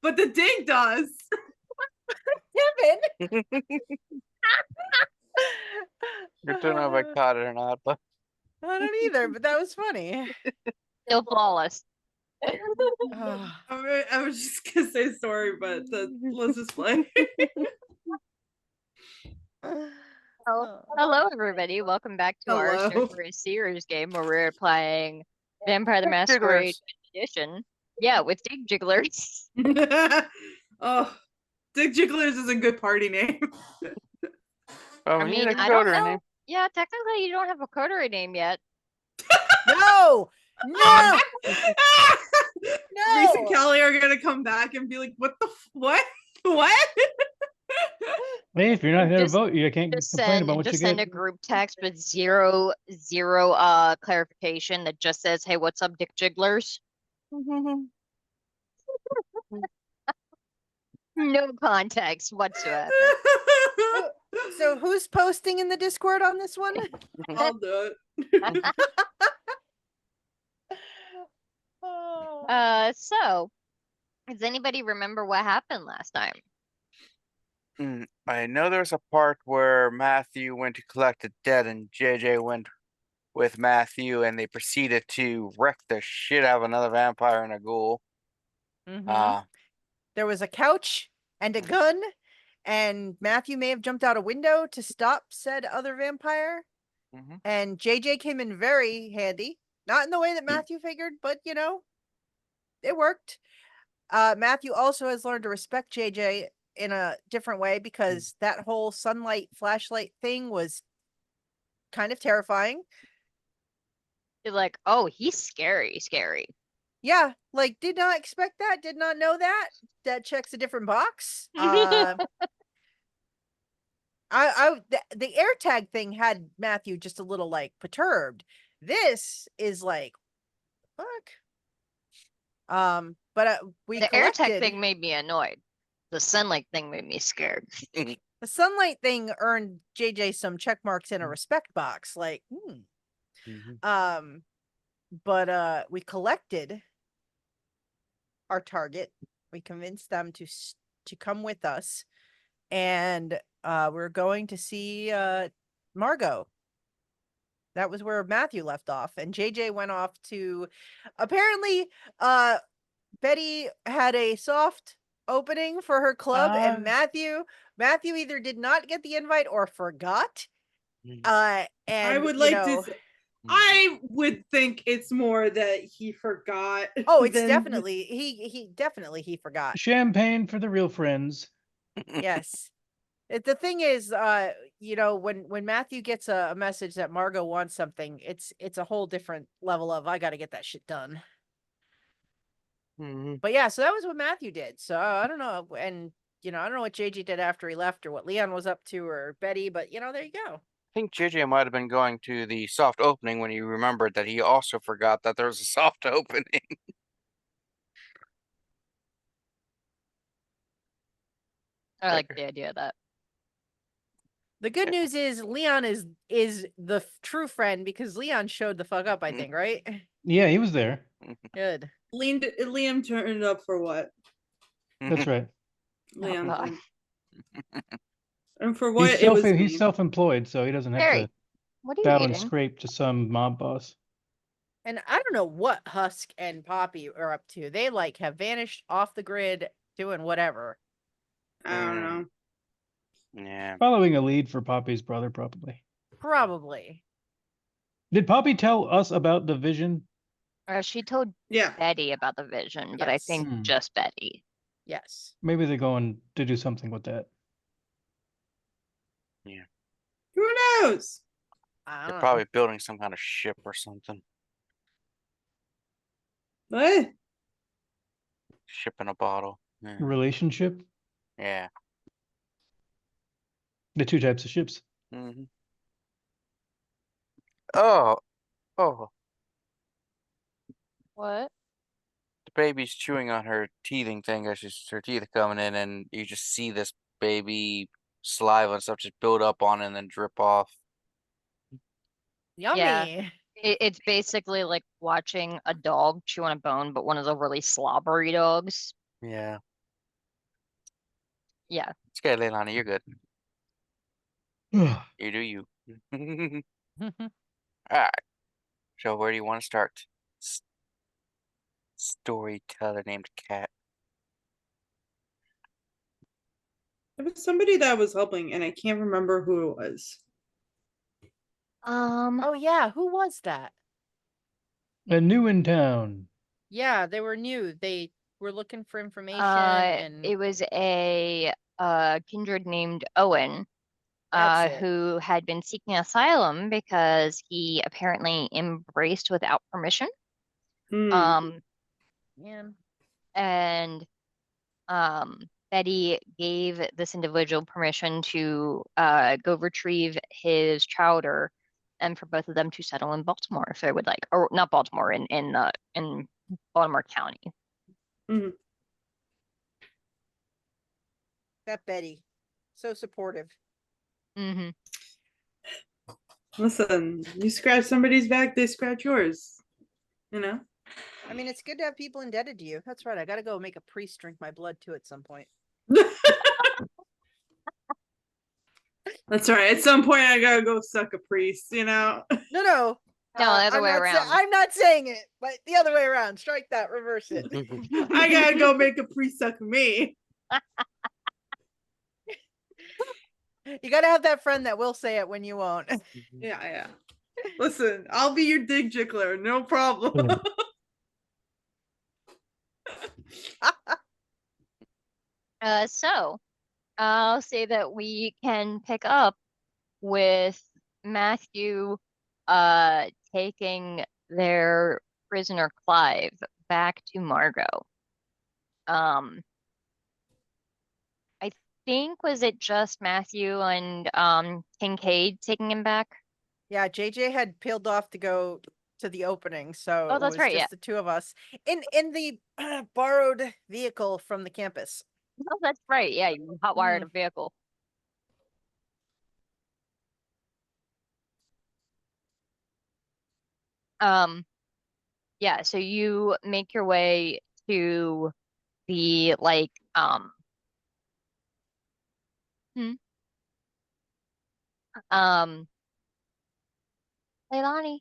but the dig does. Kevin. I don't know if I caught it or not, but I don't either, but that was funny. Still flawless. I was just gonna say sorry, but let's just play. Hello, everybody. Welcome back to our Cerberus Seers game where we're playing Vampire the Masquerade edition. Yeah, with dig jigglers. Oh, dig jigglers is a good party name. I mean, I don't know. Name. Yeah, technically you don't have a coterie name yet. No! No! Reese and Callie are gonna come back and be like, "What the what? What?" Hey, if you're not going to vote, you can't complain about what you get. Just send a group text with zero clarification that just says, "Hey, what's up, dick jigglers?" No context whatsoever. So who's posting in the Discord on this one? I'll do it. So does anybody remember what happened last time? I know there's a part where Matthew went to collect the dead and JJ went with Matthew and they proceeded to wreck the shit out of another vampire and a ghoul. There was a couch and a gun, and Matthew may have jumped out a window to stop said other vampire. And JJ came in very handy. Not in the way that Matthew figured, but you know, it worked. Matthew also has learned to respect JJ in a different way because that whole sunlight flashlight thing was kind of terrifying. You're like, oh, he's scary. Yeah, like did not expect that, did not know that. That checks a different box. The air tag thing had Matthew just a little like perturbed. This is like fuck. But the air tag thing made me annoyed. The sunlight thing made me scared. The sunlight thing earned JJ some check marks in a respect box. Like, but we collected our target. We convinced them to come with us, and we're going to see Margot. That was where Matthew left off, and JJ went off to apparently Betty had a soft opening for her club, and Matthew either did not get the invite or forgot. And I would like to say, I would think it's more that he forgot. Oh, it's definitely he forgot. Champagne for the real friends. Yes. The thing is, you know, when Matthew gets a message that Margot wants something, it's a whole different level of I got to get that shit done. But yeah, so that was what Matthew did. So I don't know, and you know, I don't know what JJ did after he left or what Leon was up to or Betty, but you know, there you go. I think JJ might have been going to the soft opening when he remembered that he also forgot that there was a soft opening. I like the idea of that. The good news is Leon is the true friend because Leon showed the fuck up, I think, right? Yeah, he was there. Good. Liam turned up for what? That's right. Liam. And for what he's self-employed, so he doesn't have to battle and scrape to some mob boss. And I don't know what Husk and Poppy are up to. They like have vanished off the grid doing whatever. I don't know. Yeah. Following a lead for Poppy's brother, probably. Probably. Did Poppy tell us about the vision? She told Betty about the vision, but I think just Betty. Yes. Maybe they're going to do something with that. Yeah. Who knows? They're probably building some kind of ship or something. What? Ship in a bottle. Yeah. Relationship? Yeah. The two types of ships. Oh. What? The baby's chewing on her teething thing as her teeth are coming in, and you just see this baby saliva and stuff just build up on it and then drip off. Yummy. Yeah. It's basically like watching a dog chew on a bone, but one of the really slobbery dogs. Yeah. Yeah. It's okay, Leilani, you're good. You do you. Alright. So where do you want to start? Storyteller named Cat. There was somebody that was helping, and I can't remember who it was. Oh yeah, who was that? A new in town. Yeah, they were new. They were looking for information and it was a kindred named Owen, That's it. who had been seeking asylum because he apparently embraced without permission. Hmm. Yeah. And Betty gave this individual permission to go retrieve his chowder and for both of them to settle in Baltimore if they would like, or not Baltimore, in Baltimore County. Hmm. That Betty. So supportive. Mm-hmm. Listen, you scratch somebody's back, they scratch yours. You know? I mean, it's good to have people indebted to you. That's right. I gotta go make a priest drink my blood too at some point. That's right. At some point, I gotta go suck a priest, you know? No. No, the other way around. I'm not saying it, but the other way around. Strike that, reverse it. I gotta go make a priest suck me. You gotta have that friend that will say it when you won't. Yeah. Listen, I'll be your dig jiggler, no problem. So I'll say that we can pick up with Matthew taking their prisoner Clive back to Margot. I think was it just Matthew and Kincaid taking him back? Yeah, JJ had peeled off to go to the opening, so Oh, it that's was right, just yeah. the two of us in the borrowed vehicle from the campus. Oh, that's right. Yeah, you hotwired a vehicle. Yeah, so you make your way to the hmm, um Leilani,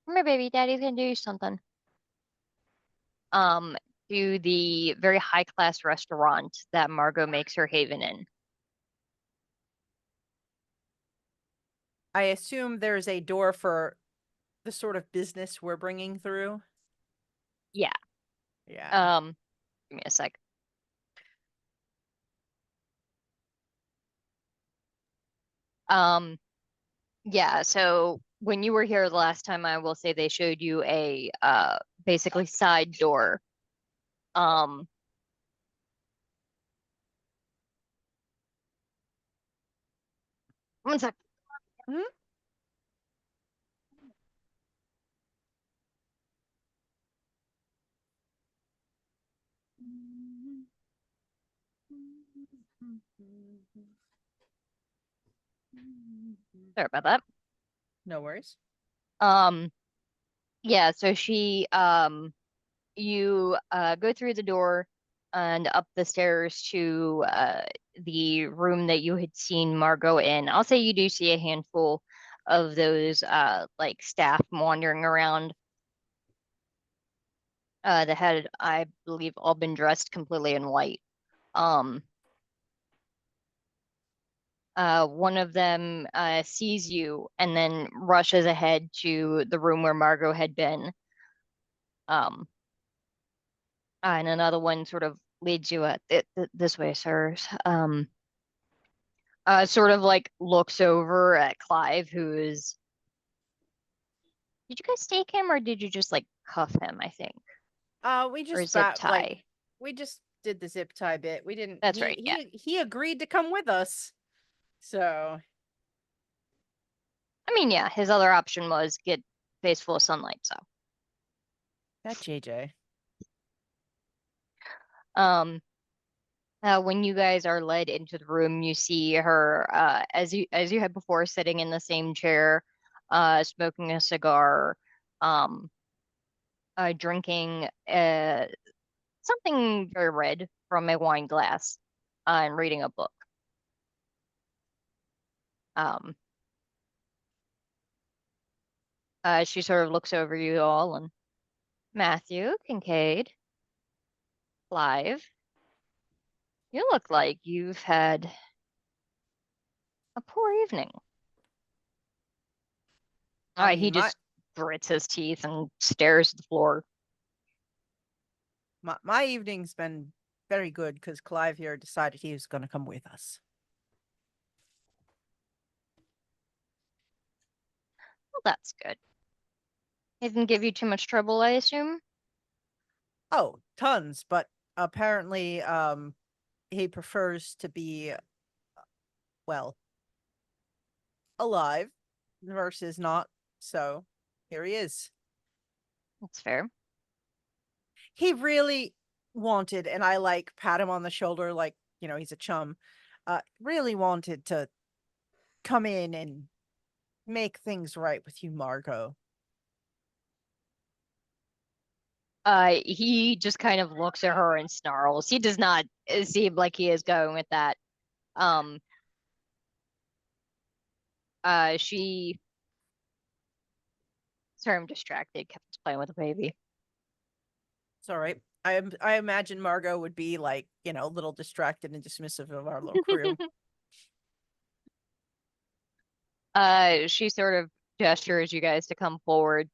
come here, baby. Daddy's gonna do something. Um, to the very high class restaurant that Margot makes her haven in. I assume there's a door for the sort of business we're bringing through. Yeah. Yeah. Give me a sec. Yeah, so when you were here the last time, I will say they showed you a basically side door. One sec. Mhm. Sorry about that. No worries. Yeah, so you go through the door and up the stairs to the room that you had seen Margot in. I'll say you do see a handful of those like staff wandering around. That had, I believe, all been dressed completely in white. One of them sees you and then rushes ahead to the room where Margot had been. And another one sort of leads you this way, sirs. Sort of like looks over at Clive, who is. Did you guys stake him or did you just like cuff him? I think. We Or just zip got tie. we just did the zip tie bit. We didn't. That's right, yeah. He agreed to come with us, so. I mean, yeah, his other option was get face full of sunlight. So. That JJ. When you guys are led into the room, you see her as you had before, sitting in the same chair, smoking a cigar, drinking something very red from a wine glass. and reading a book. She sort of looks over you all and Matthew, Kincaid, Clive, you look like you've had a poor evening. I He mean, just grits his teeth and stares at the floor. My evening's been very good because Clive here decided he was going to come with us. Well, that's good. He didn't give you too much trouble, I assume? Oh, tons, but apparently he prefers to be well alive versus not. So here he is. That's fair. He really wanted, and I like pat him on the shoulder like, he's a chum. Really wanted to come in and make things right with you, Margot. He just kind of looks at her and snarls. He does not seem like he is going with that. Sorry, I'm distracted. Kevin's playing with a baby. It's all right. I imagine Margot would be like, a little distracted and dismissive of our little crew. She sort of gestures you guys to come forward,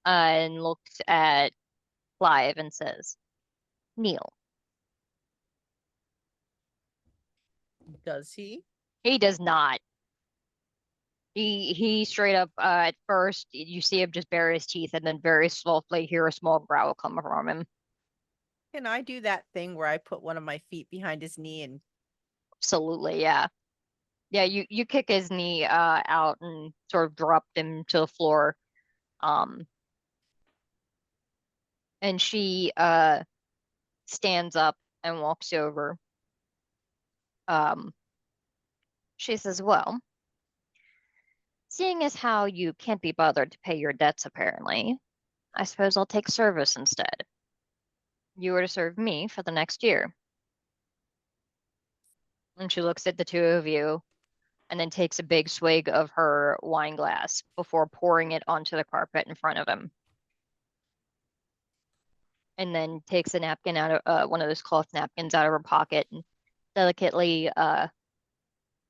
and looks at Clive and says, "Kneel." Does he? He does not. He straight up, at first you see him just bare his teeth and then very softly hear a small growl come from him. Can I do that thing where I put one of my feet behind his knee and Absolutely, yeah. Yeah, you kick his knee out and sort of dropped him to the floor. And she stands up and walks over. She says, "Well, seeing as how you can't be bothered to pay your debts apparently, I suppose I'll take service instead. You were to serve me for the next year." And she looks at the two of you and then takes a big swig of her wine glass before pouring it onto the carpet in front of him. And then takes a napkin out of one of those cloth napkins out of her pocket and delicately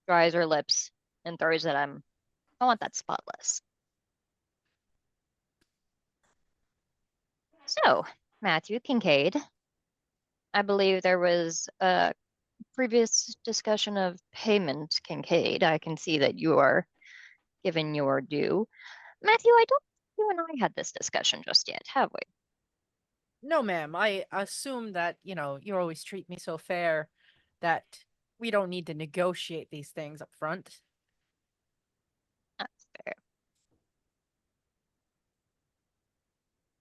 dries her lips and throws it at him. "I want that spotless." So, Matthew Kincaid, I believe there was a previous discussion of payment, Kincaid. I can see that you are given your due. Matthew, I don't think you and I had this discussion just yet, have we? No, ma'am. I assume that, you always treat me so fair that we don't need to negotiate these things up front. That's fair.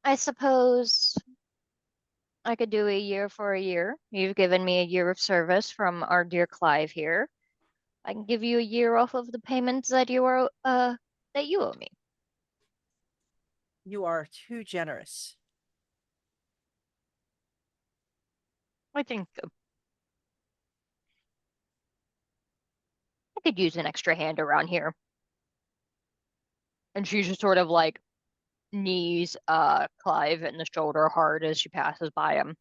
I suppose I could do a year for a year. You've given me a year of service from our dear Clive here. I can give you a year off of the payments that you owe me. You are too generous. I think I could use an extra hand around here. And she just sort of like knees Clive in the shoulder hard as she passes by him.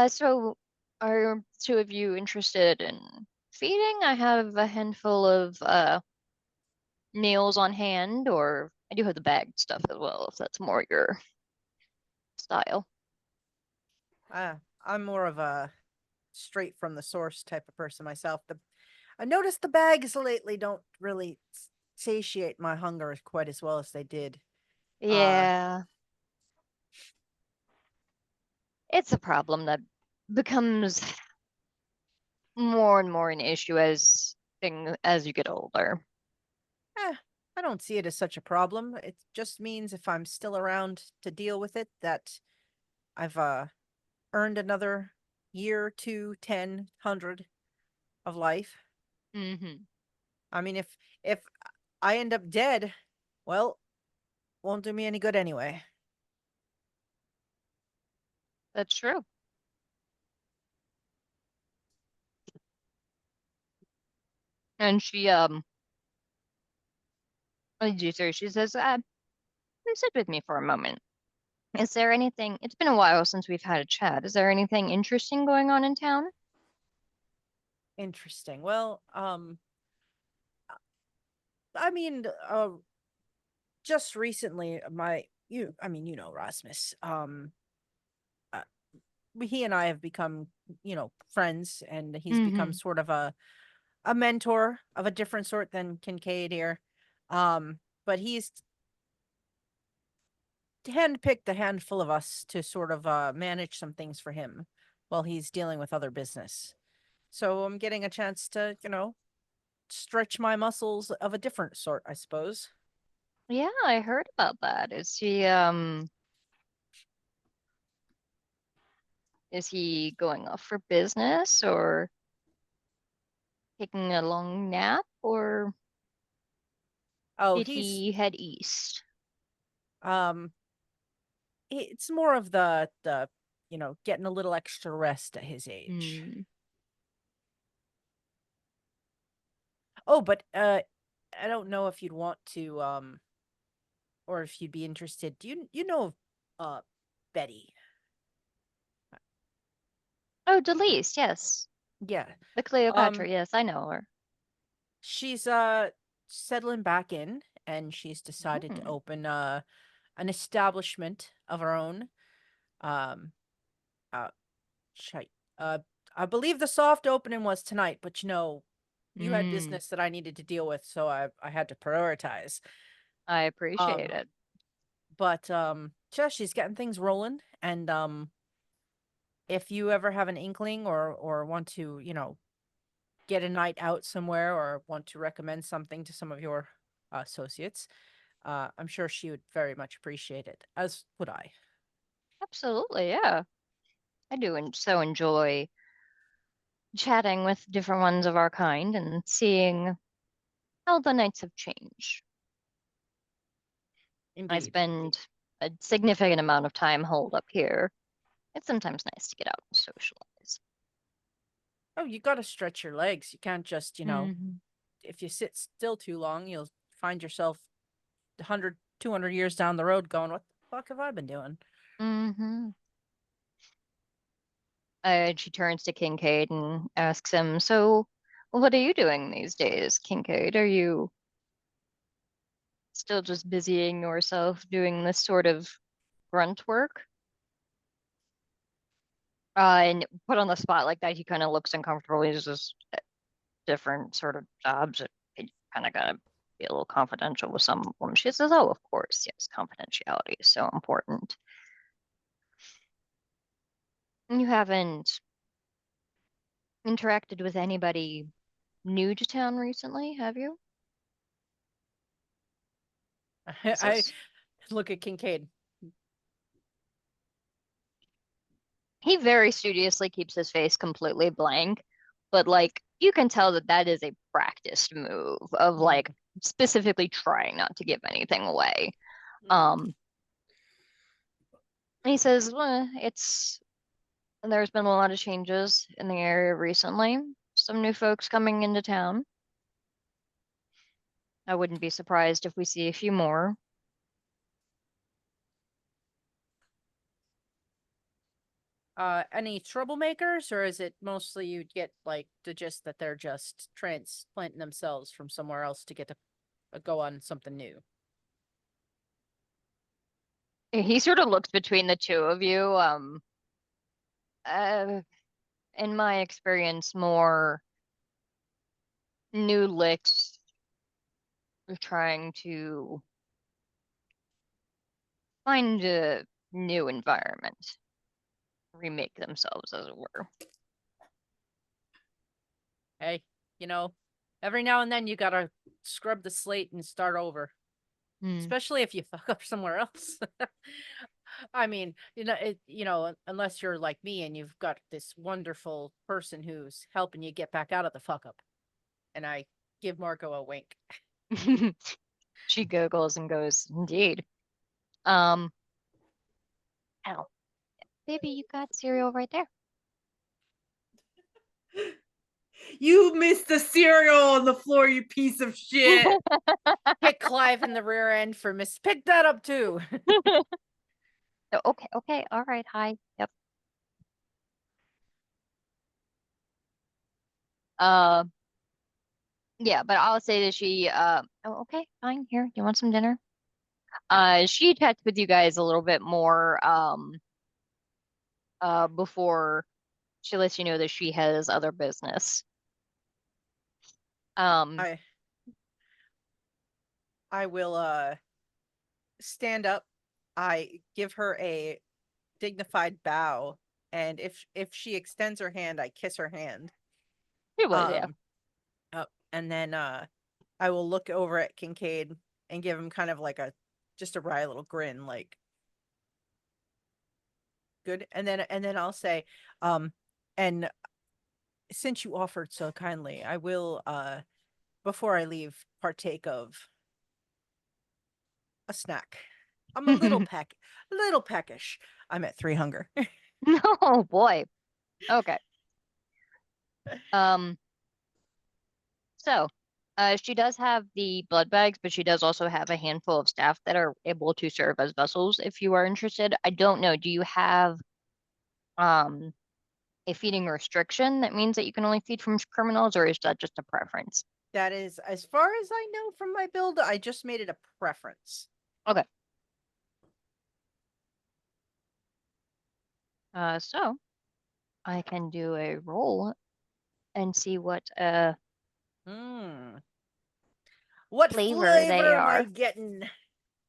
So are two of you interested in feeding? I have a handful of meals on hand, or I do have the bagged stuff as well, if that's more your style. I'm more of a straight from the source type of person myself. I noticed the bags lately don't really satiate my hunger quite as well as they did. Yeah. It's a problem that becomes more and more an issue as you get older. I don't see it as such a problem. It just means if I'm still around to deal with it, that I've earned another year, 2, 10, 100 of life. Mm-hmm. I mean, if I end up dead, well, won't do me any good anyway. That's true. And she she says, please sit with me for a moment. Is there anything, it's been a while since we've had a chat. Is there anything interesting going on in town? Interesting. Well, I mean, just recently, you know, Rasmus, uh, he and I have become, you know, friends, and he's become sort of a mentor of a different sort than Kincaid here. But he's handpicked a handful of us to sort of manage some things for him while he's dealing with other business. So I'm getting a chance to, you know, stretch my muscles of a different sort, I suppose. Yeah, I heard about that. Is he going off for business or taking a long nap, or Oh, did he head east? um it's more of the you know, getting a little extra rest at his age. Oh, but I don't know if you'd want to or if you'd be interested. Do you know Betty? Oh, Delease, yes. Yeah. The Cleopatra, yes, I know her. She's settling back in, and she's decided to open an establishment of her own. Um uh, I believe the soft opening was tonight, but you know, you had business that I needed to deal with, so I had to prioritize. I appreciate it. But she's getting things rolling, and if you ever have an inkling or want to, you know, get a night out somewhere or want to recommend something to some of your associates, I'm sure she would very much appreciate it, as would I. Absolutely, yeah. I do so enjoy chatting with different ones of our kind and seeing how the nights have changed. Indeed. I spend a significant amount of time holed up here. It's sometimes nice to get out and socialize. Oh, you got to stretch your legs. You can't just, you know, if you sit still too long, you'll find yourself 100, 200 years down the road going, what the fuck have I been doing? She turns to Kincaid and asks him, so what are you doing these days, Kincaid? Are you still just busying yourself doing this sort of grunt work? And put on the spot like that, he kind of looks uncomfortable. He's just different sort of jobs. It kind of gotta be a little confidential with some woman. She says, "Oh, of course, yes, confidentiality is so important." You haven't interacted with anybody new to town recently, have you? I look at Kincaid. He very studiously keeps his face completely blank, but like you can tell that that is a practiced move of like specifically trying not to give anything away. He says, well, there's been a lot of changes in the area recently. Some new folks coming into town. I wouldn't be surprised if we see a few more. Any troublemakers, or is it mostly you get like the gist that they're just transplanting themselves from somewhere else to get to go on something new? He sort of looks between the two of you. In my experience, more new licks trying to find a new environment, remake themselves, as it were. Hey, you know, every now and then you gotta scrub the slate and start over. Especially if you fuck up somewhere else. I mean, unless you're like me and you've got this wonderful person who's helping you get back out of the fuck up. And I give Marco a wink. She giggles and goes, indeed. Ow. Baby, you got cereal right there. You missed the cereal on the floor, you piece of shit. Hit Clive in the rear end for pick that up too. Okay, all right, hi. Yep. Yeah, but I'll say that she oh, okay, fine. Here, do you want some dinner? She chats with you guys a little bit more before she lets you know that she has other business. I will stand up. I give her a dignified bow, and if she extends her hand, I kiss her hand. It was, yeah. And then I will look over at Kincaid and give him kind of like just a wry little grin, like good. And then I'll say, and since you offered so kindly, I will before I leave partake of a snack. I'm a little peckish. I'm at 3 hunger. Oh boy. Okay. So, she does have the blood bags, but she does also have a handful of staff that are able to serve as vessels if you are interested. I don't know. Do you have a feeding restriction that means that you can only feed from criminals, or is that just a preference? That is, as far as I know from my build, I just made it a preference. Okay. So I can do a roll and see what What flavor they am I are. getting?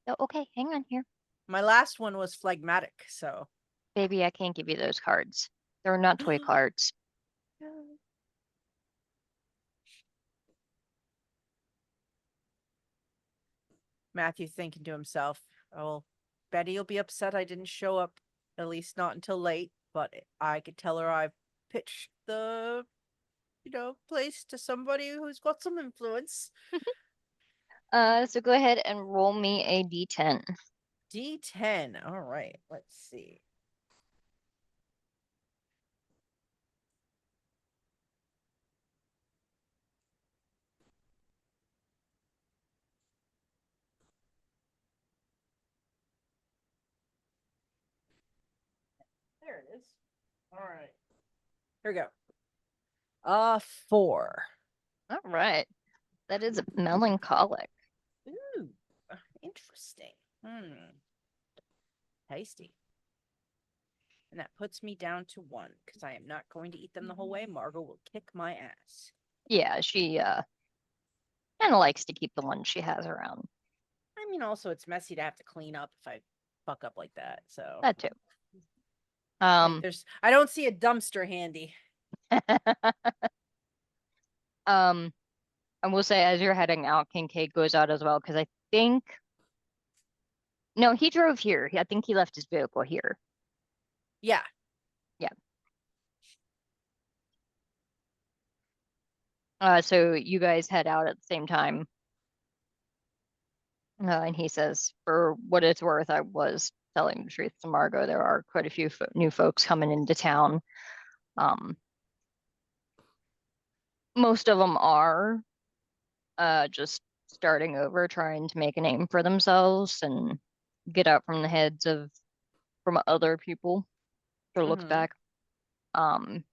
Oh, okay, hang on here. My last one was phlegmatic, so. Baby, I can't give you those cards. They're not toy cards. Matthew thinking to himself, oh, Betty will be upset I didn't show up, at least not until late, but I could tell her I pitched the, place to somebody who's got some influence. So go ahead and roll me a d10. D10. All right, let's see. There it is. All right. Here we go. 4. All right. That is melancholic. Ooh, interesting. Tasty. And that puts me down to 1 because I am not going to eat them the whole way. Margot will kick my ass. Yeah, she kind of likes to keep the ones she has around. I mean, also it's messy to have to clean up if I fuck up like that. So that too. I don't see a dumpster handy. I will say as you're heading out, Kincaid goes out as well because I think no, he drove here. I think he left his vehicle here. Yeah. So you guys head out at the same time. And he says, for what it's worth, I was telling the truth to Margot. There are quite a few new folks coming into town. Most of them are just starting over, trying to make a name for themselves and get out from the heads of from other people or look back. But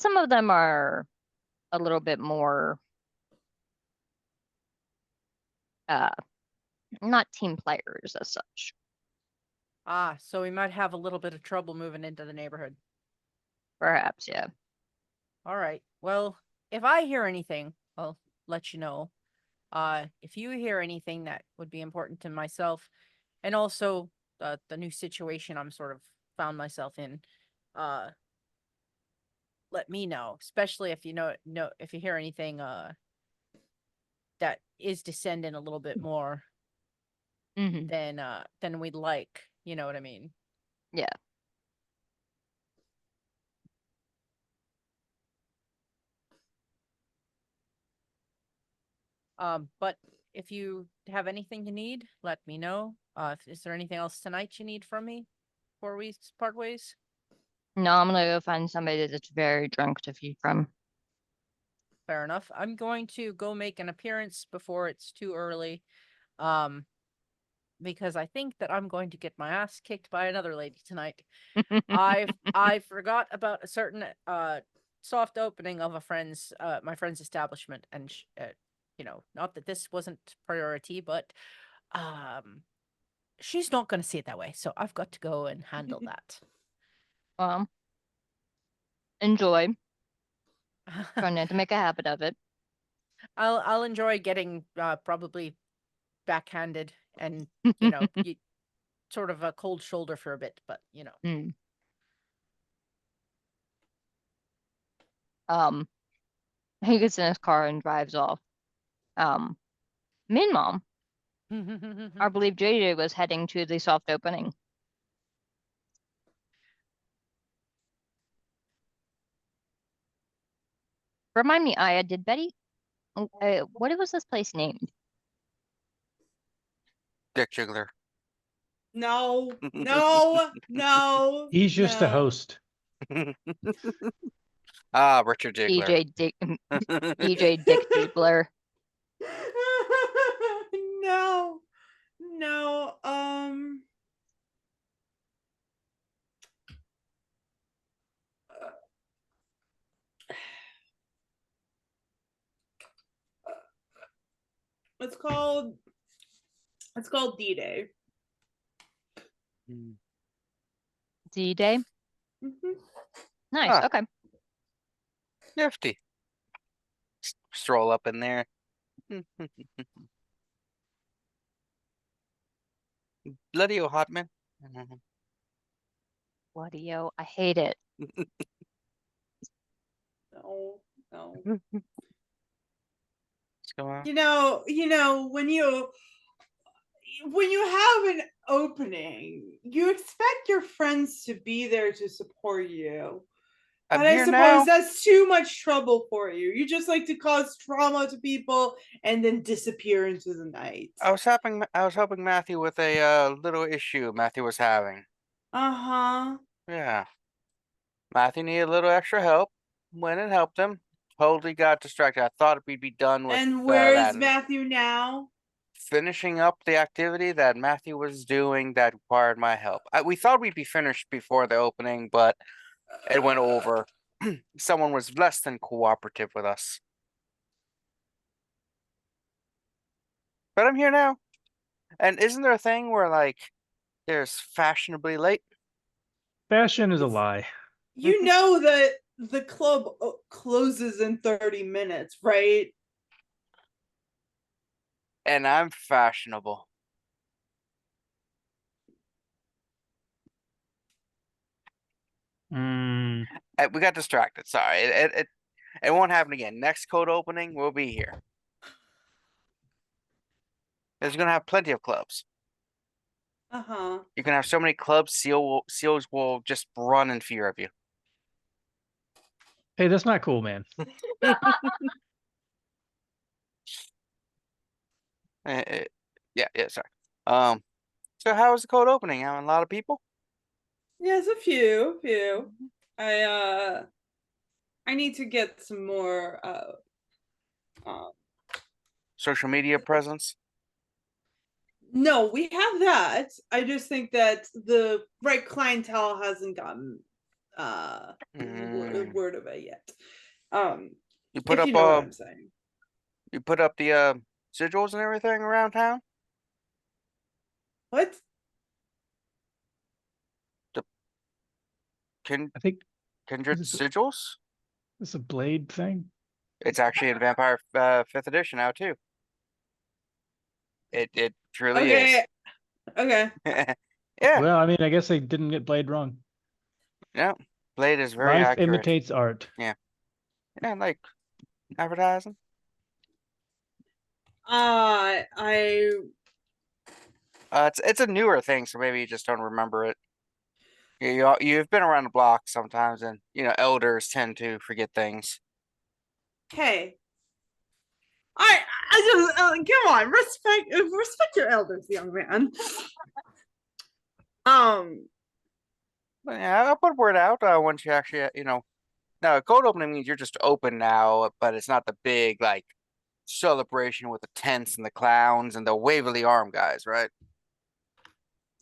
some of them are a little bit more not team players as such. So we might have a little bit of trouble moving into the neighborhood. Perhaps, yeah. All right. Well, if I hear anything, I'll let you know. If you hear anything that would be important to myself, and also the new situation I'm sort of found myself in, let me know. Especially if you know if you hear anything that is descending a little bit more than we'd like. You know what I mean? Yeah. But if you have anything you need, let me know. Is there anything else tonight you need from me before we part ways? No, I'm gonna go find somebody that's very drunk to feed from. fair enough. I'm going to go make an appearance before it's too early. Because I think that I'm going to get my ass kicked by another lady tonight. I forgot about a certain soft opening of my friend's establishment, and not that this wasn't priority, but she's not going to see it that way, so I've got to go and handle that. Enjoy. Trying not to make a habit of it. I'll enjoy getting probably backhanded and sort of a cold shoulder for a bit, but He gets in his car and drives off. Meanwhile, I believe JJ was heading to the soft opening. Remind me, Aya, did Betty? What was this place named? Dick Jiggler. No. He's just a host. Richard Jiggler. DJ Dick Jiggler. No. It's called D-Day. D-Day? Mm-hmm. Nice, okay. Nifty. Stroll up in there. Bloody Hotman. Bloody-o, I hate it. No. What's going on? When you have an opening, you expect your friends to be there to support you. But I suppose that's too much trouble for you. You just like to cause trauma to people and then disappear into the night. I was helping Matthew with a little issue Matthew was having. Uh-huh. Yeah. Matthew needed a little extra help. Went and helped him. Totally got distracted. I thought we'd be done with. And where is Matthew now? Finishing up the activity that Matthew was doing that required my help. We thought we'd be finished before the opening, but it went over. Someone was less than cooperative with us. But I'm here now. And isn't there a thing where, like, there's fashionably late? Fashion is a lie. You know that the club closes in 30 minutes, right? And I'm fashionable. We got distracted. Sorry. It won't happen again. Next code opening, we'll be here. There's gonna have plenty of clubs. Uh-huh. You can have so many clubs, seals will just run in fear of you. Hey, that's not cool, man. Yeah, sorry. So how was the code opening? Having a lot of people? Yes, a few. I need to get some more social media presence. No, we have that. I just think that the right clientele hasn't gotten word of it yet. You put up you know what I'm saying. You put up the sigils and everything around town? What? I think Kindred sigils? It's a blade thing. It's actually in Vampire 5th edition now too. It truly is. Okay. Yeah. Well, I mean, I guess they didn't get Blade wrong. Yeah. Blade is very Life accurate. imitates art. Yeah. Yeah, like advertising. It's a newer thing, so maybe you just don't remember it. You've been around the block sometimes, and elders tend to forget things. Hey, I just come on, respect your elders, young man. But yeah, I'll put word out once you actually Now, a cold opening means you're just open now, but it's not the big like celebration with the tents and the clowns and the wave of the arm guys, right?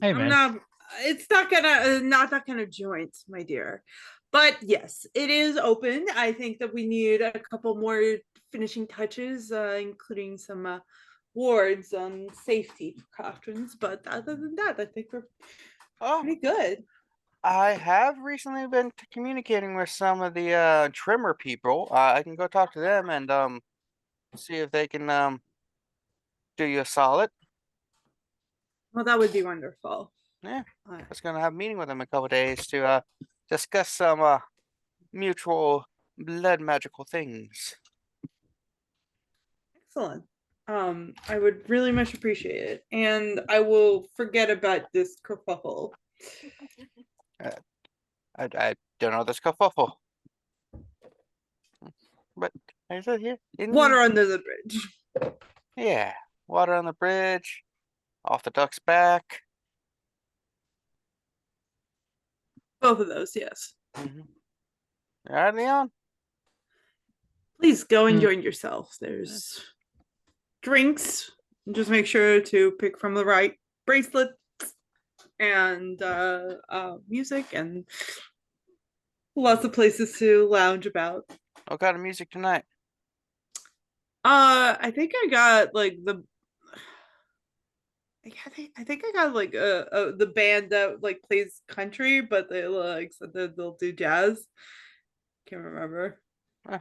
Hey, man. It's not gonna not that kind of joint, my dear. But yes, it is open. I think that we need a couple more finishing touches, including some wards on safety precautions. But other than that, I think we're pretty good. I have recently been communicating with some of the trimmer people. I can go talk to them and see if they can do you a solid. Well, that would be wonderful. Yeah, I was gonna have a meeting with them in a couple of days to discuss some mutual blood magical things. Excellent. I would really much appreciate it, and I will forget about this kerfuffle. I don't know this kerfuffle, but I said here. Water under the bridge. Yeah, water on the bridge, off the duck's back. Both of those, yes. Mm-hmm. All right, Leon. Please go and join yourself. There's drinks. Just make sure to pick from the right bracelet and music and lots of places to lounge about. What kind of music tonight? I think I got like the. I think I got like the band that like plays country, but they like said that they'll do jazz. Can't remember. Oh,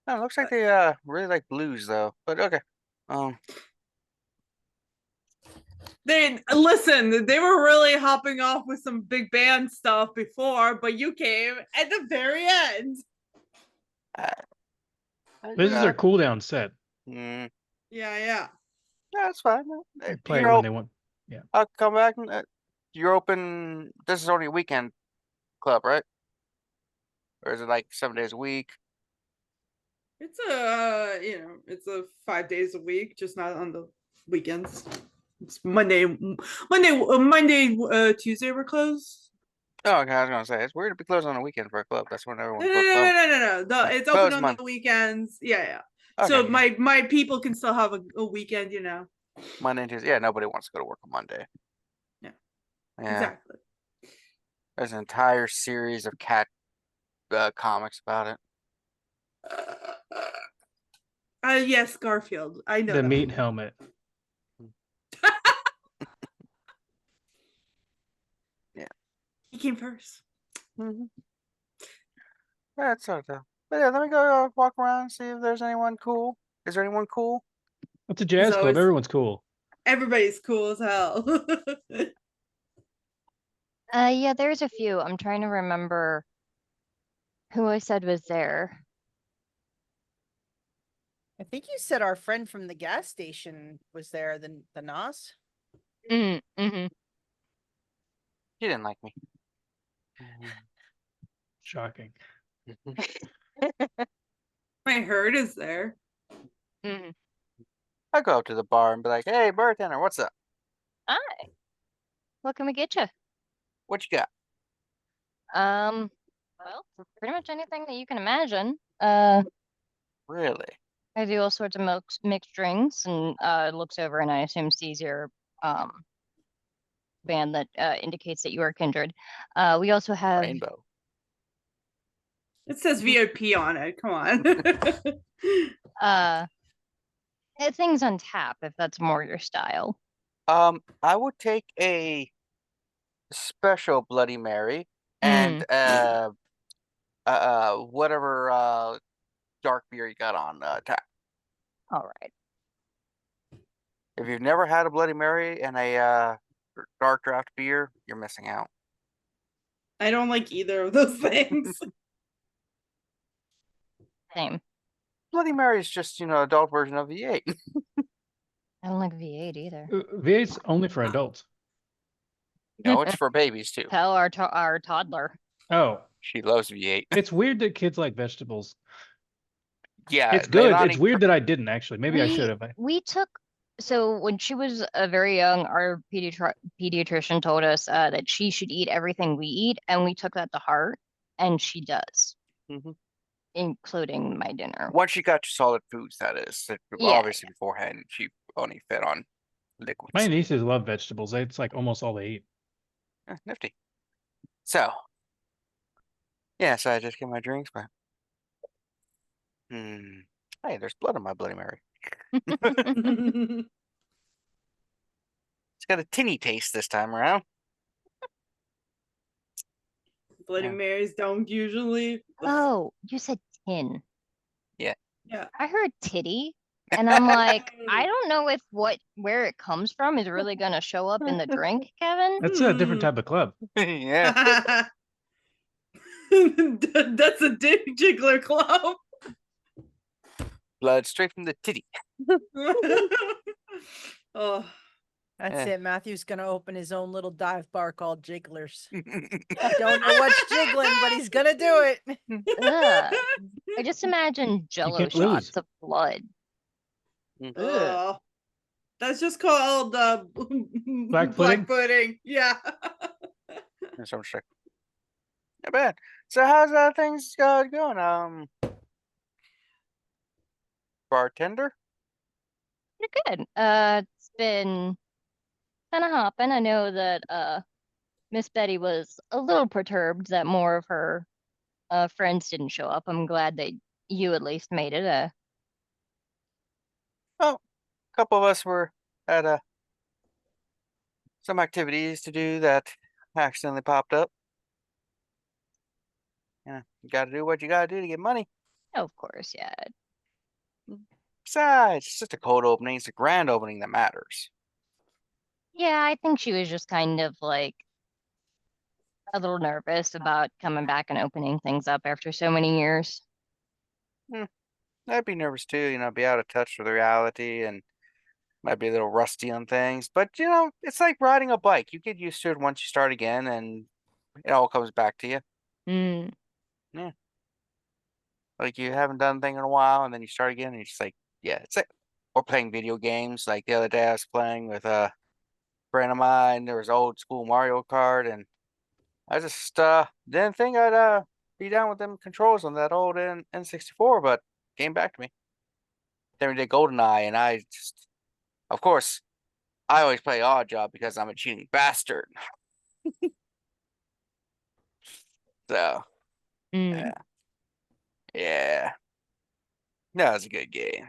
it looks like they really like blues though. But okay. They listen, they were really hopping off with some big band stuff before, but you came at the very end. This is their cooldown set. Yeah. Yeah, that's fine. They play when they want. Yeah. I'll come back and you're open. This is only a weekend club, right? Or is it like 7 days a week? It's it's a 5 days a week, just not on the weekends. It's Monday, Tuesday we're closed. Oh, okay. I was gonna say it's weird to be closed on a weekend for a club. That's when everyone's No. It's open on the weekends. Yeah. Okay. So my people can still have a weekend, Monday and Tuesday. Yeah, nobody wants to go to work on Monday. Yeah. Exactly. There's an entire series of cat comics about it. Yes, Garfield. I know the meat helmet. Yeah, he came first. Mm-hmm. That's sort of. But yeah, let me go walk around and see if there's anyone cool. Is there anyone cool? It's a jazz club. Everyone's cool. Everybody's cool as hell. Yeah, there's a few. I'm trying to remember who I said was there. I think you said our friend from the gas station was there, the Nos. Mm-hmm. He didn't like me. Shocking. My herd is there. Mm-hmm. I go up to the bar and be like, "Hey, bartender, what's up? Hi. What can we get you? What you got?" Well, pretty much anything that you can imagine. Really? I do all sorts of mixed drinks, and looks over and I assume sees your band that indicates that you are kindred. We also have Rainbow. It says VIP on it. Come on. Things on tap if that's more your style. I would take a special Bloody Mary and whatever dark beer you got on tap. All right. If you've never had a Bloody Mary and a dark draft beer, you're missing out. I don't like either of those things. Same. Bloody Mary is just, adult version of V8. I don't like V8 either. V8's only for adults. No, it's for babies too. Tell our toddler. Oh. She loves V8. It's weird that kids like vegetables. Yeah. It's good. It's weird that I didn't actually. Maybe I should have. So when she was very young, our pediatrician told us that she should eat everything we eat, and we took that to heart, and she does. including my dinner. Once you got your solid foods, that is. Obviously, beforehand, she only fed on liquids. My nieces love vegetables. It's like almost all they eat. Nifty. So, yeah, so I just get my drinks, but hey, there's blood on my Bloody Mary. It's got a tinny taste this time around. Bloody Marys don't usually. Oh, you said tin. Yeah. Yeah. I heard titty. And I'm like, I don't know if where it comes from is really gonna show up in the drink, Kevin. That's a different type of club. Yeah. That's a dick jiggler club. Blood straight from the titty. Oh. That's it. Matthew's gonna open his own little dive bar called Jigglers. I don't know what's jiggling, but he's gonna do it. I just imagine Jello shots of blood. That's just called black pudding. Yeah. That's what I'm sure. Not bad. So how's things going? Bartender? You're good. It's been kind of hopping. I know that Miss Betty was a little perturbed that more of her friends didn't show up. I'm glad that you at least made it. Well, a couple of us were at some activities to do that accidentally popped up. Yeah, you gotta do what you gotta do to get money. Of course, yeah. Besides, it's just a cold opening. It's a grand opening that matters. Yeah, I think she was just kind of like a little nervous about coming back and opening things up after so many years. I'd be nervous too, be out of touch with reality and might be a little rusty on things. But, it's like riding a bike. You get used to it once you start again and it all comes back to you. Yeah. Like you haven't done anything in a while and then you start again and you're just like, yeah, it's like, or playing video games. Like the other day I was playing with a friend of mine. There was old school Mario Kart and I just didn't think I'd be down with them controls on that old N64, but came back to me. Then we did GoldenEye and I just, of course, I always play Odd Job because I'm a cheating bastard. So, yeah. That was a good game.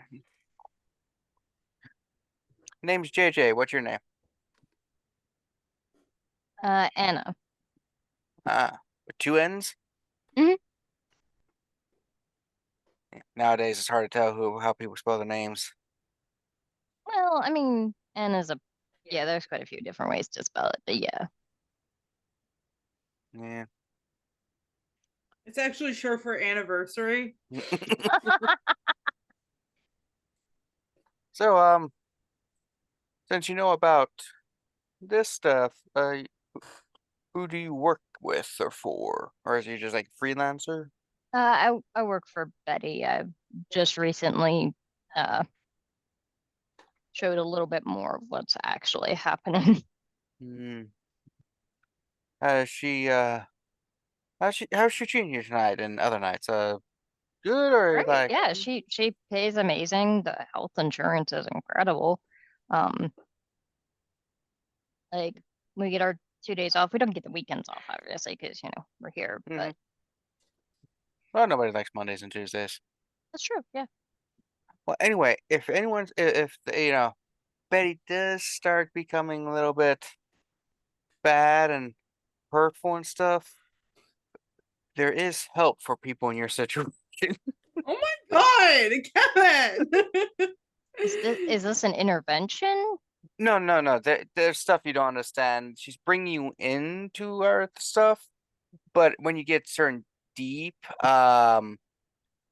Name's JJ. What's your name? Anna. With 2 N's? Nowadays, it's hard to tell how people spell their names. Well, I mean, Anna's there's quite a few different ways to spell it, but yeah. Yeah. It's actually short for anniversary. So, since you know about this stuff, who do you work with or for? Or is he just like a freelancer? I work for Betty. I just recently showed a little bit more of what's actually happening. How's she treating you tonight and other nights? Good or Great. like? Yeah, she pays amazing. The health insurance is incredible. Like we get our 2 days off. We don't get the weekends off, obviously, because we're here. But well, nobody likes Mondays and Tuesdays. that's true. Yeah. Well, anyway, if Betty does start becoming a little bit bad and hurtful and stuff, there is help for people in your situation. Oh my God, Kevin! Is this an intervention? No. There's stuff you don't understand. She's bringing you into Earth stuff, but when you get certain deep,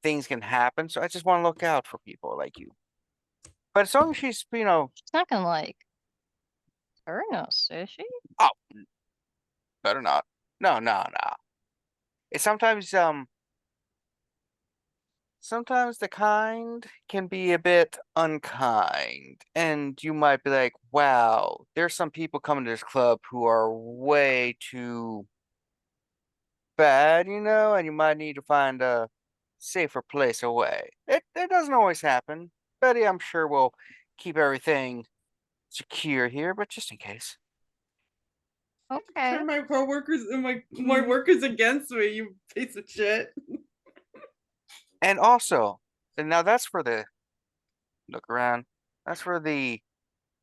things can happen. So I just want to look out for people like you. But as long as she's, she's not gonna like hurt us, is she? Oh, better not. No. It's sometimes the kind can be a bit unkind, and you might be like, wow, there's some people coming to this club who are way too bad, and you might need to find a safer place away. It doesn't always happen. Betty, I'm sure will keep everything secure here, but just in case. Okay. Turn my coworkers and my workers against me, you piece of shit. And also, and now that's for the look around. That's for the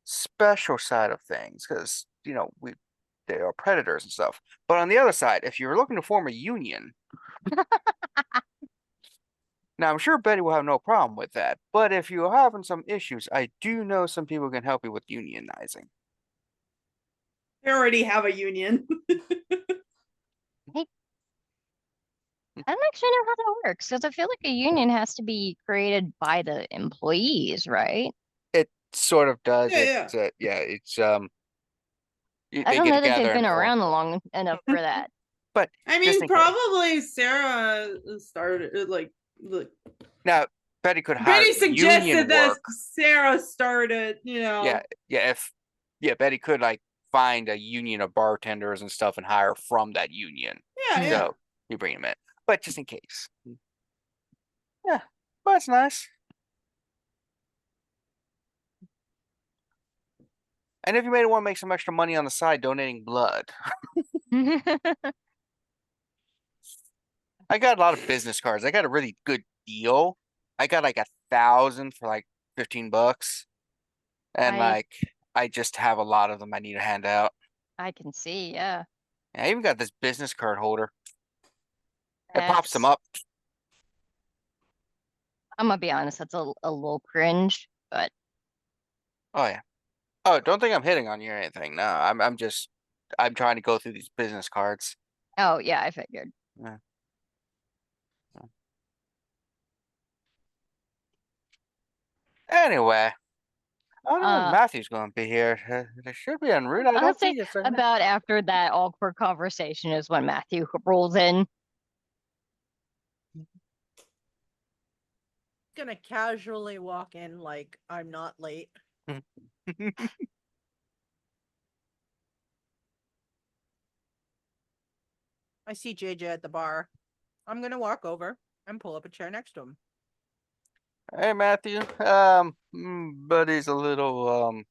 special side of things, because they are predators and stuff. But on the other side, if you're looking to form a union, now I'm sure Betty will have no problem with that. But if you're having some issues, I do know some people who can help you with unionizing. They already have a union. I don't actually know how that works because I feel like a union has to be created by the employees, right? It sort of does. Yeah, It's I they don't get know that together they've been and form. around long enough for that. But I just mean, in case. probably Sarah started look. Now Betty could hire Betty union suggested that work. Sarah started, Yeah, Betty could find a union of bartenders and stuff and hire from that union. Yeah. So you bring them in, but just in case. Yeah, but it's nice. And if you may want to make some extra money on the side donating blood. I got a lot of business cards. I got a really good deal. I got 1,000 for $15. And I just have a lot of them I need to hand out. I can see, yeah. I even got this business card holder. It pops them up. I'm gonna be honest, that's a little cringe, but oh yeah. Oh, don't think I'm hitting on you or anything. No, I'm trying to go through these business cards. Oh yeah, I figured. Yeah. Anyway, I don't know if Matthew's going to be here. There should be en route. I don't think it's about after that awkward conversation is when Matthew rolls in. Gonna casually walk in like I'm not late. I see JJ at the bar. I'm gonna walk over and pull up a chair next to him. Hey Matthew, buddy's a little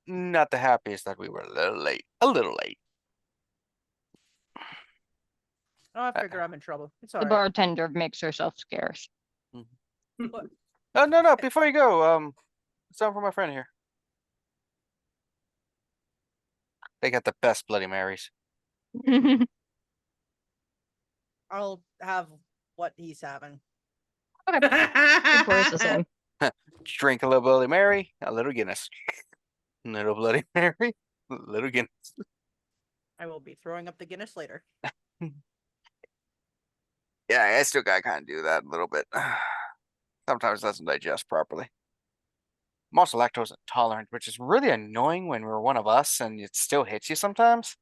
not the happiest that we were a little late. Oh, I figure I'm in trouble. It's all the right. bartender makes herself scarce. Oh no! Before you go, something for my friend here. They got the best Bloody Marys. I'll have what he's having. Okay. Of course, the same. Drink a little Bloody Mary, a little Guinness. Little Bloody Mary, little Guinness. I will be throwing up the Guinness later. Yeah, I still gotta kind of do that a little bit. Sometimes it doesn't digest properly. I'm also lactose intolerant, which is really annoying when we're one of us and it still hits you sometimes.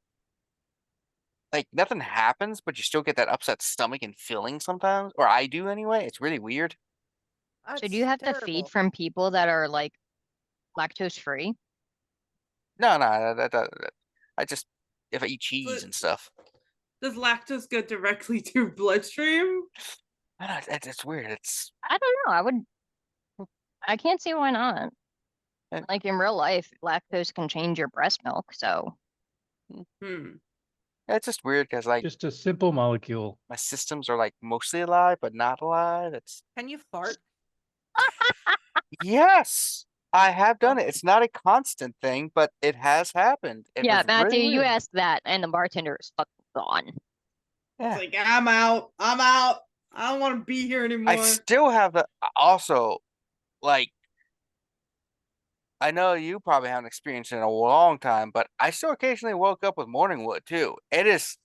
Nothing happens, but you still get that upset stomach and feeling sometimes. Or I do anyway. It's really weird. So do you have to feed from people that are lactose free? No, I just if I eat cheese and stuff. Does lactose go directly to bloodstream? I don't know, it's weird. I don't know. I can't see why not. In real life, lactose can change your breast milk, so. It's just weird because just a simple molecule. My systems are mostly alive but not alive. Can you fart? Yes, I have done it. It's not a constant thing, but it has happened. Yeah, Matthew, really you asked that, and the bartender is fucking gone. Yeah. It's I'm out. I don't want to be here anymore. I still have also, I know you probably haven't experienced it in a long time, but I still occasionally woke up with morning wood too. It is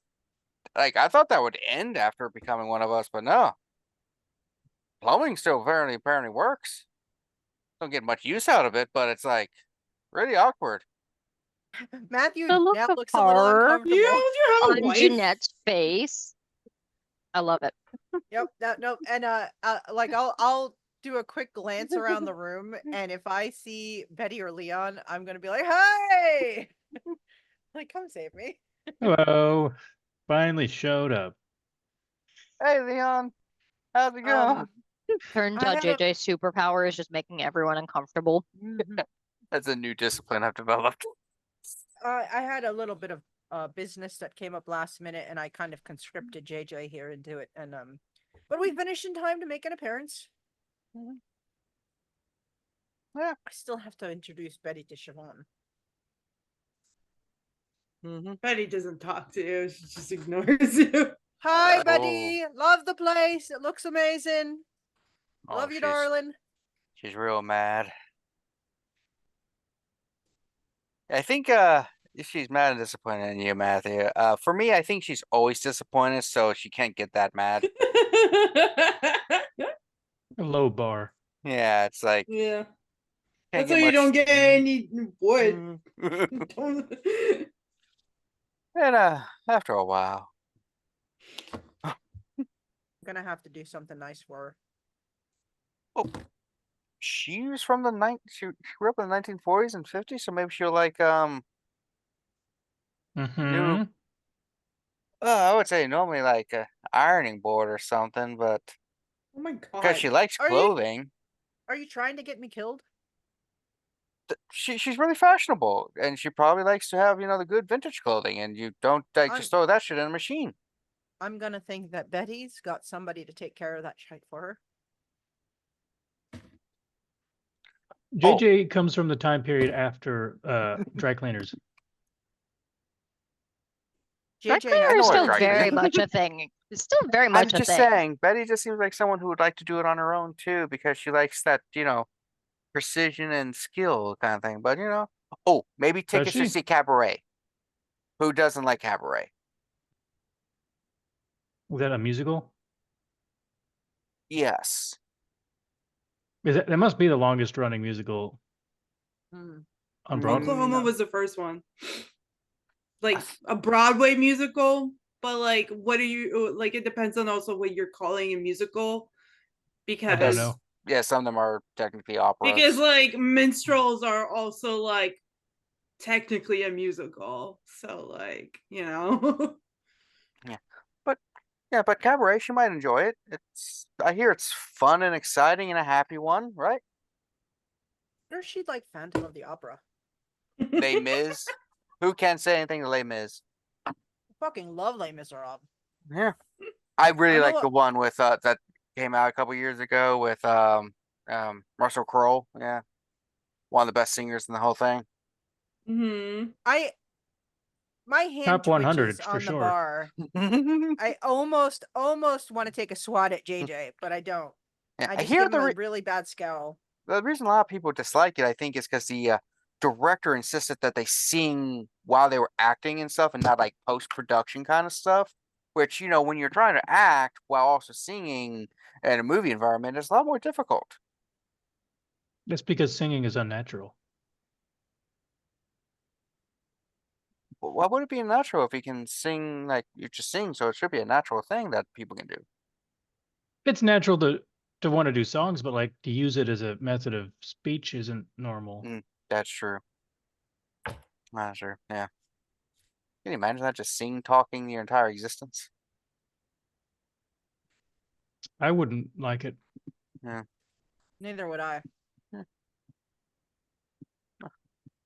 I thought that would end after becoming one of us, but no. Plumbing still apparently works. Don't get much use out of it, but it's really awkward. Matthew The look now of looks a little horror uncomfortable. You have a on wife? Jeanette's face. I love it. Yep. No. And I'll do a quick glance around the room, and if I see Betty or Leon, I'm gonna be like, "Hey, come save me." Hello. Finally showed up. Hey, Leon. How's it going? Turns I out had a- JJ's superpower is just making everyone uncomfortable. That's a new discipline I've developed. I had a little bit of business that came up last minute, and I kind of conscripted JJ here into it, and but we finished in time to make an appearance. Yeah. I still have to introduce Betty to Siobhan. Betty doesn't talk to you. She just ignores you. Hi, Betty. Love the place. It looks amazing. Love you, darling. She's real mad. I think she's mad and disappointed in you, Matthew. For me, I think she's always disappointed, so she can't get that mad. A low bar. Yeah, it's like Yeah. can't That's why get you much. don't get any wood. And after a while, I'm gonna have to do something nice for her. she was from the she grew up in the 1940s and 50s, so maybe she'll like new. I would say normally like a ironing board or something, but Oh my god. because she likes clothing. Are you trying to get me killed? She's really fashionable, and she probably likes to have the good vintage clothing, and you don't just throw that shit in a machine. I'm gonna think that Betty's got somebody to take care of that shit for her. JJ comes from the time period after dry cleaners. JJ is still very much a thing. It's still very much I'm a just thing. saying, Betty just seems like someone who would like to do it on her own too, because she likes that precision and skill kind of thing. But maybe tickets to see Cabaret. Who doesn't like Cabaret? Was that a musical? Yes. That must be the longest running musical on Broadway. Oklahoma was the first one. Like a Broadway musical, but like, what are you like? It depends on also what you're calling a musical, because I don't know. Yeah, some of them are technically operas. Because like minstrels are also like technically a musical, so like but Cabaret, she might enjoy it. I hear it's fun and exciting and a happy one, right? Or she'd like Phantom of the Opera. Les Mis. Who can't say anything to Les Mis? I fucking love Les Miserables. Yeah, I really like the one with that came out a couple years ago with Russell Crowe. Yeah, one of the best singers in the whole thing. My hand Top 100 twitches on for the sure. bar. I almost want to take a swat at JJ, but I don't. Yeah, I just give him a really bad scowl. The reason a lot of people dislike it, I think, is because the director insisted that they sing while they were acting and stuff, and not like post-production kind of stuff. Which, when you're trying to act while also singing in a movie environment, it's a lot more difficult. That's because singing is unnatural. Why would it be unnatural if you can sing like you just sing? So it should be a natural thing that people can do. It's natural to want to do songs, but like to use it as a method of speech isn't normal. That's true. That's true. Yeah. Can you imagine that? Just talking your entire existence? I wouldn't like it. Yeah. Neither would I.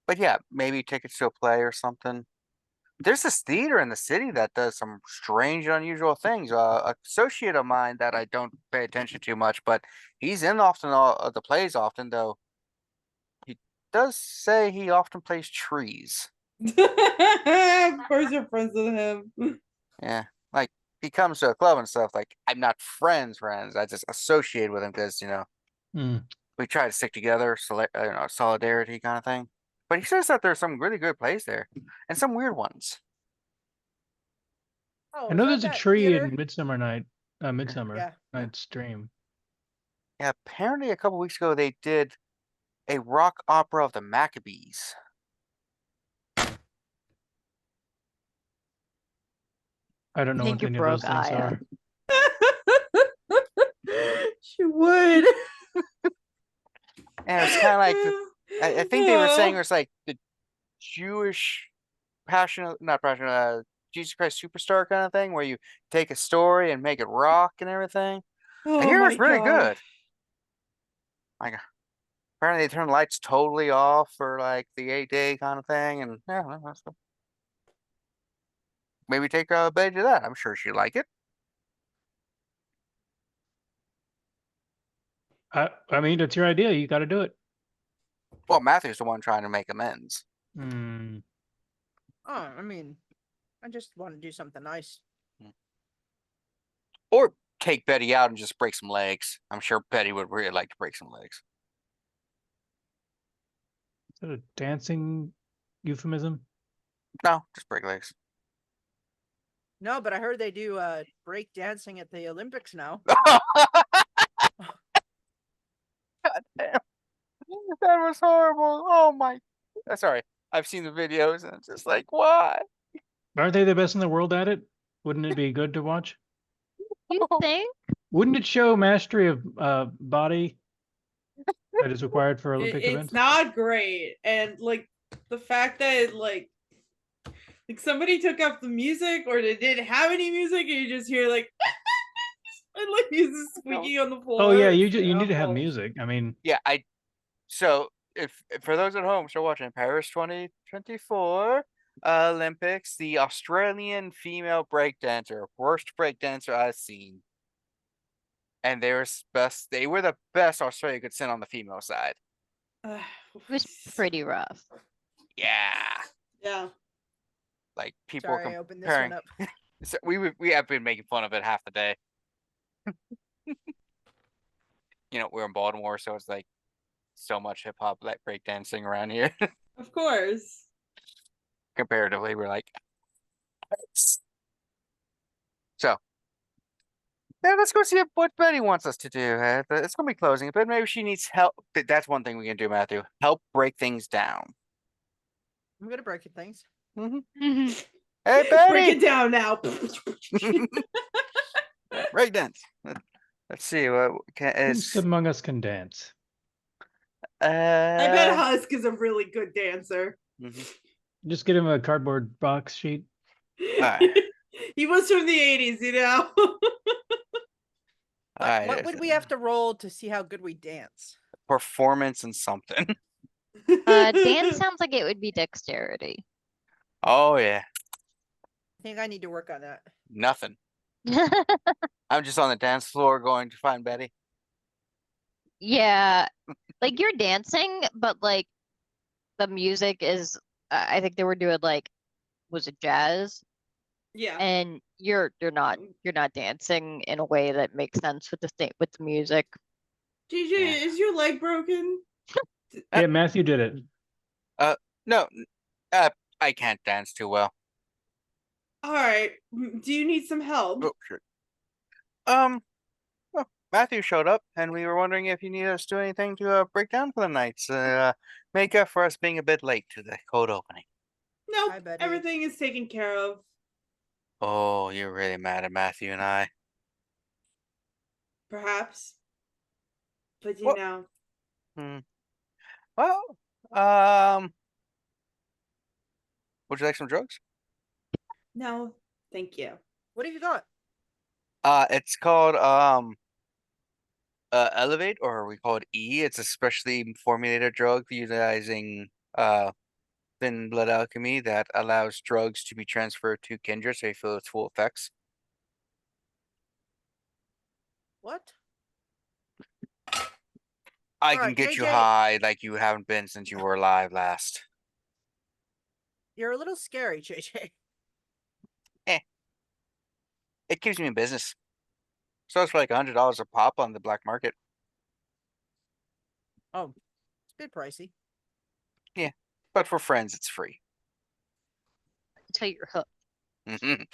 But yeah, maybe tickets to a play or something. There's this theater in the city that does some strange, unusual things. Associate of mine that I don't pay attention to much, but he's in often the plays often, though. He does say he often plays trees. Of course you're friends with him. Yeah, like he comes to a club and stuff. Like I'm not friends. I just associate with him because we try to stick together, solidarity kind of thing. But he says that there's some really good plays there, and some weird ones. Oh, I know there's a tree theater? in Midsummer Night's Dream. Yeah, apparently a couple weeks ago they did a rock opera of the Maccabees. I don't know what any of those things are. She would. And it's kind of like I think they were saying it's like the Jewish not passionate, Jesus Christ Superstar kind of thing, where you take a story and make it rock and everything. I hear it's really good. Like, apparently they turn the lights totally off for like the 8-day kind of thing, and yeah, that's cool. Maybe take Betty to that. I'm sure she'd like it. I mean, it's your idea. You got to do it. Well, Matthew's the one trying to make amends. Hmm. Oh, I mean, I just want to do something nice. Or take Betty out and just break some legs. I'm sure Betty would really like to break some legs. Is that a dancing euphemism? No, just break legs. No, but I heard they do break dancing at the Olympics now. God damn. That was horrible. Oh my. Sorry. I've seen the videos and it's just like, why? Aren't they the best in the world at it? Wouldn't it be good to watch? You think? Wouldn't it show mastery of body that is required for Olympic It's events? not great, and like the fact that like somebody took off the music or they didn't have any music, and you just hear like and like music squeaking on the floor. Oh yeah, you need to have music. I mean, Yeah, so if for those at home still watching Paris 2024 Olympics, the Australian female breakdancer, worst breakdancer I've seen. And they were the best Australia could send on the female side. It was pretty rough. Yeah. Yeah. Like people Sorry, were I opened this one comparing. up. So we have been making fun of it half the day. We're in Baltimore, so it's like so much hip hop like breakdancing around here. Of course. Comparatively, we're like so. Yeah, let's go see what Betty wants us to do. It's gonna be closing, but maybe she needs help. That's one thing we can do, Matthew. Help break things down. I'm gonna break your things. Mm-hmm. Hey, Betty! Break it down now. Break dance. Let's see what who's among us can dance? I bet Husk is a really good dancer. Mm-hmm. Just get him a cardboard box sheet. Right. He was from the 80s, you know. What would we have to roll to see how good we dance? Performance and something. Dance sounds like it would be dexterity. Oh yeah. I think I need to work on that. Nothing. I'm just on the dance floor going to find Betty. Yeah, like you're dancing, but like the music is. I think they were doing like, was it jazz? Yeah. And you're not dancing in a way that makes sense with with the music. DJ, is your leg broken? Yeah, Matthew did it. No. I can't dance too well. All right. Do you need some help? Oh, sure. Well, Matthew showed up, and we were wondering if you need us to do anything to break down for the night. Make up for us being a bit late to the code opening. Nope. Hi, Betty. Everything is taken care of. Oh, you're really mad at Matthew and I. Perhaps. But you What? know. Well, would you like some drugs? No, thank you. What have you got? It's called Elevate, or we call it E. It's a specially formulated drug utilizing thin blood alchemy that allows drugs to be transferred to kindred so you feel its full effects. What? I Alright, can get you JJ. high like you haven't been since you were alive last. You're a little scary, JJ. It keeps me in business. So it's for like $100 a pop on the black market. Oh, it's a bit pricey. But for friends, it's free. Until you're hooked. Mhm.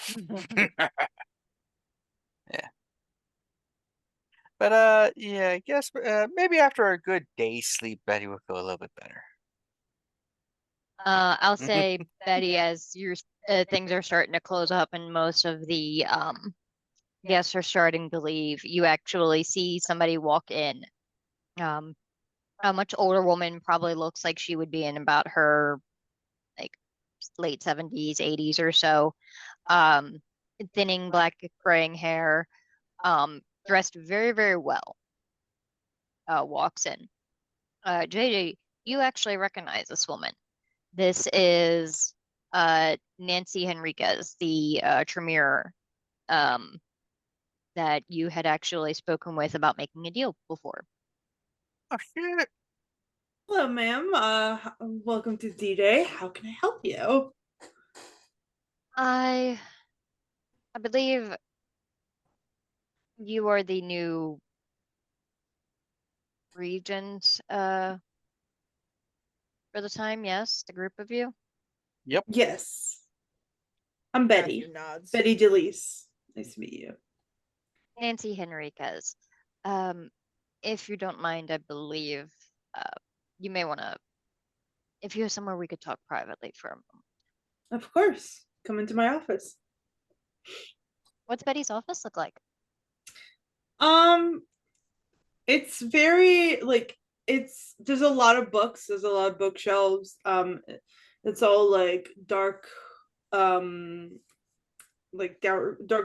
Yeah. But yeah, I guess maybe after a good day's sleep, Betty will feel a little bit better. I'll say, Betty, as your things are starting to close up and most of the guests are starting to leave, you actually see somebody walk in. A much older woman, probably looks like she would be in about her like late 70s, 80s or so. Thinning black graying hair, dressed very, very well, walks in. JJ, you actually recognize this woman. This is Nancy Henriquez, the Tremere that you had actually spoken with about making a deal before. Oh shit. Hello, ma'am. Welcome to D-Day. How can I help you? I believe you are the new regent for the time, yes? The group of you? Yep. Yes. I'm Betty. Matthew nods. Betty Delease. Nice to meet you. Nancy Henriquez. If you don't mind, I believe you may want to, if you have somewhere we could talk privately for a moment. Of course. Come into my office. What's Betty's office look like? It's very like there's a lot of books, there's a lot of bookshelves. It's all like dark dark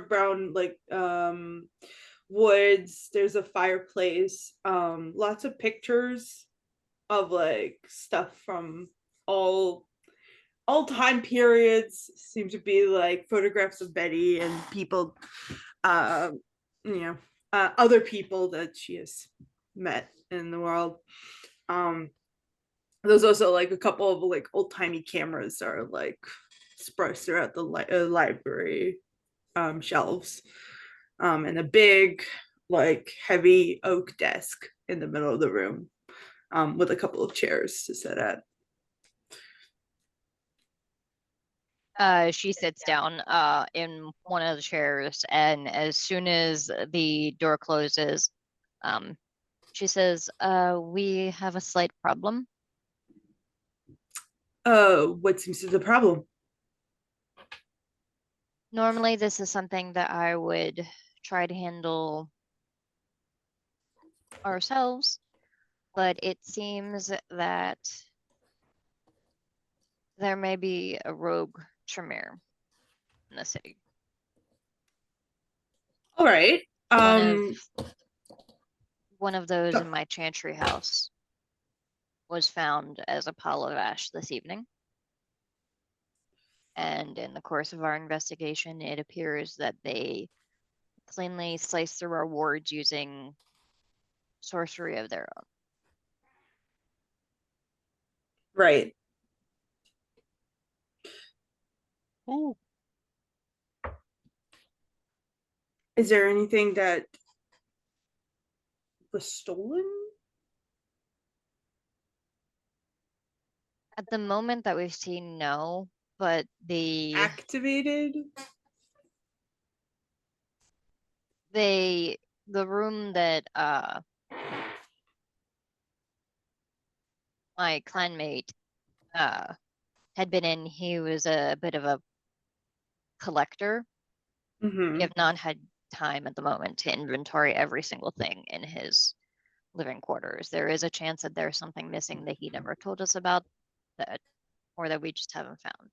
brown woods. There's a fireplace, lots of pictures of like stuff from all time periods. Seem to be like photographs of Betty and people, other people that she has met in the world. There's also like a couple of like old-timey cameras that are like spread throughout the library shelves, and a big like heavy oak desk in the middle of the room, with a couple of chairs to sit at. She sits down in one of the chairs, and as soon as the door closes, she says, we have a slight problem. What seems to be the problem? Normally, this is something that I would try to handle ourselves, but it seems that there may be a rogue Tremere in the city. All right. One of those in my chantry house was found as a pile of ash this evening. And in the course of our investigation, it appears that they cleanly sliced through our wards using sorcery of their own. Right. Ooh. Is there anything that was stolen? At the moment that we've seen, no, but activated? The room that my clanmate had been in, he was a bit of a collector. Mm-hmm. We have not had time at the moment to inventory every single thing in his living quarters. There is a chance that there's something missing that he never told us about, that or that we just haven't found.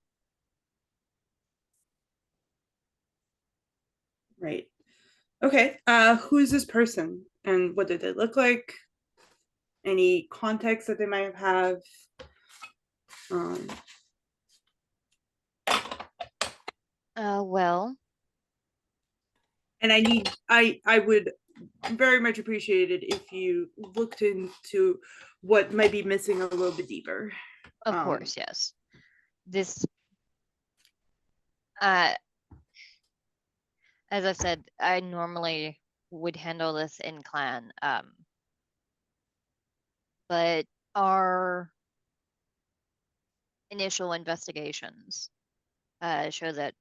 Right. Okay. Who is this person and what did they look like? Any context that they might have? Well. And I would very much appreciate it if you looked into what might be missing a little bit deeper. Of course, yes. This, as I said, I normally would handle this in clan, but our initial investigations show that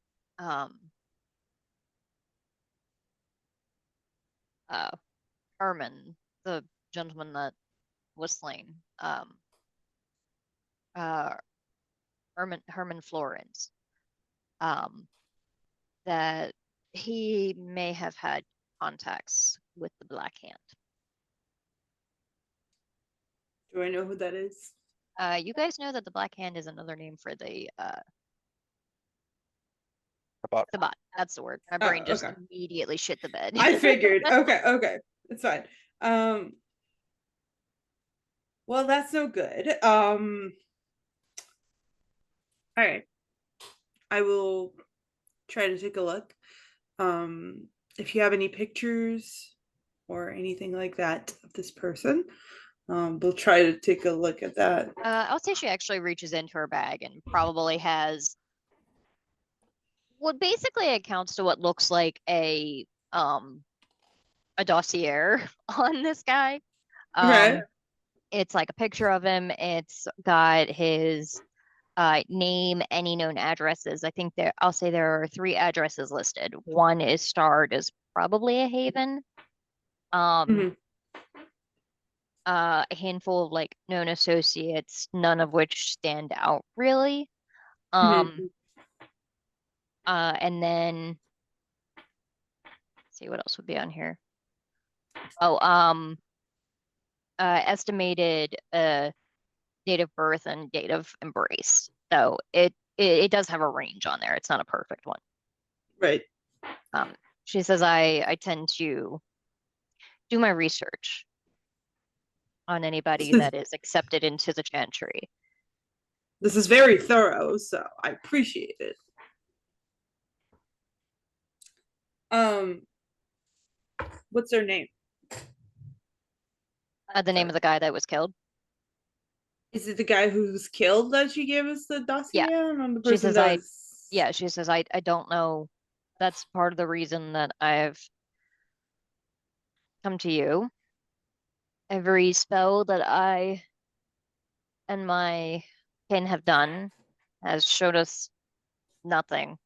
Herman, the gentleman that was slain, Herman Florence, that he may have had contacts with the Black Hand. Do I know who that is? You guys know that the Black Hand is another name for the Sabbat. That's the word. My brain just okay. immediately shit the bed. I figured. Okay. It's fine. Well, that's no good. All right. I will try to take a look. If you have any pictures or anything like that of this person, we'll try to take a look at that. I'll say she actually reaches into her bag and probably has what basically accounts to what looks like a dossier on this guy. Okay. It's like a picture of him. It's got his name, any known addresses. I think I'll say there are 3 addresses listed. One is starred as probably a haven. A handful of like known associates, none of which stand out really. And then let's see what else would be on here. Estimated date of birth and date of embrace. So it does have a range on there. It's not a perfect one. Right. She says I tend to do my research on anybody that is accepted into the chantry. This is very thorough, so I appreciate it. What's her name? The name of the guy that was killed. Is it the guy who was killed that she gave us the dossier on? The person She says that was... she says I don't know. That's part of the reason that I've come to you. Every spell that I and my kin have done has showed us nothing.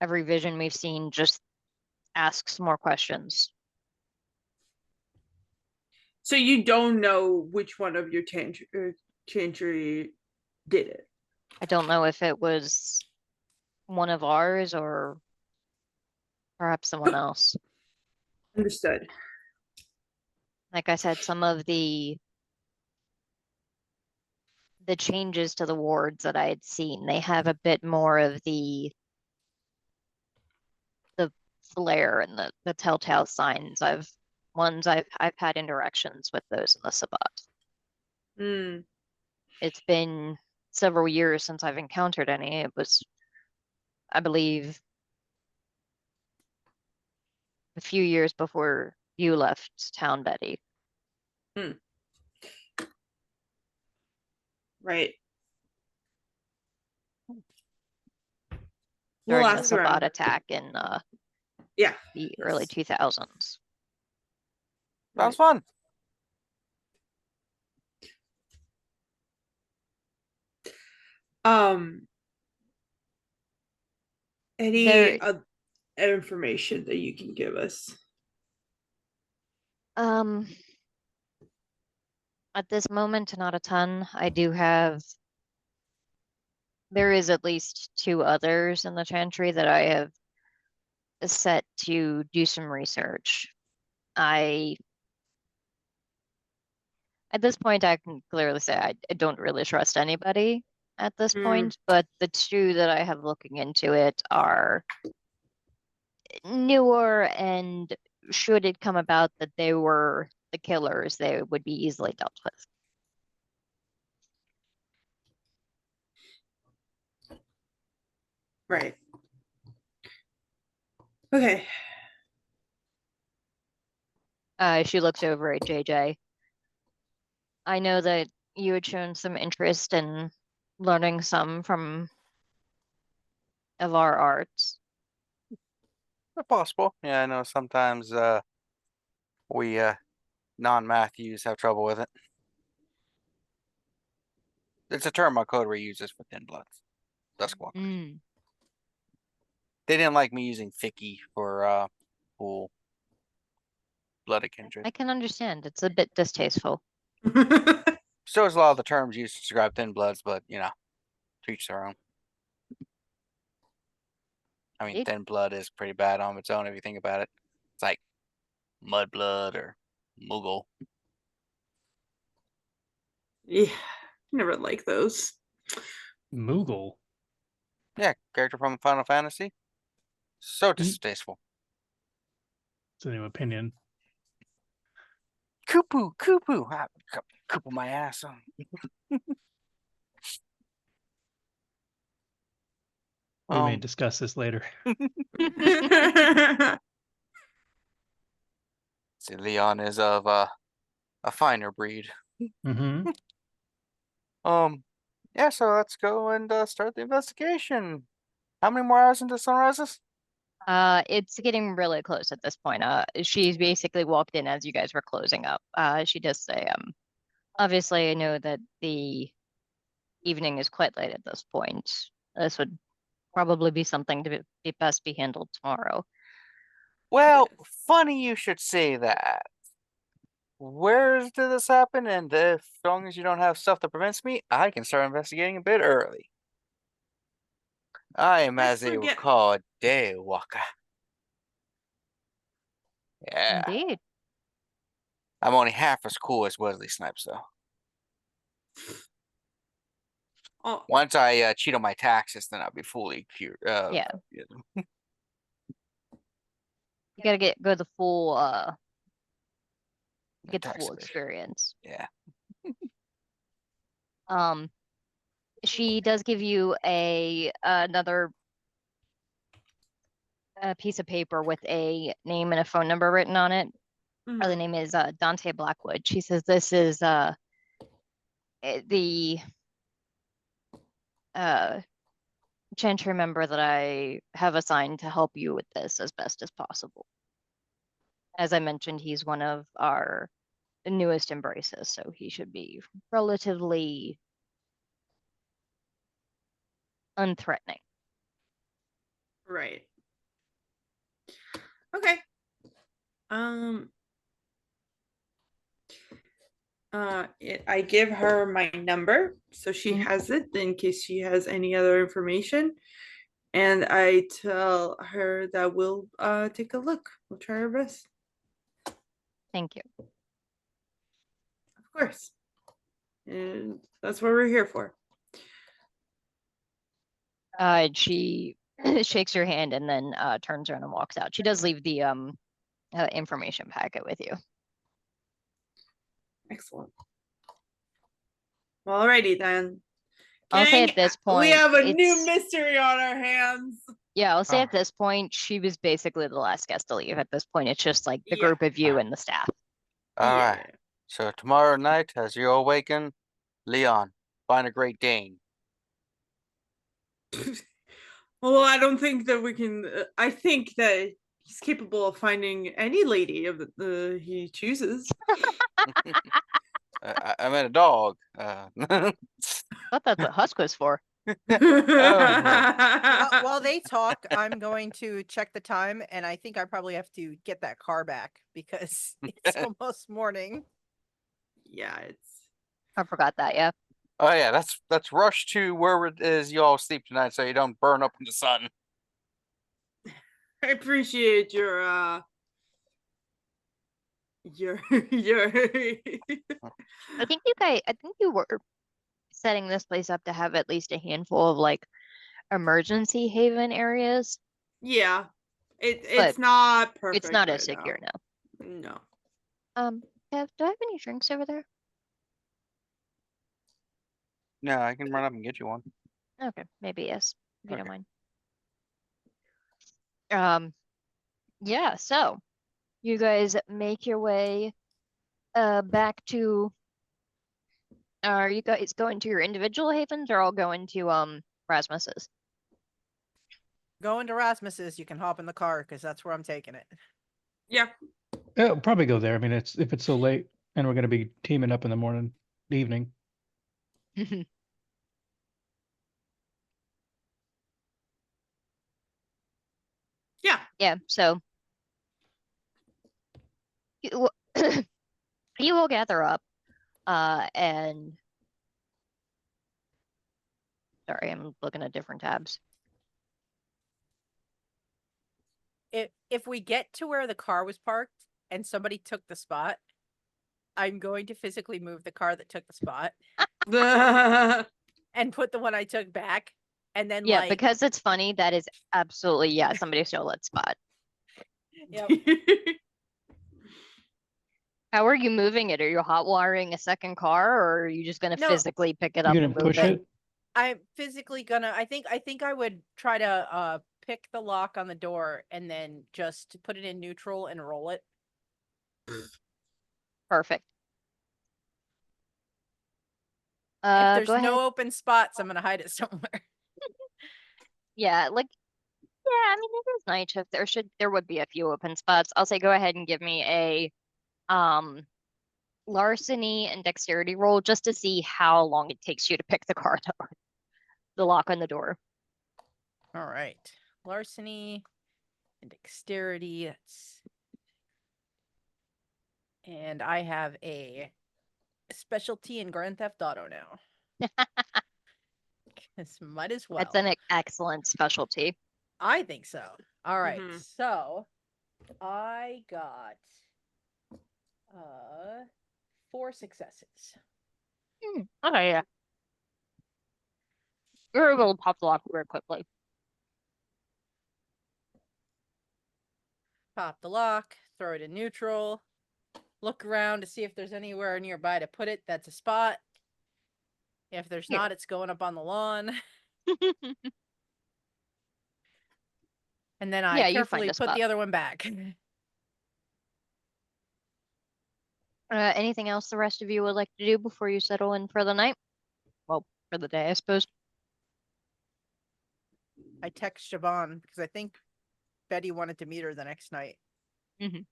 Every vision we've seen just asks more questions. So you don't know which one of your chantry did it? I don't know if it was one of ours or perhaps someone else. Understood. Like I said, some of the changes to the wards that I had seen, they have a bit more of the flare and the telltale signs. I've had interactions with those in the Sabbat. It's been several years since I've encountered any. It was, I believe, a few years before you left town, Betty. Right. During the Sabbat attack in the early 2000s. That was fun. Any information that you can give us? At this moment, not a ton. There is at least 2 others in the chantry that I have set to do some research. At this point, I can clearly say I don't really trust anybody at this point, but the 2 that I have looking into it are newer, and should it come about that they were the killers, they would be easily dealt with. Right. Okay. She looks over at JJ. I know that you had shown some interest in learning some of our arts. Possible. Yeah, I know sometimes we non-Matthews have trouble with it. It's a term my coterie uses for thin bloods. Duskwalkers. They didn't like me using thicky for pool blooded kindred. I can understand. It's a bit distasteful. So is a lot of the terms used to describe thin bloods, but to each their own. I mean, thin blood is pretty bad on its own if you think about it. It's like mud blood or Moogle. Yeah, never like those. Moogle. Yeah, character from Final Fantasy. So distasteful. It's a new opinion. Kupu, Kupu. Kupu my ass. We may discuss this later. See, Leon is of a finer breed. Mm-hmm. Yeah, so let's go and start the investigation. How many more hours into sunrises? It's getting really close at this point. She's basically walked in as you guys were closing up. She does say, obviously I know that the evening is quite late at this point. This would probably be something to be best be handled tomorrow. Well, funny you should say that. Where did this happen? And as long as you don't have stuff that prevents me, I can start investigating a bit early. I am, as they would call, a day walker. Yeah. Indeed. I'm only half as cool as Wesley Snipes, though. Oh. Once I cheat on my taxes, then I'll be fully cured. Yeah. You gotta go the full get the full experience. Yeah. She does give you another piece of paper with a name and a phone number written on it. Mm-hmm. The name is Dante Blackwood. She says this is the Chantry member that I have assigned to help you with this as best as possible. As I mentioned, he's one of our newest embraces, so he should be relatively unthreatening. Right. Okay. I give her my number so she has it in case she has any other information, and I tell her that we'll take a look. We'll try our best. Thank you. Of course. And that's what we're here for. She shakes your hand and then turns around and walks out. She does leave the information packet with you. Excellent. Alrighty then. I'll say at this point, we have a new mystery on our hands. Yeah, I'll say at this point, she was basically the last guest to leave. At this point, it's just like the group of you and the staff. All right. So tomorrow night, as you awaken, Leon, find a Great Dane. Well, I don't think that we can. I think that he's capable of finding any lady of he chooses. I meant a dog. I thought that's what Husk was for. While they talk, I'm going to check the time, and I think I probably have to get that car back because it's almost morning. Yeah, I forgot that. Yeah. Oh yeah, let's rush to where it is you all sleep tonight, so you don't burn up in the sun. I appreciate your I think you were setting this place up to have at least a handful of like emergency haven areas. Yeah. It's not perfect. It's not as secure now. No. Kev, do I have any drinks over there? No, I can run up and get you one. Okay, maybe yes, if you don't mind. Yeah, so you guys make your way back to, are you guys going to your individual havens or all going to Rasmus's? Going to Rasmus's, you can hop in the car because that's where I'm taking it. Yeah. Yeah, we'll probably go there. I mean, if it's so late and we're gonna be teaming up in the evening. Yeah. Yeah, so you will gather up and sorry, I'm looking at different tabs. If we get to where the car was parked and somebody took the spot, I'm going to physically move the car that took the spot and put the one I took back and then Yeah, like because it's funny. That is absolutely somebody stole that spot. yep. How are you moving it? Are you hot wiring a second car, or are you just gonna No. physically pick it You're up gonna and move push it? it? I'm physically gonna I think I would try to pick the lock on the door and then just put it in neutral and roll it. Perfect. If there's Go ahead. no open spots, I'm gonna hide it somewhere. Yeah, like I mean it is night shift. There would be a few open spots. I'll say go ahead and give me a larceny and dexterity roll just to see how long it takes you to pick the lock on the door. All right. Larceny and dexterity. And I have a specialty in Grand Theft Auto now. This might as well. That's an excellent specialty. I think so. All right. Mhm. So I got 4 successes. Okay, yeah. You're able to pop the lock very quickly. Pop the lock, throw it in neutral, look around to see if there's anywhere nearby to put it. That's a spot. If there's Here. not, it's going up on the lawn. And then I Yeah, you find carefully a put spot. the other one back. Anything else the rest of you would like to do before you settle in for the night? Well, for the day, I suppose. I text Siobhan because I think Betty wanted to meet her the next night. Mhm.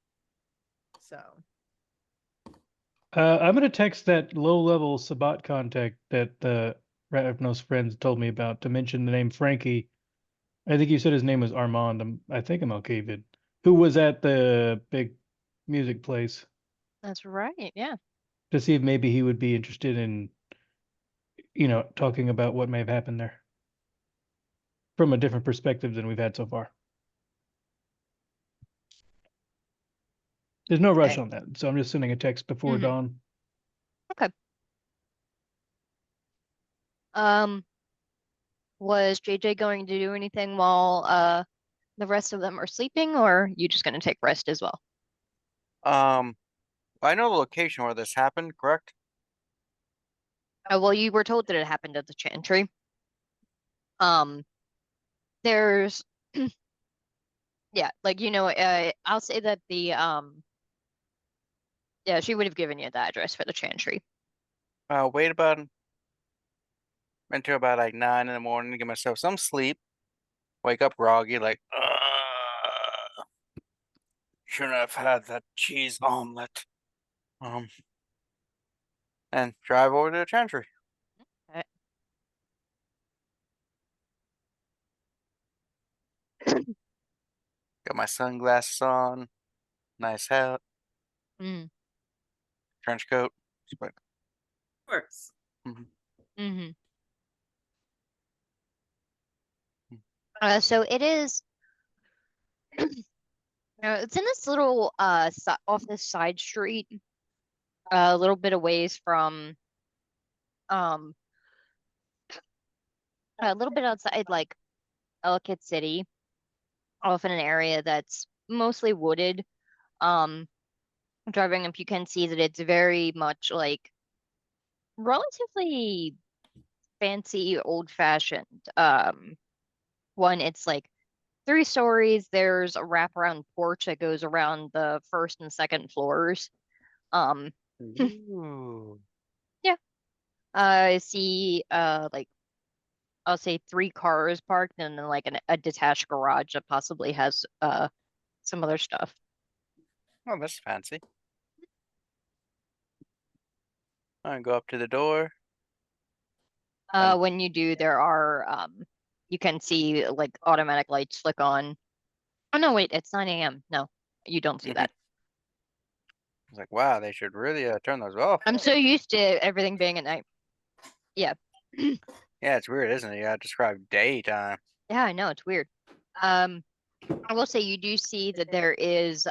So I'm gonna text that low-level Sabat contact that the Ravnos friends told me about to mention the name Frankie. I think you said his name was Armand. I think I'm Malkavian, who was at the big music place, That's right, yeah. to see if maybe he would be interested in, talking about what may have happened there from a different perspective than we've had so far. There's no rush Okay. on that, so I'm just sending a text before Mhm. dawn. Okay. Was JJ going to do anything while the rest of them are sleeping, or are you just gonna take rest as well? I know the location where this happened, correct? Well, you were told that it happened at the chantry. There's yeah, like I'll say that yeah, she would have given you the address for the chantry. Wait until about like 9 in the morning to get myself some sleep. Wake up groggy, like, shouldn't have had that cheese omelet. And drive over to the chantry. Okay. Got my sunglasses on, nice hat, Mm. trench coat. Of course. Mm-hmm. So it is. It's in this little off this side street, a little bit away from um a little bit outside like Ellicott City, off in an area that's mostly wooded. Um, Driving up, you can see that it's very much like relatively fancy, old-fashioned. One, it's like 3 stories. There's a wraparound porch that goes around the first and second floors. Um, Ooh. yeah. I see like I'll say 3 cars parked and then like a detached garage that possibly has some other stuff. Oh, that's fancy. I go up to the door. When you do, there are you can see like automatic lights flick on. Oh no, wait, it's 9 a.m. No, you don't see that. I was like, wow, they should really turn those off. I'm so used to everything being at night. Yeah. Yeah, it's weird, isn't it? Yeah, describe daytime. Yeah, I know, it's weird. I will say you do see that there is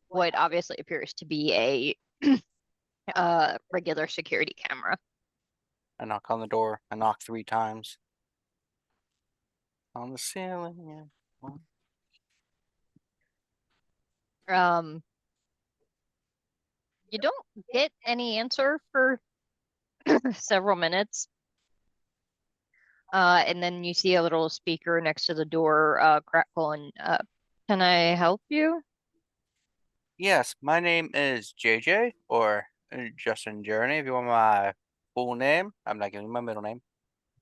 what obviously appears to be a regular security camera. I knock on the door. I knock 3 times. On the ceiling. Yeah. You don't get any answer for several minutes. And then you see a little speaker next to the door, crackle and can I help you? Yes, my name is JJ, or Justin Journey, if you want my full name. I'm not giving you my middle name.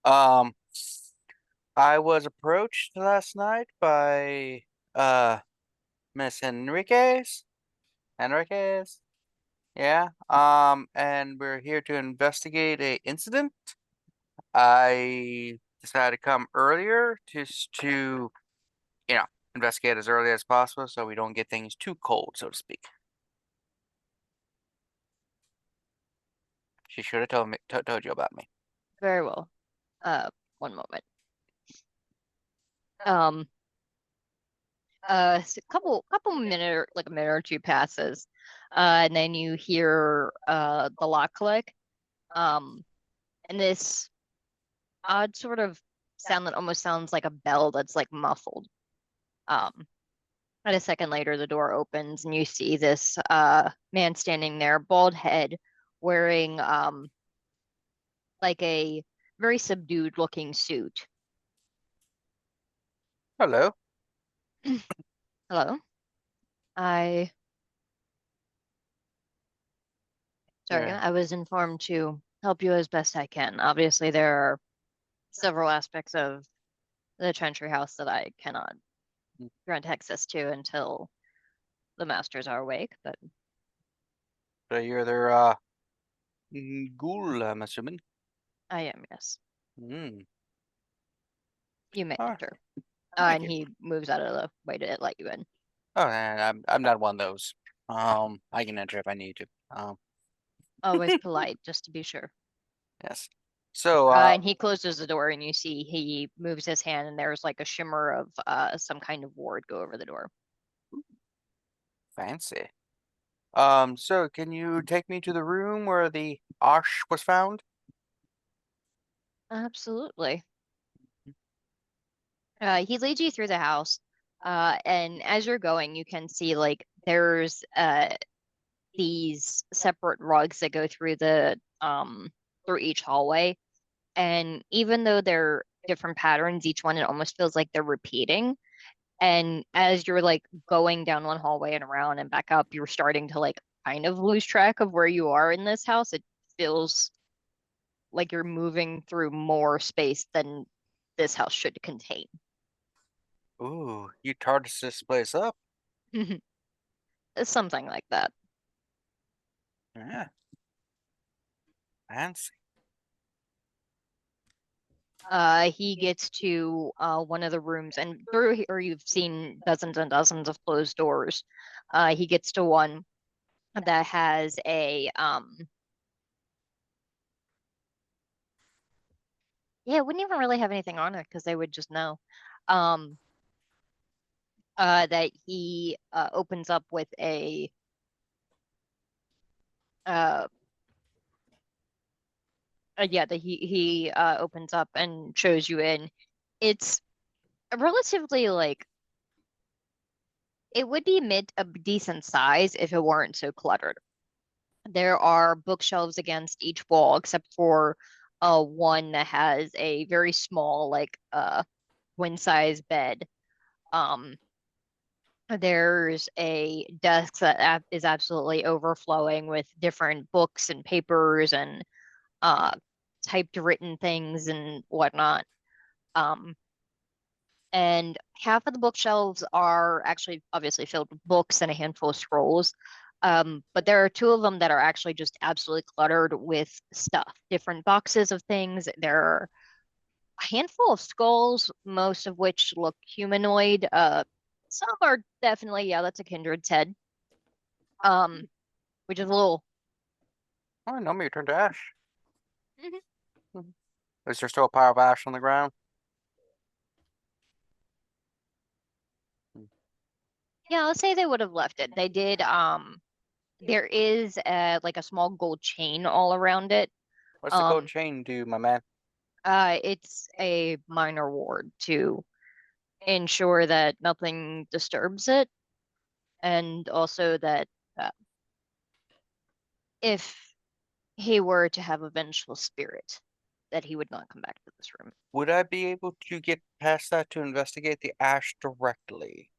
I was approached last night by Miss Enriquez. Enriquez? Yeah. And we're here to investigate a incident. I decided to come earlier just to, investigate as early as possible so we don't get things too cold, so to speak. She should have told you about me. Very well. One moment. So couple minute, like a minute or two passes, and then you hear the lock click, and this odd sort of sound that almost sounds like a bell that's like muffled. And a second later, the door opens and you see this man standing there, bald head, wearing like a very subdued looking suit. Hello. Hello. Sorry, Yeah. I was informed to help you as best I can. Obviously, there are several aspects of the Chantry House that I cannot grant access to until the masters are awake, but So you're their ghoul, I'm assuming. I am, yes. Mm. You may All enter. Thank And you. he moves out of the way to let you in. Oh, and I'm not one of those. I can enter if I need to. Always polite, just to be sure. Yes. So, And he closes the door, and you see he moves his hand, and there's like a shimmer of some kind of ward go over the door. fancy. So can you take me to the room where the ash was found? Absolutely. He leads you through the house, and as you're going, you can see like there's these separate rugs that go through the through each hallway, and even though they're different patterns, each one it almost feels like they're repeating. And as you're like going down one hallway and around and back up, you're starting to like kind of lose track of where you are in this house. It feels like you're moving through more space than this house should contain. Ooh, you TARDIS this place up. It's something like that. Yeah. Fancy. He gets to one of the rooms, and through here you've seen dozens and dozens of closed doors. He gets to one that has a yeah, it wouldn't even really have anything on it because they would just know. That he opens up with a yeah, that he opens up and shows you in. It's relatively like it would be mid a decent size if it weren't so cluttered. There are bookshelves against each wall except for one that has a very small like twin size bed. There's a desk that is absolutely overflowing with different books and papers and uh typed written things and whatnot. Um, and half of the bookshelves are actually obviously filled with books and a handful of scrolls. But there are two of them that are actually just absolutely cluttered with stuff, different boxes of things. There are a handful of skulls, most of which look humanoid. Some are definitely, yeah, that's a kindred's head. Which is a little. Oh, no, me turn to ash. Mhm. Is there still a pile of ash on the ground? Yeah, let's say they would have left it. They did. There is like a small gold chain all around it. What's the gold chain do, my man? It's a minor ward to ensure that nothing disturbs it, and also that if he were to have a vengeful spirit, that he would not come back to this room. Would I be able to get past that to investigate the ash directly?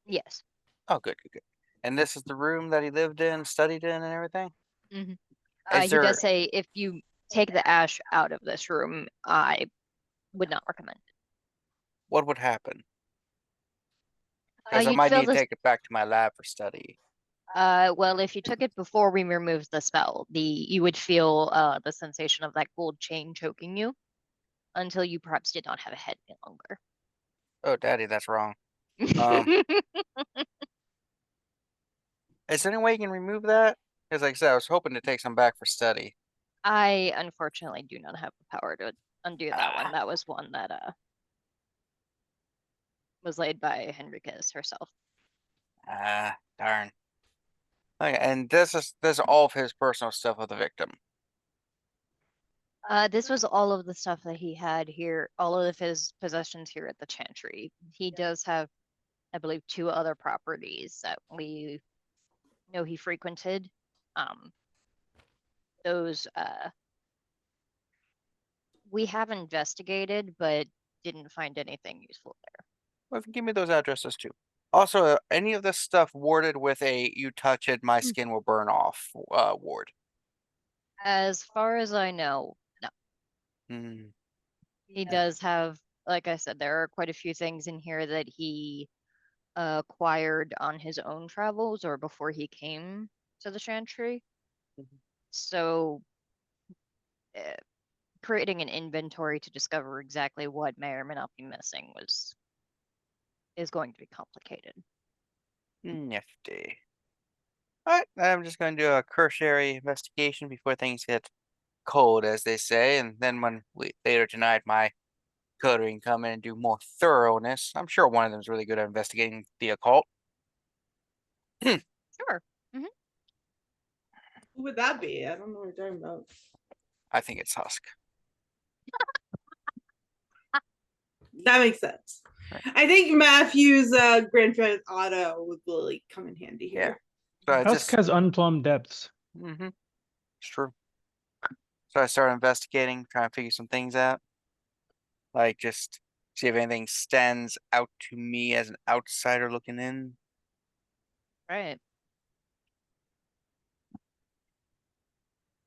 Yes. Oh, good, good, good. And this is the room that he lived in, studied in, and everything? Mm-hmm. He does say if you take the ash out of this room, I would not recommend it. What would happen? Because I might need to take it back to my lab for study. Well, if you took it before we removed the spell, you would feel the sensation of that gold chain choking you until you perhaps did not have a head any longer. Oh, Daddy, that's wrong. Is there any way you can remove that? Because like I said, I was hoping to take some back for study. I unfortunately do not have the power to undo that one. That was one that was laid by Henricus herself. Darn. Okay, and this is all of his personal stuff of the victim. This was all of the stuff that he had here, all of his possessions here at the Chantry. He does have, I believe, 2 other properties that we know he frequented. Those we have investigated, but didn't find anything useful there. Well, if you give me those addresses too. Also, any of this stuff warded with a "you touch it, my skin will burn off" ward? As far as I know, no. He does have, like I said, there are quite a few things in here that he acquired on his own travels or before he came to the Chantry. So creating an inventory to discover exactly what may or may not be missing is going to be complicated. Nifty. Alright, I'm just going to do a cursory investigation before things get cold, as they say, and then when later tonight my coterie can come in and do more thoroughness. I'm sure one of them is really good at investigating the occult. Sure. Mm-hmm. Who would that be? I don't know what you're talking about. I think it's Husk. That makes sense. Right. I think Matthew's Grand Theft Auto would really come in handy here. Yeah. So Husk has unplumbed depths. It's true. So I started investigating, trying to figure some things out. Like just see if anything stands out to me as an outsider looking in. Right.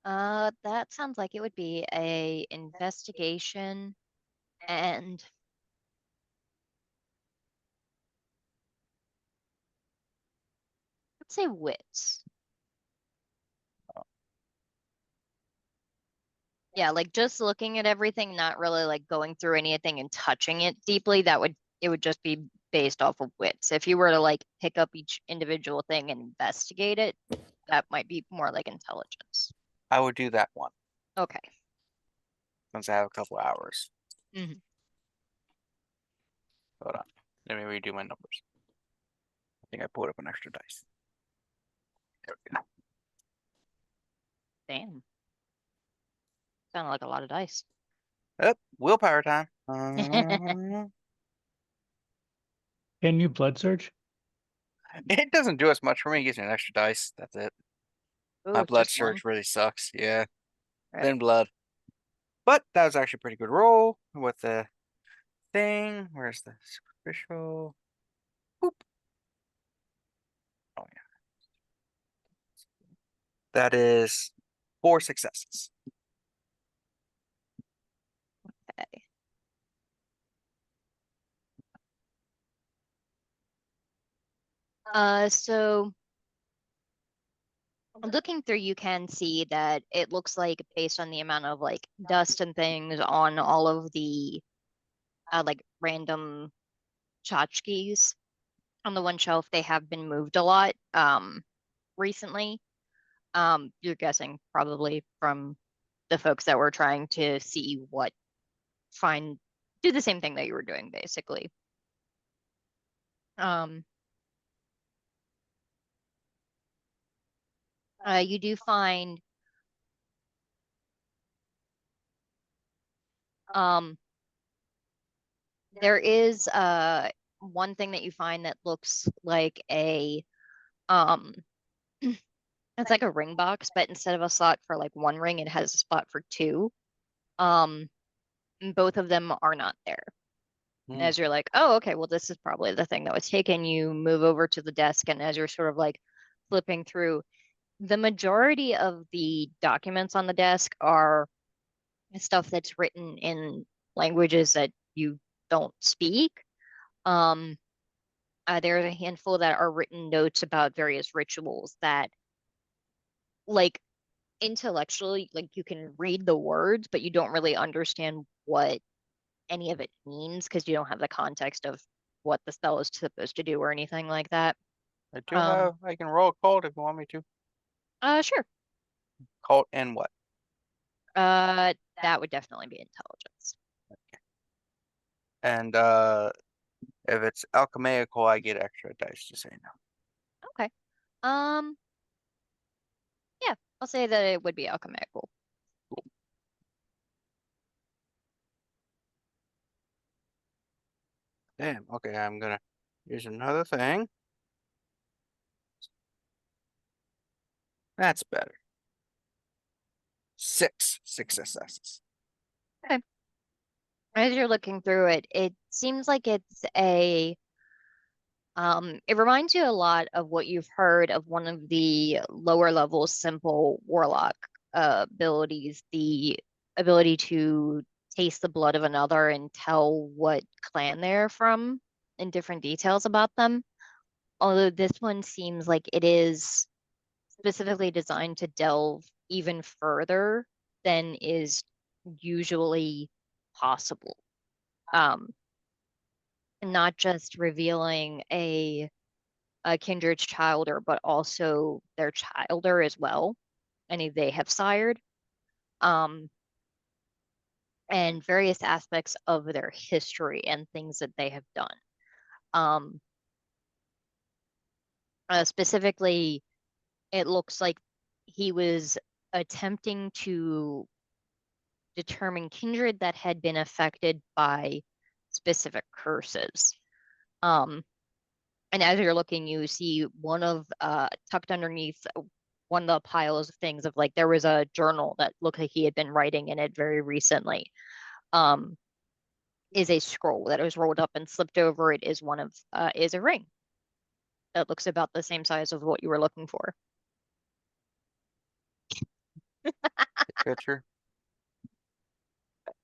That sounds like it would be a investigation and let's say wits. Yeah, like just looking at everything, not really like going through anything and touching it deeply, it would just be based off of wits. If you were to like pick up each individual thing and investigate it, that might be more like intelligence. I would do that one. Okay. Since I have a couple hours. Mm-hmm. Hold on. Let me redo my numbers. I think I pulled up an extra dice. There we go. Damn. Sounded like a lot of dice. Yep, willpower time. Can you blood search? It doesn't do as much for me. It gives me an extra dice. That's it. Ooh, My blood search really sucks. Yeah. Right. Thin blood. But that was actually a pretty good roll with the thing. Where's the superficial? Boop. Oh, yeah. That is 4 successes. Okay. So looking through, you can see that it looks like based on the amount of like dust and things on all of the like random tchotchkes on the one shelf, they have been moved a lot recently. You're guessing probably from the folks that were trying to see do the same thing that you were doing basically. You do find There is one thing that you find that looks like a it's like a ring box, but instead of a slot for like one ring, it has a spot for two. Both of them are not there. As you're like, oh, okay, well, this is probably the thing that was taken. You move over to the desk, and as you're sort of like flipping through, the majority of the documents on the desk are stuff that's written in languages that you don't speak. There's a handful that are written notes about various rituals that, like, intellectually, like, you can read the words, but you don't really understand what any of it means because you don't have the context of what the spell is supposed to do or anything like that. I do have. I can roll a cult if you want me to. Sure. Cult and what? That would definitely be intelligence. Okay. And if it's alchemical, I get extra dice to say no. Okay. Yeah, I'll say that it would be alchemical. Cool. Damn. Okay, I'm gonna use another thing. That's better. 6 successes. Okay. As you're looking through it, it seems like it's it reminds you a lot of what you've heard of one of the lower level simple warlock abilities, the ability to taste the blood of another and tell what clan they're from and different details about them. Although this one seems like it is specifically designed to delve even further than is usually possible. Not just revealing a kindred's childer, but also their childer as well, any they have sired, and various aspects of their history and things that they have done. Specifically, it looks like he was attempting to determine kindred that had been affected by specific curses. And as you're looking, you see one of tucked underneath one of the piles of things of like there was a journal that looked like he had been writing in it very recently. Is a scroll that was rolled up and slipped over. It is one of is a ring that looks about the same size of what you were looking for. Picture.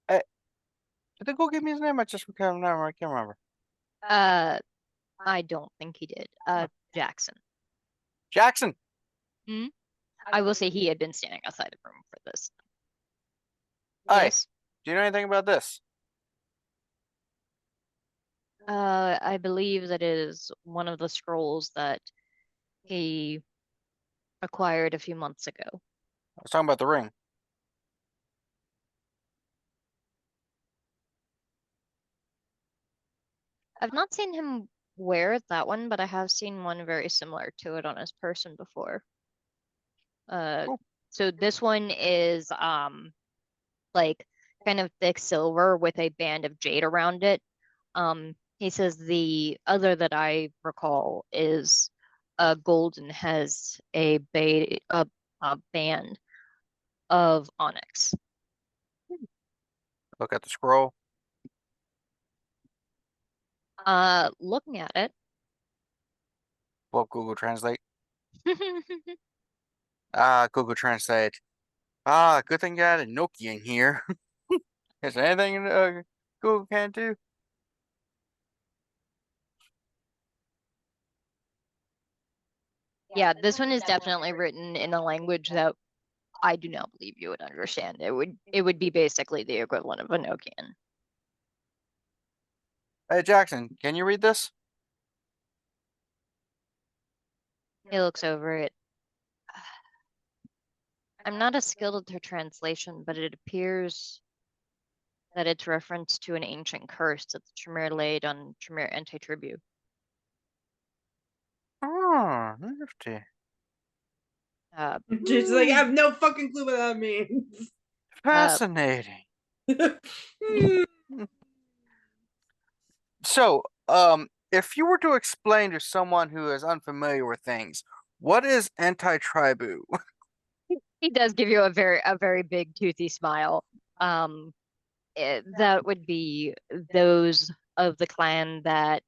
Did they go give me his name? I just can't remember. I can't remember. I don't think he did. Jackson. Jackson. I will say he had been standing outside the room for this. Hi. Yes. Do you know anything about this? I believe that is one of the scrolls that he acquired a few months ago. I was talking about the ring. I've not seen him wear that one, but I have seen one very similar to it on his person before. Cool. So this one is like kind of thick silver with a band of jade around it. He says the other that I recall is gold and has a band of onyx. Look at the scroll. Looking at it. Well, Google Translate. Google Translate. Good thing you had a Nokia in here. Is there anything Google can't do? Yeah, this one is definitely written in a language that I do not believe you would understand. It would be basically the equivalent of Enochian. Hey Jackson, can you read this? He looks over it. I'm not as skilled at their translation, but it appears that it's reference to an ancient curse that the Tremere laid on Tremere anti-tribute. Oh, nifty. Just like I have no fucking clue what that means. Fascinating. So, if you were to explain to someone who is unfamiliar with things, what is anti-tribu? He does give you a very big toothy smile. That would be those of the clan that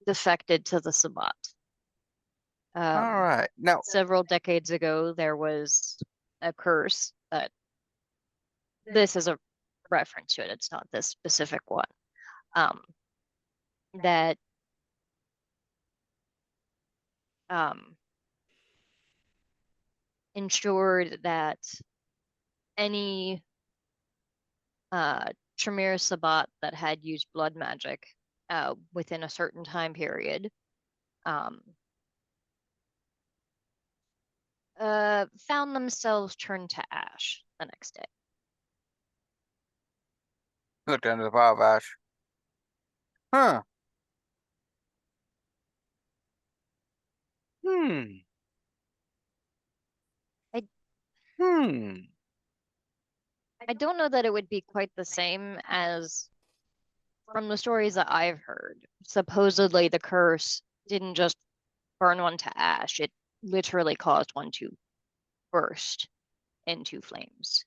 defected to the Sabbat. All right. Now, Several decades ago, there was a curse that this is a reference to it. It's not this specific one. That ensured that any Tremere Sabbat that had used blood magic within a certain time period found themselves turned to ash the next day. good end of the file, Vash. Huh. Hmm. I don't know that it would be quite the same as from the stories that I've heard. Supposedly the curse didn't just burn one to ash, it literally caused one to burst into flames.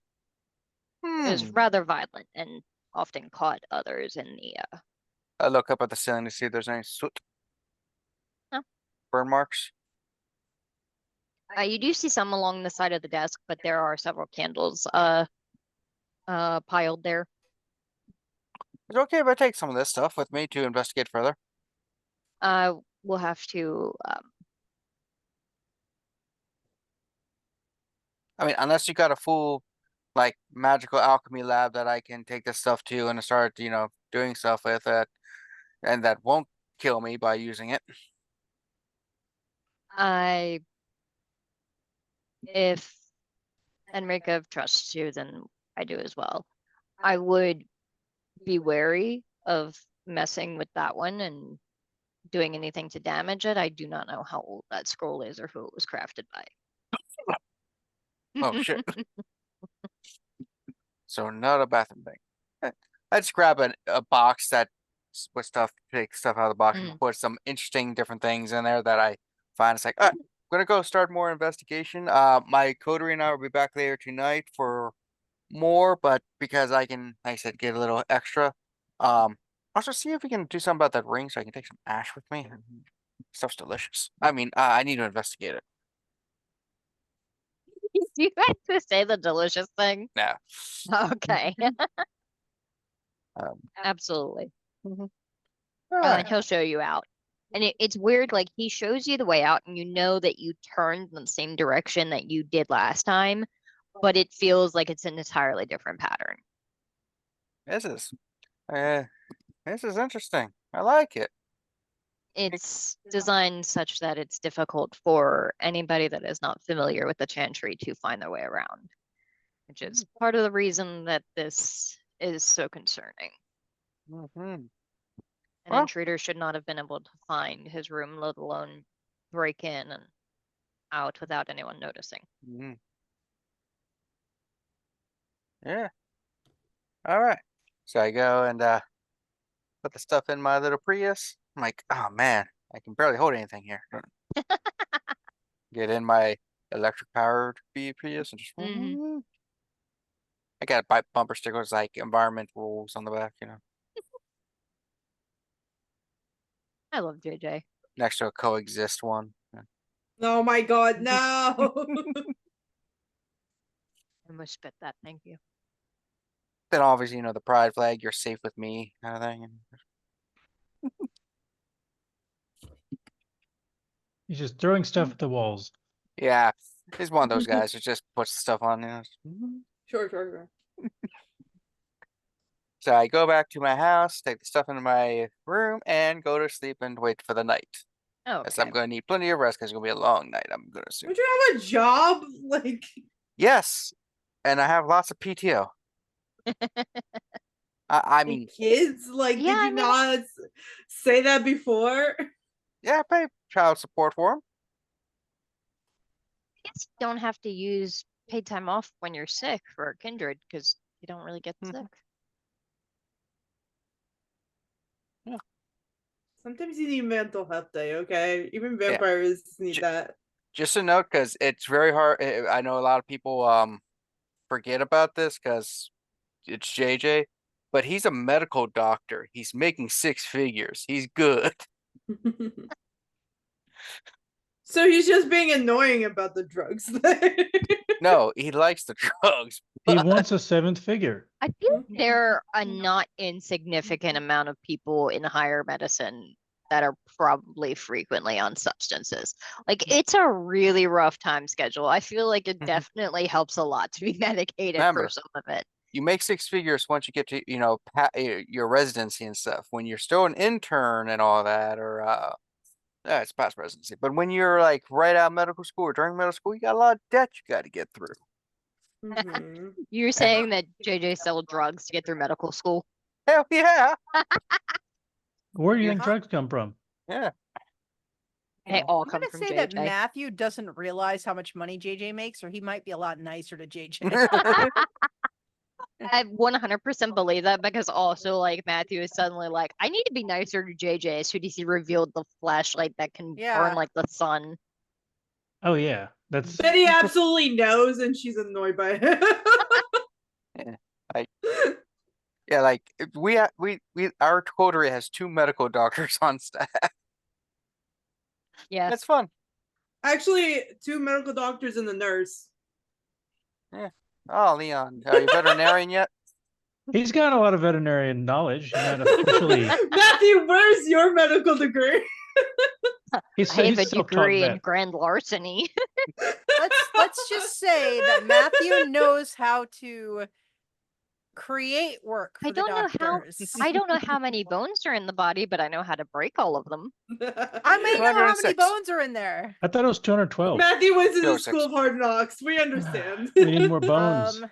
It was rather violent and often caught others in the I look up at the ceiling to see if there's any soot. No. Burn marks. You do see some along the side of the desk, but there are several candles piled there. Is it okay if I take some of this stuff with me to investigate further? We'll have to I mean, unless you got a full, like, magical alchemy lab that I can take this stuff to and start, doing stuff with it, and that won't kill me by using it. If Enrica trusts you, then I do as well. I would be wary of messing with that one and doing anything to damage it. I do not know how old that scroll is or who it was crafted by. Oh, shit. So not a bathroom thing. I just grab a box that with stuff, take stuff out of the box and put some interesting different things in there that I find. It's like, I'm gonna go start more investigation. My coterie and I will be back later tonight for more, but because I can, like I said, get a little extra. Also see if we can do something about that ring so I can take some ash with me. Stuff's delicious. I mean, I need to investigate it. You had to say the delicious thing. Yeah. Okay. Absolutely. He'll show you out. And it's weird, like he shows you the way out and you know that you turned in the same direction that you did last time, but it feels like it's an entirely different pattern. This is interesting. I like it. It's designed such that it's difficult for anybody that is not familiar with the chantry to find their way around, which is part of the reason that this is so concerning. An intruder should not have been able to find his room, let alone break in and out without anyone noticing. Yeah. All right. So I go and put the stuff in my little Prius. I'm like, oh man, I can barely hold anything here. Get in my electric powered Prius and just. I got a bumper stickers like environment rules on the back, I love JJ. Next to a coexist one. Oh my god, no. I must spit that, thank you. Then obviously, the pride flag, you're safe with me kind of thing. He's just throwing stuff at the walls. Yeah, he's one of those guys who just puts stuff on. Sure. So I go back to my house, take the stuff into my room, and go to sleep and wait for the night. Oh, Yes, I'm going to need plenty of rest because it's going to be a long night, I'm going to assume. Would you have a job? Like, yes, and I have lots of PTO. I mean, kids? Like, yeah, did you not say that before? Yeah, I pay child support for them. Kids don't have to use paid time off when you're sick for kindred because you don't really get sick. Yeah. Sometimes you need mental health day, okay? Even vampires need that. Just a note, because it's very hard. I know a lot of people forget about this because it's JJ, but he's a medical doctor. He's making 6 figures. He's good. So he's just being annoying about the drugs. No, he likes the drugs. He wants a 7th figure. I feel there are a not insignificant amount of people in higher medicine that are probably frequently on substances. Like, it's a really rough time schedule. I feel like it definitely helps a lot to be medicated for some of it. You make 6 figures once you get to, your residency and stuff. When you're still an intern and all that, or it's past residency. But when you're like right out of medical school or during medical school, you got a lot of debt you got to get through. You're saying that JJ sold drugs to get through medical school? Hell yeah. Where do you think drugs come from? Yeah. They all come I'm from gonna say JJ. that Matthew doesn't realize how much money JJ makes, or he might be a lot nicer to JJ. I 100% believe that, because also, like, Matthew is suddenly like, I need to be nicer to JJ as soon as he revealed the flashlight that can burn like the sun. Oh yeah, that's. But he absolutely knows, and she's annoyed by it. Like we our coterie has 2 medical doctors on staff. Yeah, that's fun. Actually, 2 medical doctors and the nurse. Yeah. Oh, Leon, are you veterinarian yet? He's got a lot of veterinarian knowledge. Not officially. Matthew, where's your medical degree? I have a degree in grand larceny. let's just say that Matthew knows how to create work for I don't know how many bones are in the body, but I know how to break all of them. I may know how many bones are in there. I thought it was 212. Matthew went to the school of hard knocks. We understand. We need more bones.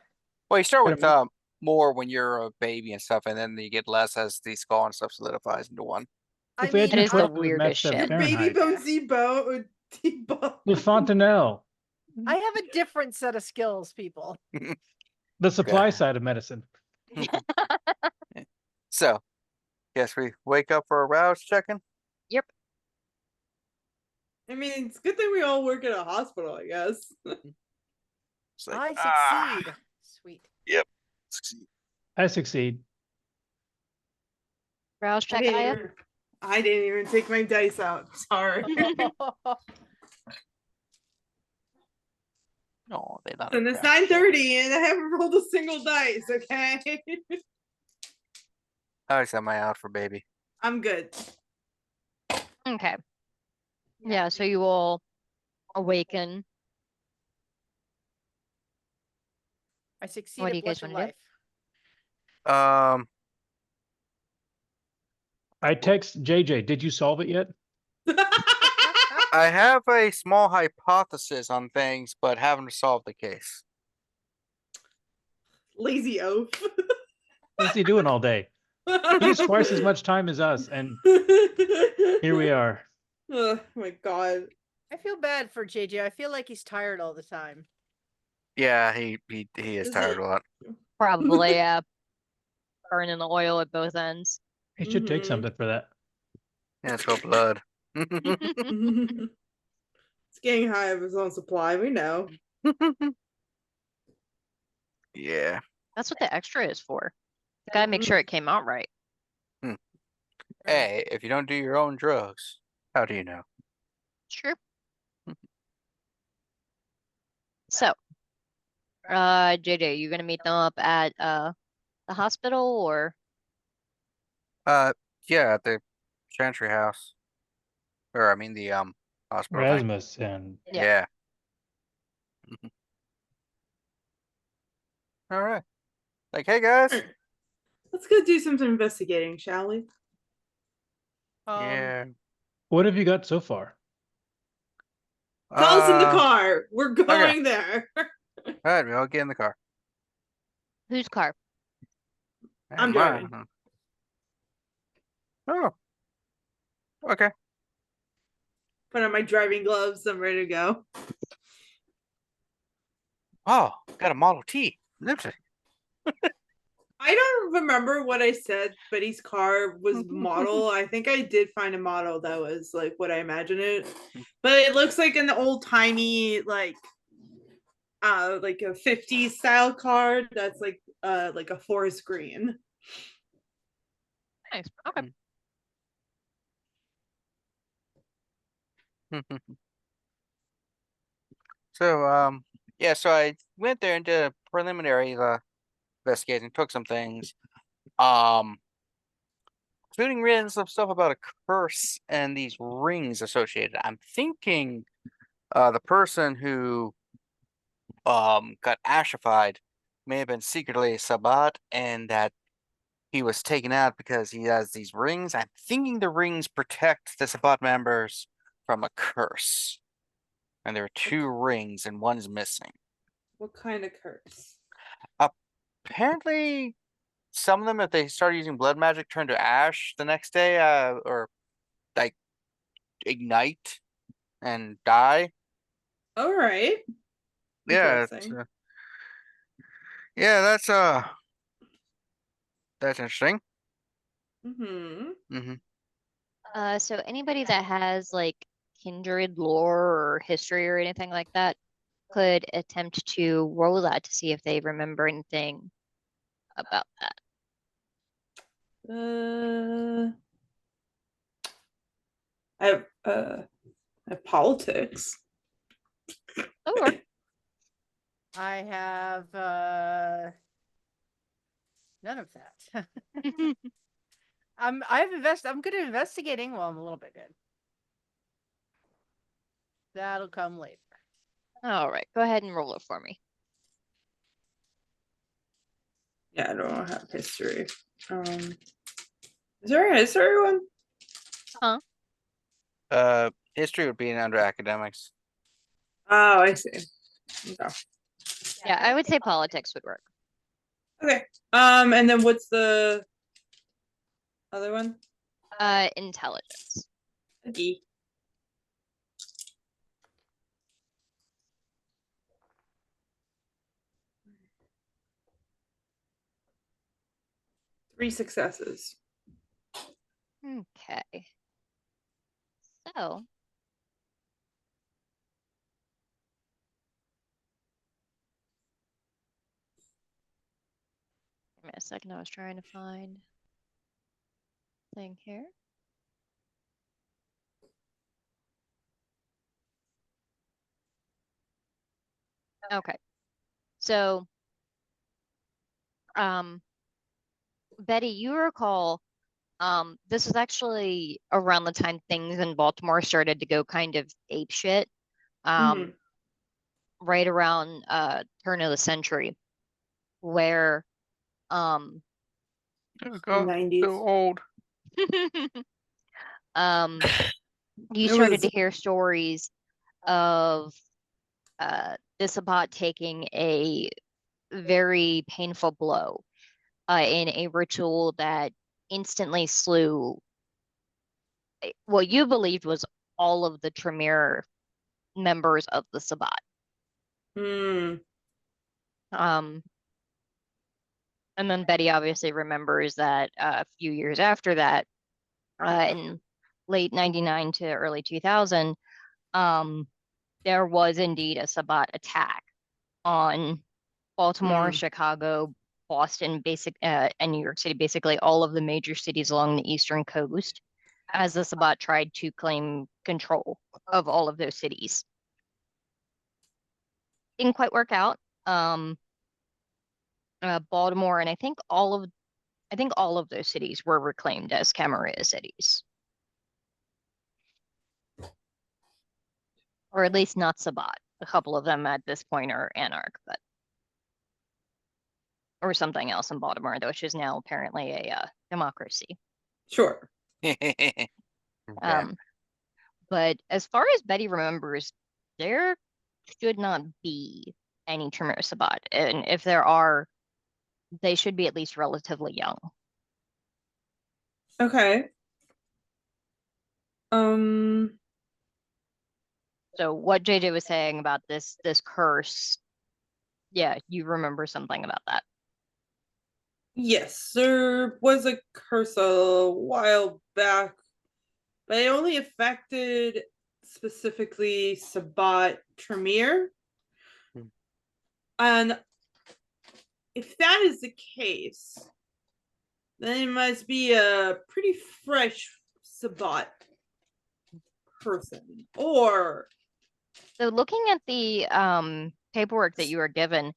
Well, you start with more when you're a baby and stuff, and then you get less as the skull and stuff solidifies into one. If we had that is the weirdest shit. Baby bones, debone. The Fontanelle. I have a different set of skills, people. The supply side of medicine. So, guess we wake up for a rouse checking? Yep. I mean, it's a good thing we all work at a hospital, I guess. I succeed. Sweet. Yep. Succeed. I succeed. Rouse check, I didn't even take my dice out. Sorry. No, they're not. And it's 9:30 and I haven't rolled a single dice, okay? I always have my out for baby. I'm good. Okay. Yeah, so you all awaken. I succeed. What do you guys want to do? I text JJ, did you solve it yet? I have a small hypothesis on things, but haven't solved the case. Lazy oaf. What's he doing all day? He has twice as much time as us, and here we are. Oh my god. I feel bad for JJ. I feel like he's tired all the time. Yeah, he is tired a lot. Probably, yeah. Burning the oil at both ends. He should take something for that. Yeah, it's called blood. It's getting high of his own supply, we know. Yeah. That's what the extra is for. You gotta make sure it came out right. Hey, if you don't do your own drugs, how do you know? Sure. So, JJ, you gonna meet them up at the hospital, or? Yeah, at the Chantry House. Or I mean the hospital. Rasmus and yeah. All right. Like, hey guys. Let's go do some investigating, shall we? Yeah. What have you got so far? Tell us in the car. We're going there. All right, we all get in the car. Whose car? I'm driving. Oh. Okay. Put on my driving gloves. I'm ready to go. Oh, got a Model T. I don't remember what I said Betty's car was model. I think I did find a model that was like what I imagined it. But it looks like an old timey like a 50s style car that's like a forest green. Nice. Okay. So yeah, so I went there and did a preliminary investigation, took some things. Including reading some stuff about a curse and these rings associated. I'm thinking the person who got ashified may have been secretly a Sabbat and that he was taken out because he has these rings. I'm thinking the rings protect the Sabbat members from a curse. And there are 2 rings and one's missing. What kind of curse? Apparently some of them, if they start using blood magic, turn to ash the next day, or like ignite and die. All right. Yeah, yeah, that's interesting. So anybody that has like kindred lore or history or anything like that could attempt to roll that to see if they remember anything about that. I have politics. Oh, I have none of that. I'm good at investigating. Well, I'm a little bit good. That'll come later. all right. Go ahead and roll it for me. Yeah, I don't have history. Is there a history one? History would be under academics. Oh, I see. Okay. Yeah, I would say politics would work. Okay. And then what's the other one? Intelligence. Okay. Three successes. Okay. So give me a second. I was trying to find thing here. Okay. So Betty, you recall this was actually around the time things in Baltimore started to go kind of apeshit. Right around turn of the century, where Oh God, 90s. so old. You started to hear stories of the Sabbat taking a very painful blow in a ritual that instantly slew what you believed was all of the Tremere members of the Sabbat. And then Betty obviously remembers that a few years after that, in late 99 to early 2000, there was indeed a Sabbat attack on Baltimore, Chicago, Boston, and New York City, basically all of the major cities along the eastern coast, as the Sabbat tried to claim control of all of those cities. Didn't quite work out. Baltimore, and I think all of those cities were reclaimed as Camarilla cities, or at least not Sabbat. A couple of them at this point are Anarch, or something else in Baltimore, which is now apparently a democracy. Sure. But as far as Betty remembers, there should not be any Tremere Sabbat, and if there are, they should be at least relatively young. Okay. So what JJ was saying about this curse, yeah, you remember something about that. Yes, there was a curse a while back, but it only affected specifically Sabat Tremere. And if that is the case, then it must be a pretty fresh Sabat person. Or So looking at the paperwork that you were given,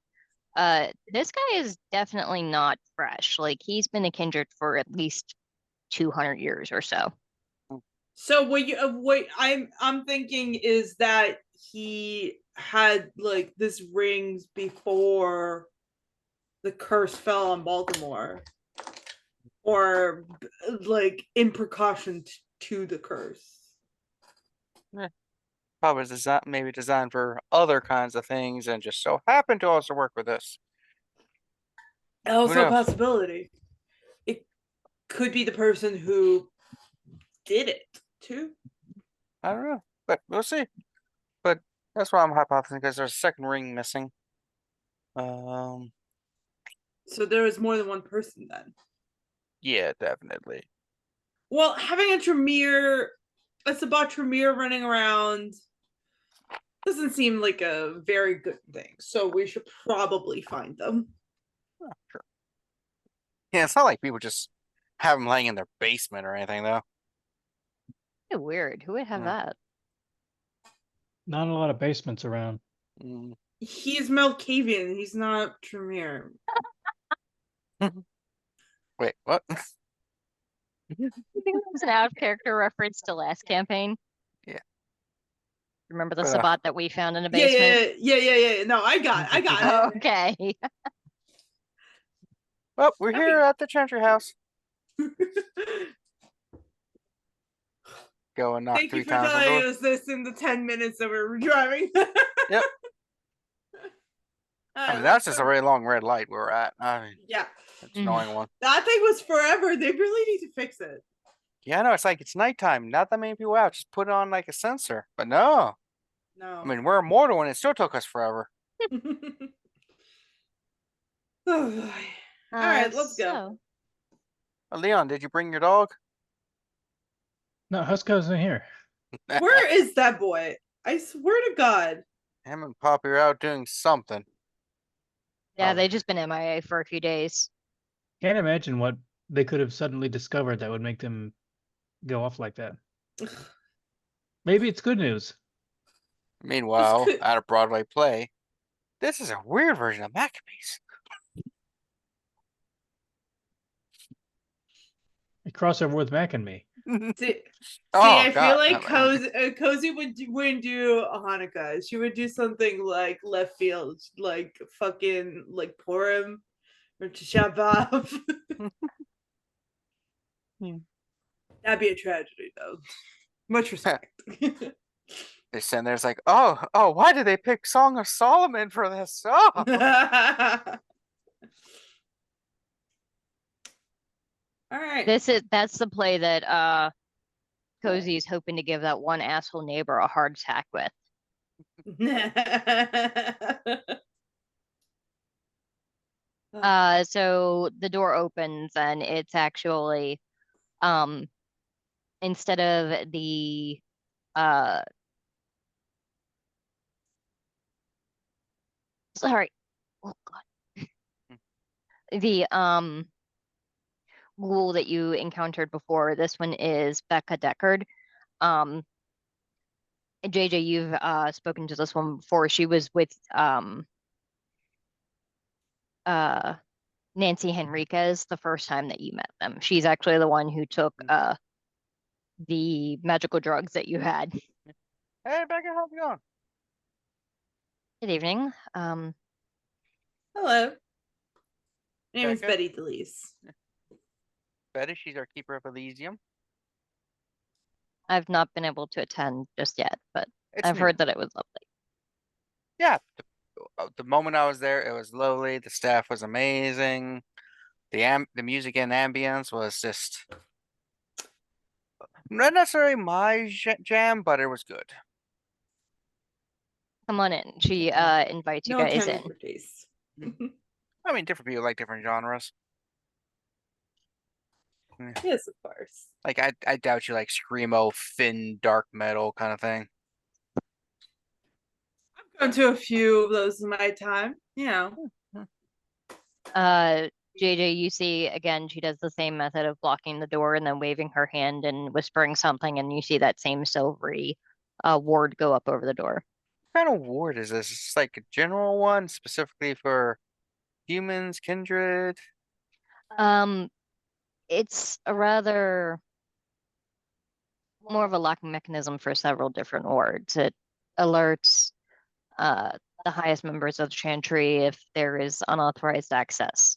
this guy is definitely not fresh. Like he's been a kindred for at least 200 years or so. So what I'm thinking is that he had like this rings before the curse fell on Baltimore, or like in precaution to the curse. Probably maybe designed for other kinds of things, and just so happened to also work with this. Also a possibility. It could be the person who did it too. I don't know, but we'll see. But that's why I'm hypothesizing, because there's a second ring missing. So there was more than one person then. Yeah, definitely. Well, having a Sabat Tremere running around doesn't seem like a very good thing. So we should probably find them. Oh, sure. Yeah, it's not like people just have them laying in their basement or anything, though. Weird. Who would have that? Not a lot of basements around. He's Malkavian. He's not Tremere. Wait, what? You think it was an out of character reference to last campaign? Yeah. Remember the Sabat that we found in the basement? Yeah. No, I got it. Okay. Well, we're here at the Chantry House. Go and knock Thank 3 you for times on the telling door. us this in the 10 minutes that we were driving. Yep. I mean, that's just a very long red light we're at. I mean, yeah, it's an annoying one. That thing was forever. They really need to fix it. Yeah, no, it's like it's nighttime. Not that many people out. Just put on like a sensor. But no. No. I mean, we're immortal and it still took us forever. All right, let's go. Leon, did you bring your dog? No, Husk isn't here. Where is that boy? I swear to God. Him and Poppy are out doing something. Yeah, they just been MIA for a few days. Can't imagine what they could have suddenly discovered that would make them go off like that. Maybe it's good news. Meanwhile, at a Broadway play, this is a weird version of Maccabees. A crossover with Mac and me. I feel like Cozy wouldn't do a Hanukkah. She would do something like left field, like fucking like Purim or Tisha B'Av. That'd be a tragedy, though. Much respect. They stand there, it's like, oh, why did they pick Song of Solomon for this? Oh. All right. That's the play that Cozy's hoping to give that one asshole neighbor a heart attack with. So the door opens and it's actually instead of the sorry. Oh God. The ghoul that you encountered before, this one is Becca Deckard. JJ, you've spoken to this one before. She was with Nancy Henriquez the first time that you met them. She's actually the one who took the magical drugs that you had. Hey, Becca, how's it going? Good evening. Hello. My name is Betty Delease. Betty, she's our keeper of Elysium. I've not been able to attend just yet, but I've new. heard that it was lovely. Yeah, the moment I was there, it was lovely. The staff was amazing. The music and ambience was just not necessarily my jam, but it was good. Come on in. She invites you guys in. For taste. I mean, different people like different genres. Yes, of course. Like I doubt you like screamo, fin, dark metal kind of thing. I've gone to a few of those in my time. JJ, you see again, she does the same method of blocking the door and then waving her hand and whispering something, and you see that same silvery ward go up over the door. What kind of ward is this? Is this like a general one specifically for humans, kindred? It's a rather more of a locking mechanism for several different wards. It alerts the highest members of the chantry if there is unauthorized access,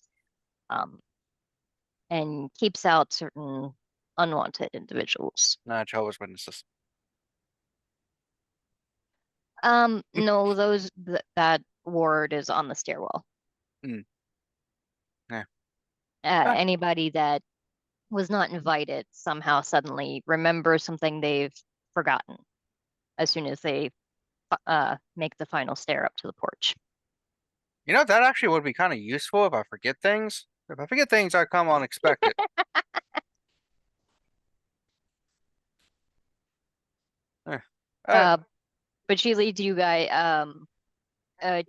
and keeps out certain unwanted individuals. Not Jehovah's Witnesses. No, that ward is on the stairwell. Yeah. Anybody that was not invited somehow suddenly remembers something they've forgotten as soon as they make the final stair up to the porch. You know, that actually would be kind of useful if I forget things. If I forget things, I come unexpected. But she leads you guys.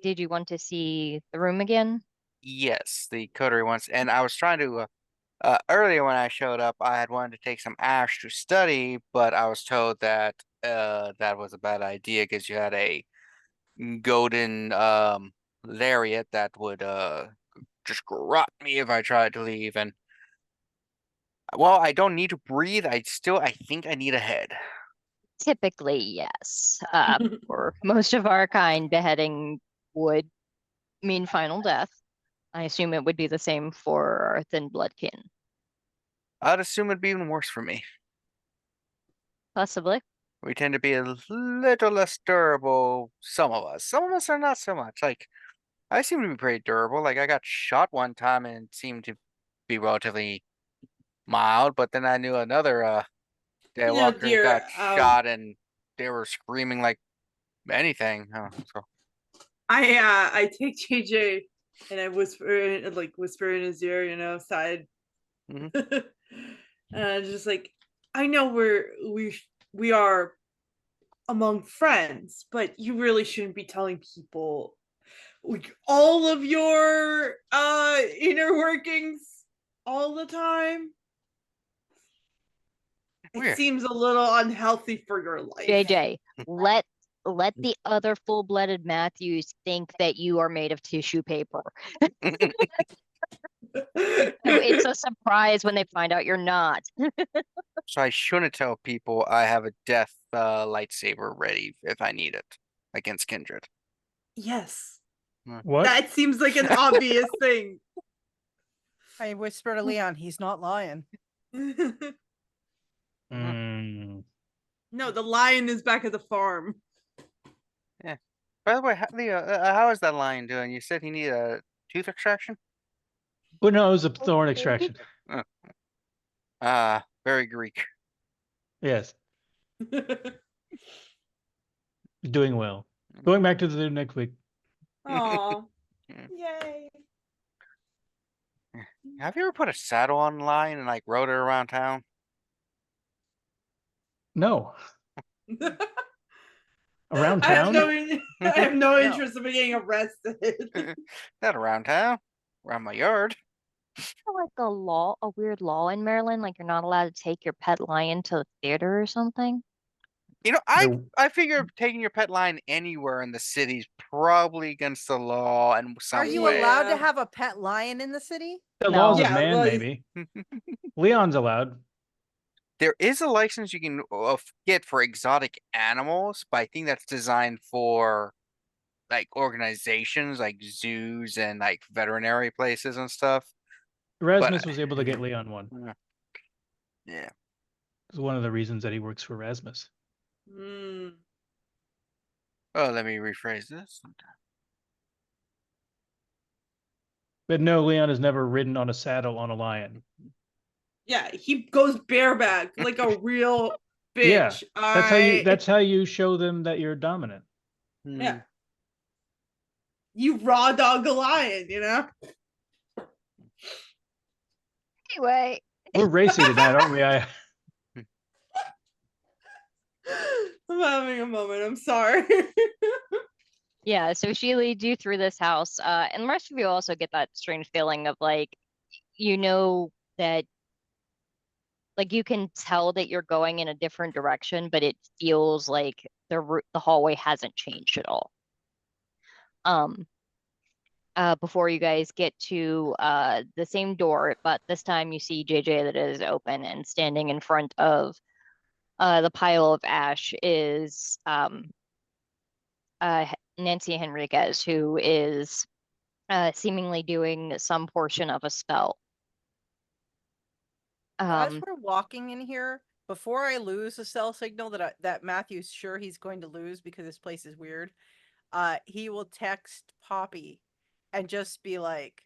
Did you want to see the room again? Yes, the coterie once, and I was trying to. Earlier when I showed up, I had wanted to take some ash to study, but I was told that that was a bad idea because you had a golden lariat that would just garrot me if I tried to leave. And well, I don't need to breathe. I think I need a head. Typically, yes. For most of our kind, beheading would mean final death. I assume it would be the same for our thin bloodkin. I'd assume it'd be even worse for me. Possibly. We tend to be a little less durable, some of us. Some of us are not so much. Like, I seem to be pretty durable. Like, I got shot one time and it seemed to be relatively mild, but then I knew another daywalker who got shot and they were screaming like anything. So I take JJ and I whisper in his ear, side. Just like, I know we are among friends, but you really shouldn't be telling people like all of your inner workings all the time. It seems a little unhealthy for your life. JJ, let the other full-blooded Matthews think that you are made of tissue paper. It's a surprise when they find out you're not. So I shouldn't tell people I have a death lightsaber ready if I need it against kindred. Yes. What? That seems like an obvious thing. I whisper to Leon, he's not lying. No, the lion is back at the farm. Yeah. By the way, how is that lion doing? You said he needed a tooth extraction? Well, no, it was a thorn extraction. Very Greek. Yes. Doing well. Going back to the zoo next week. Oh, yay. Have you ever put a saddle on lion and like rode it around town? No. Around town? I have no interest in getting arrested. Not around town. Around my yard. Like a weird law in Maryland, like you're not allowed to take your pet lion to the theater or something. You know, I figure taking your pet lion anywhere in the city is probably against the law and some Are you way. allowed to have a pet lion in the city? The laws of man, maybe. Leon's allowed. There is a license you can get for exotic animals, but I think that's designed for like organizations like zoos and like veterinary places and stuff. Erasmus was able to get Leon one. Yeah. It's one of the reasons that he works for Erasmus. Oh, let me rephrase this. But no, Leon has never ridden on a saddle on a lion. Yeah, he goes bareback like a real bitch. Yeah, that's how you show them that you're dominant. Yeah. You raw dog a lion, Anyway, We're racy tonight, aren't we? I'm having a moment. I'm sorry. Yeah, so she leads you through this house, and the rest of you also get that strange feeling of like, you know that, like you can tell that you're going in a different direction, but it feels like the hallway hasn't changed at all. Before you guys get to the same door, but this time you see JJ that is open, and standing in front of the pile of ash is Nancy Henriquez, who is seemingly doing some portion of a spell. As we're walking in here, before I lose a cell signal that Matthew's sure he's going to lose because this place is weird, he will text Poppy and just be like,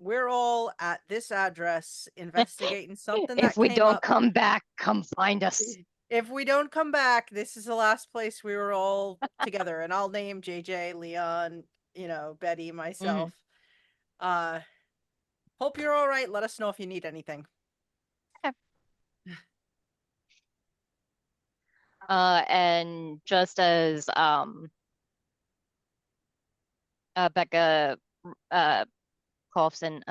we're all at this address investigating something that if we came don't up. come back, come find us. If we don't come back, this is the last place we were all together. And I'll name JJ, Leon, Betty, myself. Hope you're all right. Let us know if you need anything. And just as Becca coughs in,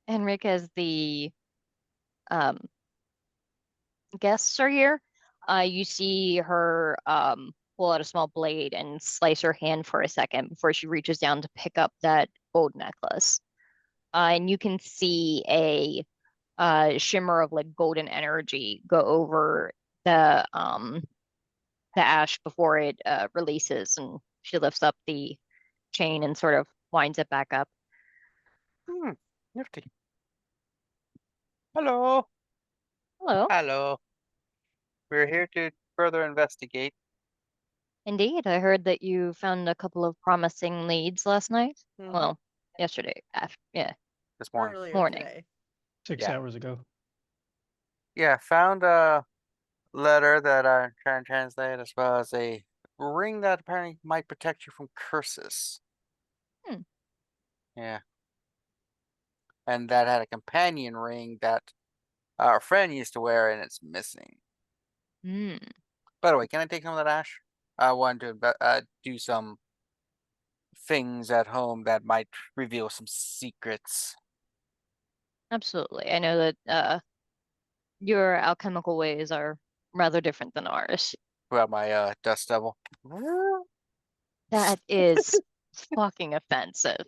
Enriquez, the guests are here. You see her pull out a small blade and slice her hand for a second before she reaches down to pick up that gold necklace. And you can see a shimmer of like golden energy go over the ash before it releases, and she lifts up the chain and sort of winds it back up. Nifty. Hello. Hello. Hello. We're here to further investigate. Indeed, I heard that you found a couple of promising leads last night. Mhm. Well, yesterday. Yeah. This morning. Earlier Morning. today. 6 hours ago. Yeah, found a letter that I'm trying to translate, as well as a ring that apparently might protect you from curses. Yeah. And that had a companion ring that our friend used to wear, and it's missing. By the way, can I take some of that ash? I want to do some things at home that might reveal some secrets. Absolutely. I know that your alchemical ways are rather different than ours. About my dust devil. That is fucking offensive.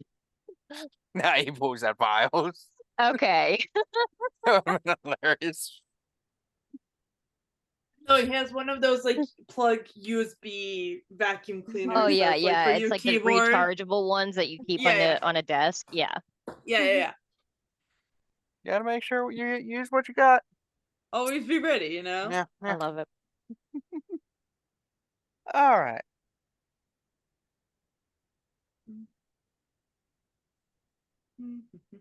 Nah, he pulls out vials. Okay. Hilarious. No, he has one of those like plug USB vacuum cleaners. Oh yeah, that's, yeah. for It's your like keyboard. the rechargeable ones that you keep on a desk. Yeah. Yeah. You gotta make sure you use what you got. Always be ready, you know? Yeah. I love it. All right.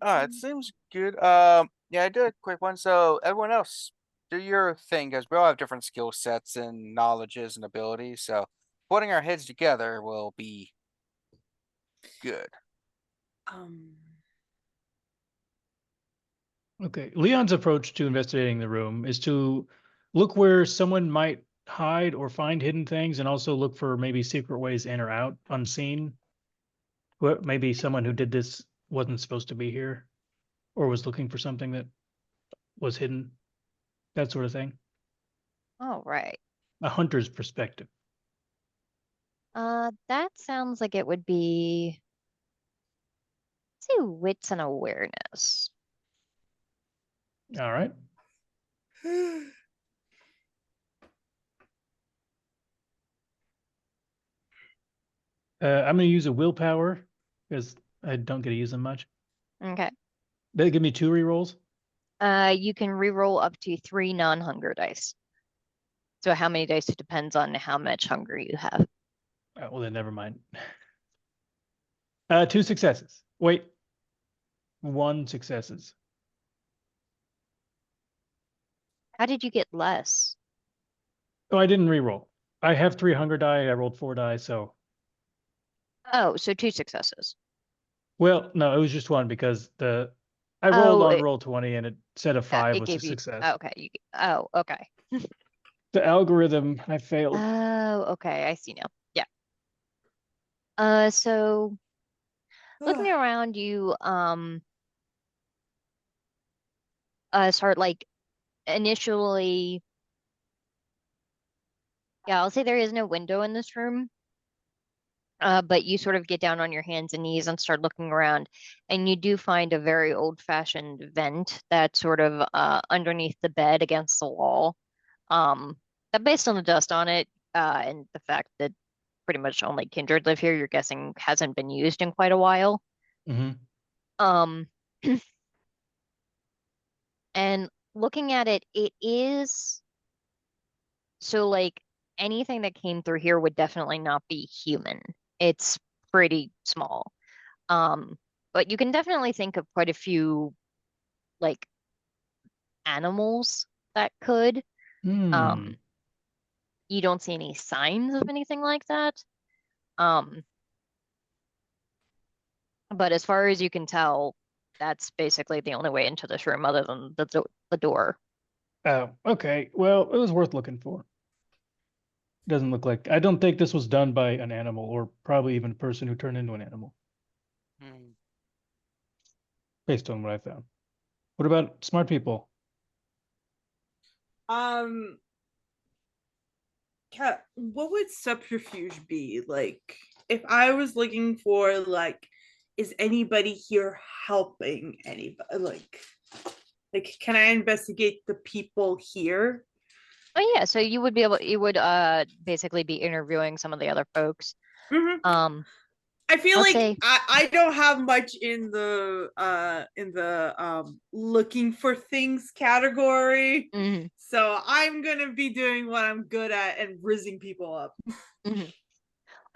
It seems good. Yeah, I did a quick one. So everyone else, do your thing, because we all have different skill sets and knowledges and abilities. So putting our heads together will be good. Okay. Leon's approach to investigating the room is to look where someone might hide or find hidden things, and also look for maybe secret ways in or out unseen. Maybe someone who did this wasn't supposed to be here, or was looking for something that was hidden. That sort of thing. All right. A hunter's perspective. That sounds like it would be, let's say, wits and awareness. All right. I'm going to use a willpower because I don't get to use them much. Okay. They give me 2 rerolls. You can reroll up to 3 non-hunger dice. So how many dice? It depends on how much hunger you have. Oh, well, then never mind. 2 successes. Wait. 1 successes. How did you get less? Oh, I didn't reroll. I have 3 hunger die. I rolled 4 die, so. Oh, so 2 successes. Well, no, it was just 1 because the I rolled Oh, on roll 20 and it said a 5 it was a gave you. success. Okay. Oh, okay. The algorithm, I failed. Oh, okay. I see now. Yeah. So looking around, you start like initially. Yeah, I'll say there is no window in this room. But you sort of get down on your hands and knees and start looking around, and you do find a very old-fashioned vent that's sort of underneath the bed against the wall. That based on the dust on it, and the fact that pretty much only kindred live here, you're guessing hasn't been used in quite a while. Mm-hmm. Um, and looking at it, it is so like anything that came through here would definitely not be human. It's pretty small. Um, but you can definitely think of quite a few like animals that could. Hmm. Um, you don't see any signs of anything like that. Um, but as far as you can tell, that's basically the only way into this room other than the door. Oh, okay. Well, it was worth looking for. Doesn't look like. I don't think this was done by an animal, or probably even a person who turned into an animal, based on what I found. What about smart people? What would subterfuge be like if I was looking for like, is anybody here helping anybody? Like, can I investigate the people here? Oh yeah, so you would basically be interviewing some of the other folks. Mm-hmm. Um, I feel let's like say I don't have much in the looking for things category. mhm, So I'm gonna be doing what I'm good at and rizzing people up. mhm.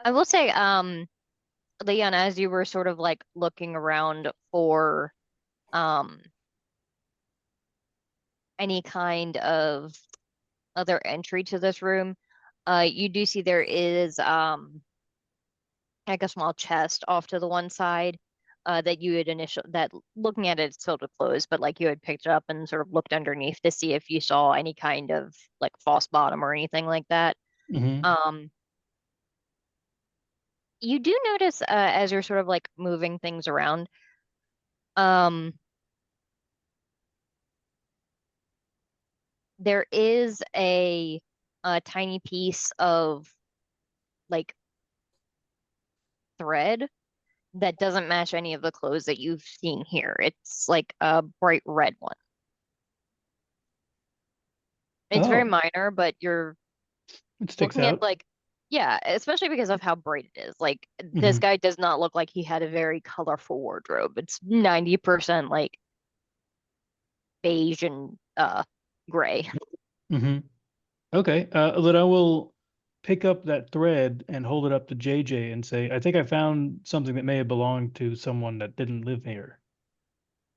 I will say, Leon, as you were sort of like looking around for um any kind of other entry to this room, you do see there is like a small chest off to the one side that you had that looking at it it's still closed, but like you had picked up and sort of looked underneath to see if you saw any kind of like false bottom or anything like that. Mm-hmm. Um, you do notice as you're sort of like moving things around, um, there is a tiny piece of like thread that doesn't match any of the clothes that you've seen here. It's like a bright red one. It's very Oh, minor, but you're it sticks looking at out. like, yeah, especially because of how bright it is. Like this Mm-hmm. guy does not look like he had a very colorful wardrobe. It's 90% like beige and gray. Mm-hmm. Okay. Then I will pick up that thread and hold it up to JJ and say, I think I found something that may have belonged to someone that didn't live here,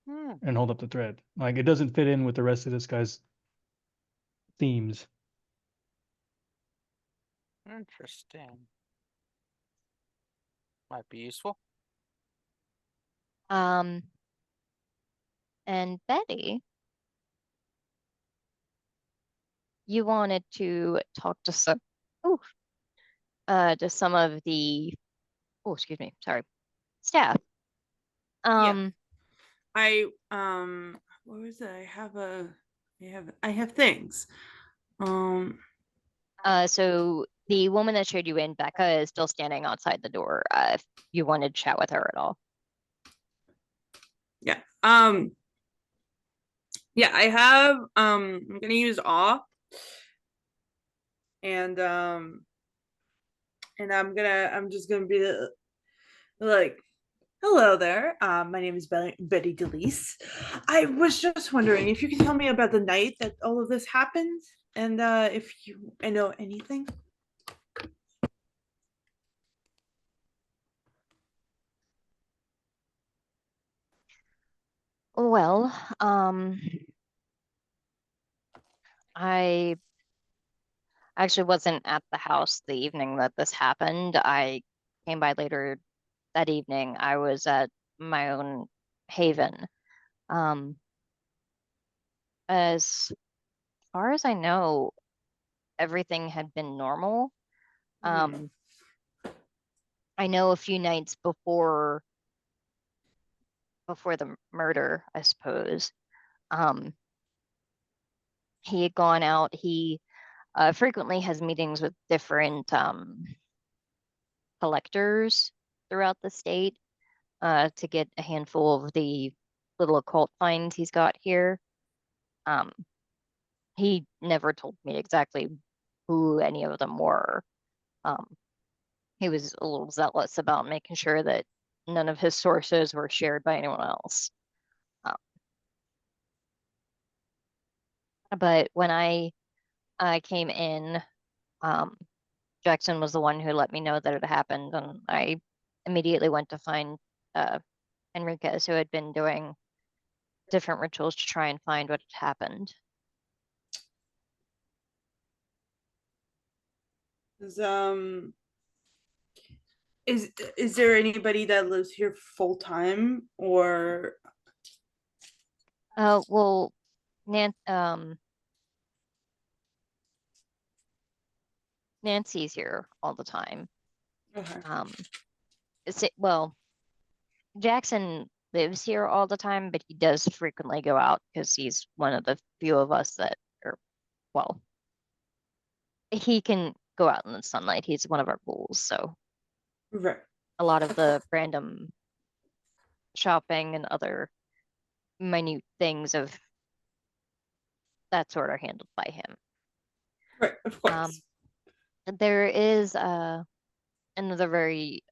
Hmm. and hold up the thread. Like it doesn't fit in with the rest of this guy's themes. Interesting. Might be useful. Um, and Betty, you wanted to talk to oh, to some of the, oh, excuse me, sorry, staff. Yeah. Um, What was it? I have things. so the woman that showed you in, Becca, is still standing outside the door. If you wanted to chat with her at all. Yeah. Yeah, I have I'm gonna use awe. And I'm just gonna be like, hello there. My name is Betty Delease. I was just wondering if you could tell me about the night that all of this happened, and if I know anything. Well, I actually wasn't at the house the evening that this happened. I came by later that evening. I was at my own haven. As far as I know, everything had been normal. I know a few nights before the murder, I suppose, he had gone out. He frequently has meetings with different collectors throughout the state to get a handful of the little occult finds he's got here. He never told me exactly who any of them were. He was a little zealous about making sure that none of his sources were shared by anyone else. But when I came in, Jackson was the one who let me know that it happened, and I immediately went to find Enriquez, who had been doing different rituals to try and find what had happened. Is there anybody that lives here full time, or well, Nancy's here all the time. okay. Well, Jackson lives here all the time, but he does frequently go out because he's one of the few of us that are, well, he can go out in the sunlight. He's one of our ghouls, so Right. a lot of the random shopping and other minute things of that sort are handled by him. Right, of course. There is another very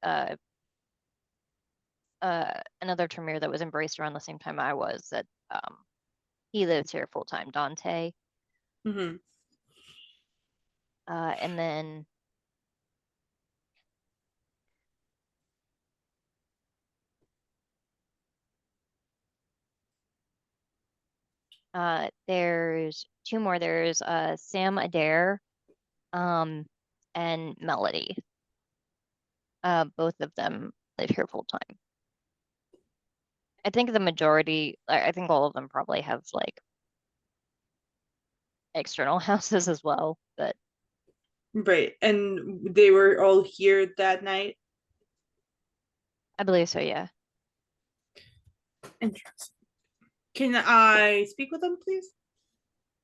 another Tremere that was embraced around the same time I was, that he lives here full time, Dante. Mm-hmm. And then there's two more. There's Sam Adair and Melody. Both of them live here full time. I think the majority, I think all of them probably have like external houses as well, but Right, and they were all here that night. I believe so, yeah. Interesting. Can I speak with them, please?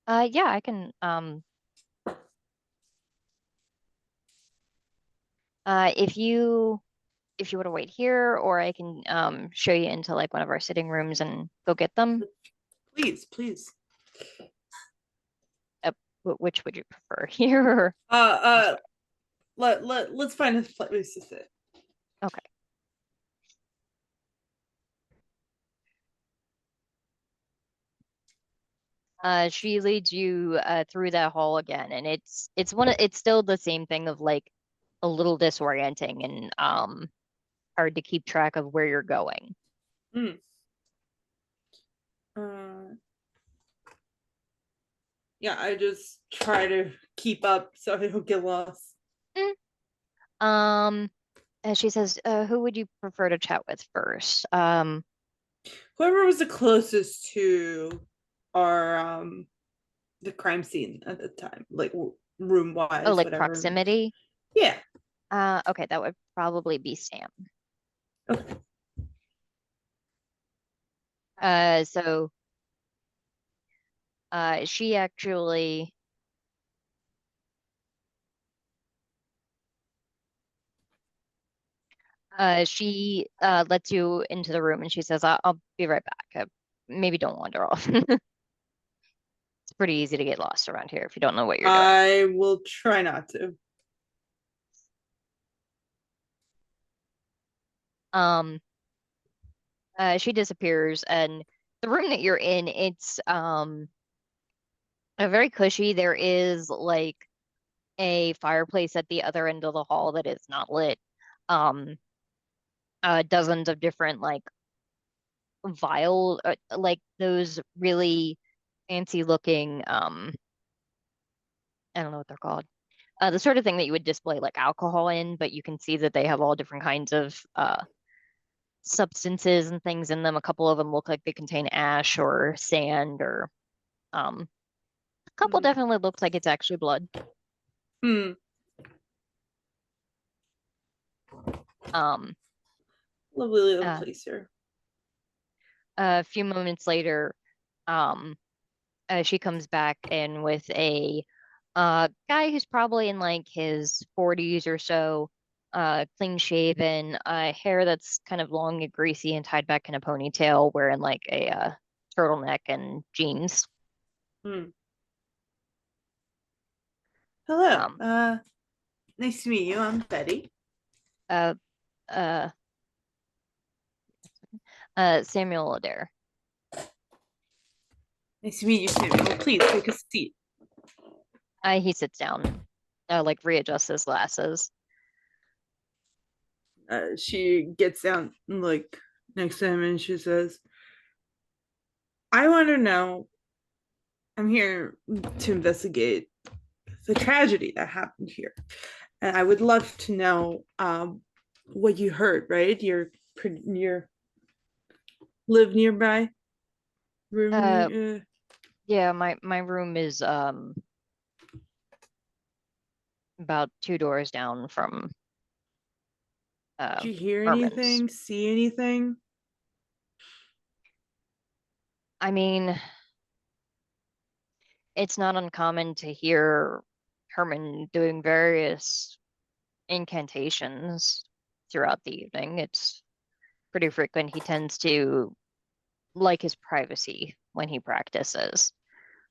Yeah, I can if you want to wait here, or I can show you into like one of our sitting rooms and go get them. Please. Which would you prefer, here or let's find a place to sit. Okay. She leads you through that hall again, and it's still the same thing of like a little disorienting and hard to keep track of where you're going. Yeah, I just try to keep up so I don't get lost. And she says, who would you prefer to chat with first? Whoever was the closest to our the crime scene at the time, like room wise. Oh, like whatever. proximity? Yeah. Okay, that would probably be Sam. Okay. So she actually she lets you into the room, and she says, I'll be right back. Maybe don't wander off. It's pretty easy to get lost around here if you don't know what you're doing. I will try not to. She disappears, and the room that you're in, it's very cushy. There is like a fireplace at the other end of the hall that is not lit. Dozens of different like vial, like those really fancy looking I don't know what they're called. The sort of thing that you would display like alcohol in, but you can see that they have all different kinds of substances and things in them. A couple of them look like they contain ash or sand, or a couple definitely looks like it's actually blood. Lovely little place here. A few moments later, she comes back in with a guy who's probably in like his 40s or so, clean shaven, hair that's kind of long and greasy and tied back in a ponytail, wearing like a turtleneck and jeans. Hello. Nice to meet you. I'm Betty. Samuel Adair. Nice to meet you, Samuel. Please take a seat. He sits down, like readjusts his glasses. She gets down like next to him and she says, I want to know, I'm here to investigate the tragedy that happened here. And I would love to know what you heard, right? You're live nearby? Yeah, my room is about 2 doors down from Did you hear Herman's. anything? See anything? I mean, it's not uncommon to hear Herman doing various incantations throughout the evening. It's pretty frequent. He tends to like his privacy when he practices.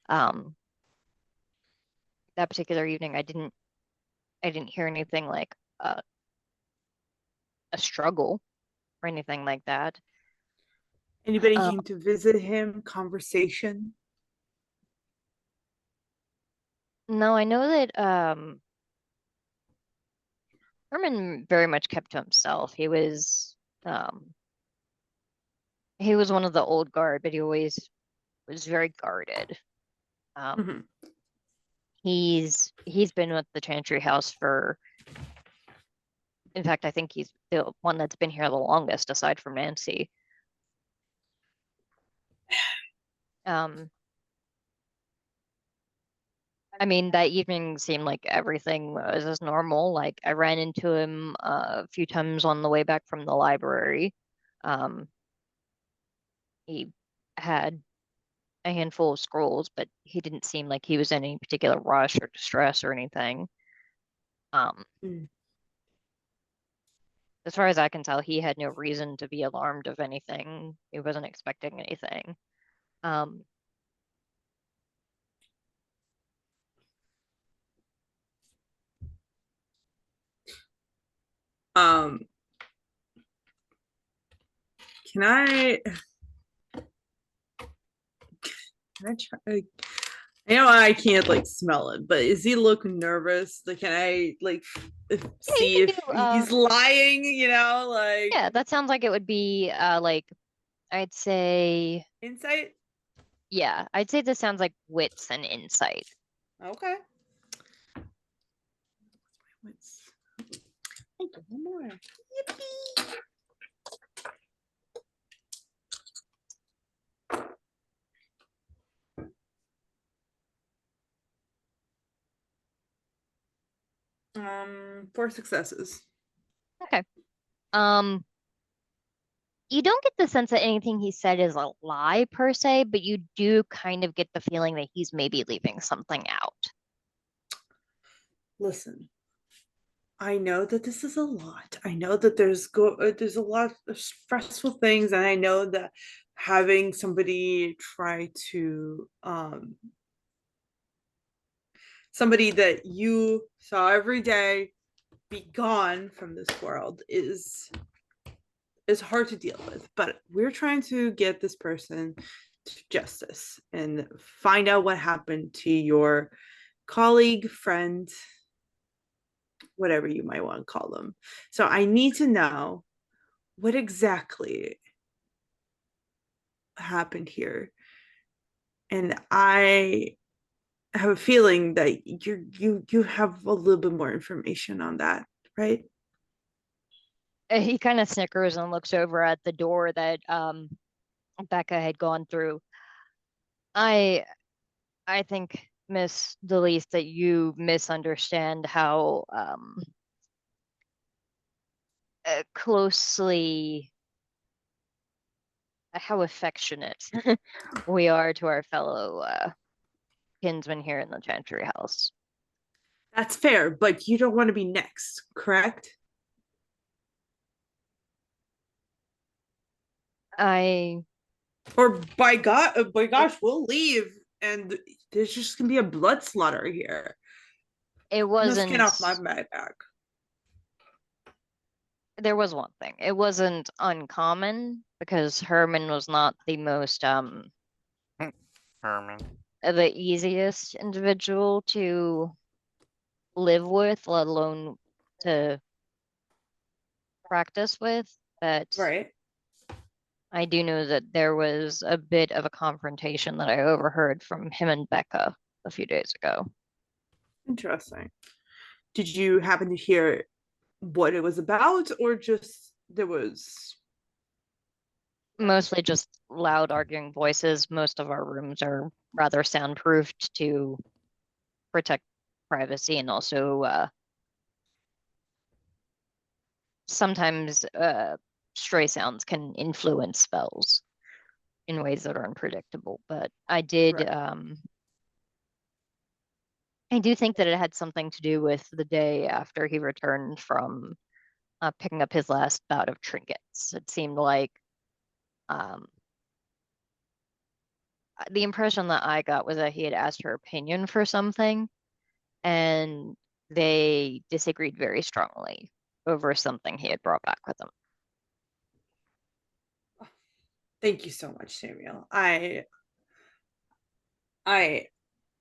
That particular evening, I didn't hear anything like a struggle or anything like that. Anybody came to visit him? Conversation? No, I know that Herman very much kept to himself. He was one of the old guard, but he always was very guarded. He's been with the Chantry House for, in fact, I think he's the one that's been here the longest, aside from Nancy. I mean, that evening seemed like everything was as normal. Like, I ran into him a few times on the way back from the library. He had a handful of scrolls, but he didn't seem like he was in any particular rush or distress or anything. As far as I can tell, he had no reason to be alarmed of anything. He wasn't expecting anything. Can I try? I know I can't like smell it, but is he looking nervous? Like, can I like see if he's lying? You know, like, yeah, that sounds like it would be like, I'd say insight. Yeah, I'd say this sounds like wits and insight. Okay. Wits. Thank you. One more. Yippee. Four successes. Okay. You don't get the sense that anything he said is a lie per se, but you do kind of get the feeling that he's maybe leaving something out. Listen, I know that this is a lot. I know that there's a lot of stressful things, and I know that having somebody try to somebody that you saw every day be gone from this world is hard to deal with, but we're trying to get this person to justice and find out what happened to your colleague, friend, whatever you might want to call them. So I need to know what exactly happened here. And I have a feeling that you have a little bit more information on that, right? He kind of snickers and looks over at the door that Becca had gone through. I think, Miss Delease, that you misunderstand how closely, how affectionate we are to our fellow kinsmen here in the Chantry House. That's fair, but you don't want to be next, correct? Or by gosh, we'll leave, and there's just gonna be a blood slaughter here. It wasn't. No skin off my back. There was one thing. It wasn't uncommon because Herman was not the most Herman. the easiest individual to live with, let alone to practice with. But right. I do know that there was a bit of a confrontation that I overheard from him and Becca a few days ago. Interesting. Did you happen to hear what it was about, or just there was mostly just loud arguing voices? Most of our rooms are rather soundproofed to protect privacy, and also sometimes stray sounds can influence spells in ways that are unpredictable. But I did I do think that it had something to do with the day after he returned from picking up his last bout of trinkets. It seemed like the impression that I got was that he had asked her opinion for something, and they disagreed very strongly over something he had brought back with him. Thank you so much, Samuel.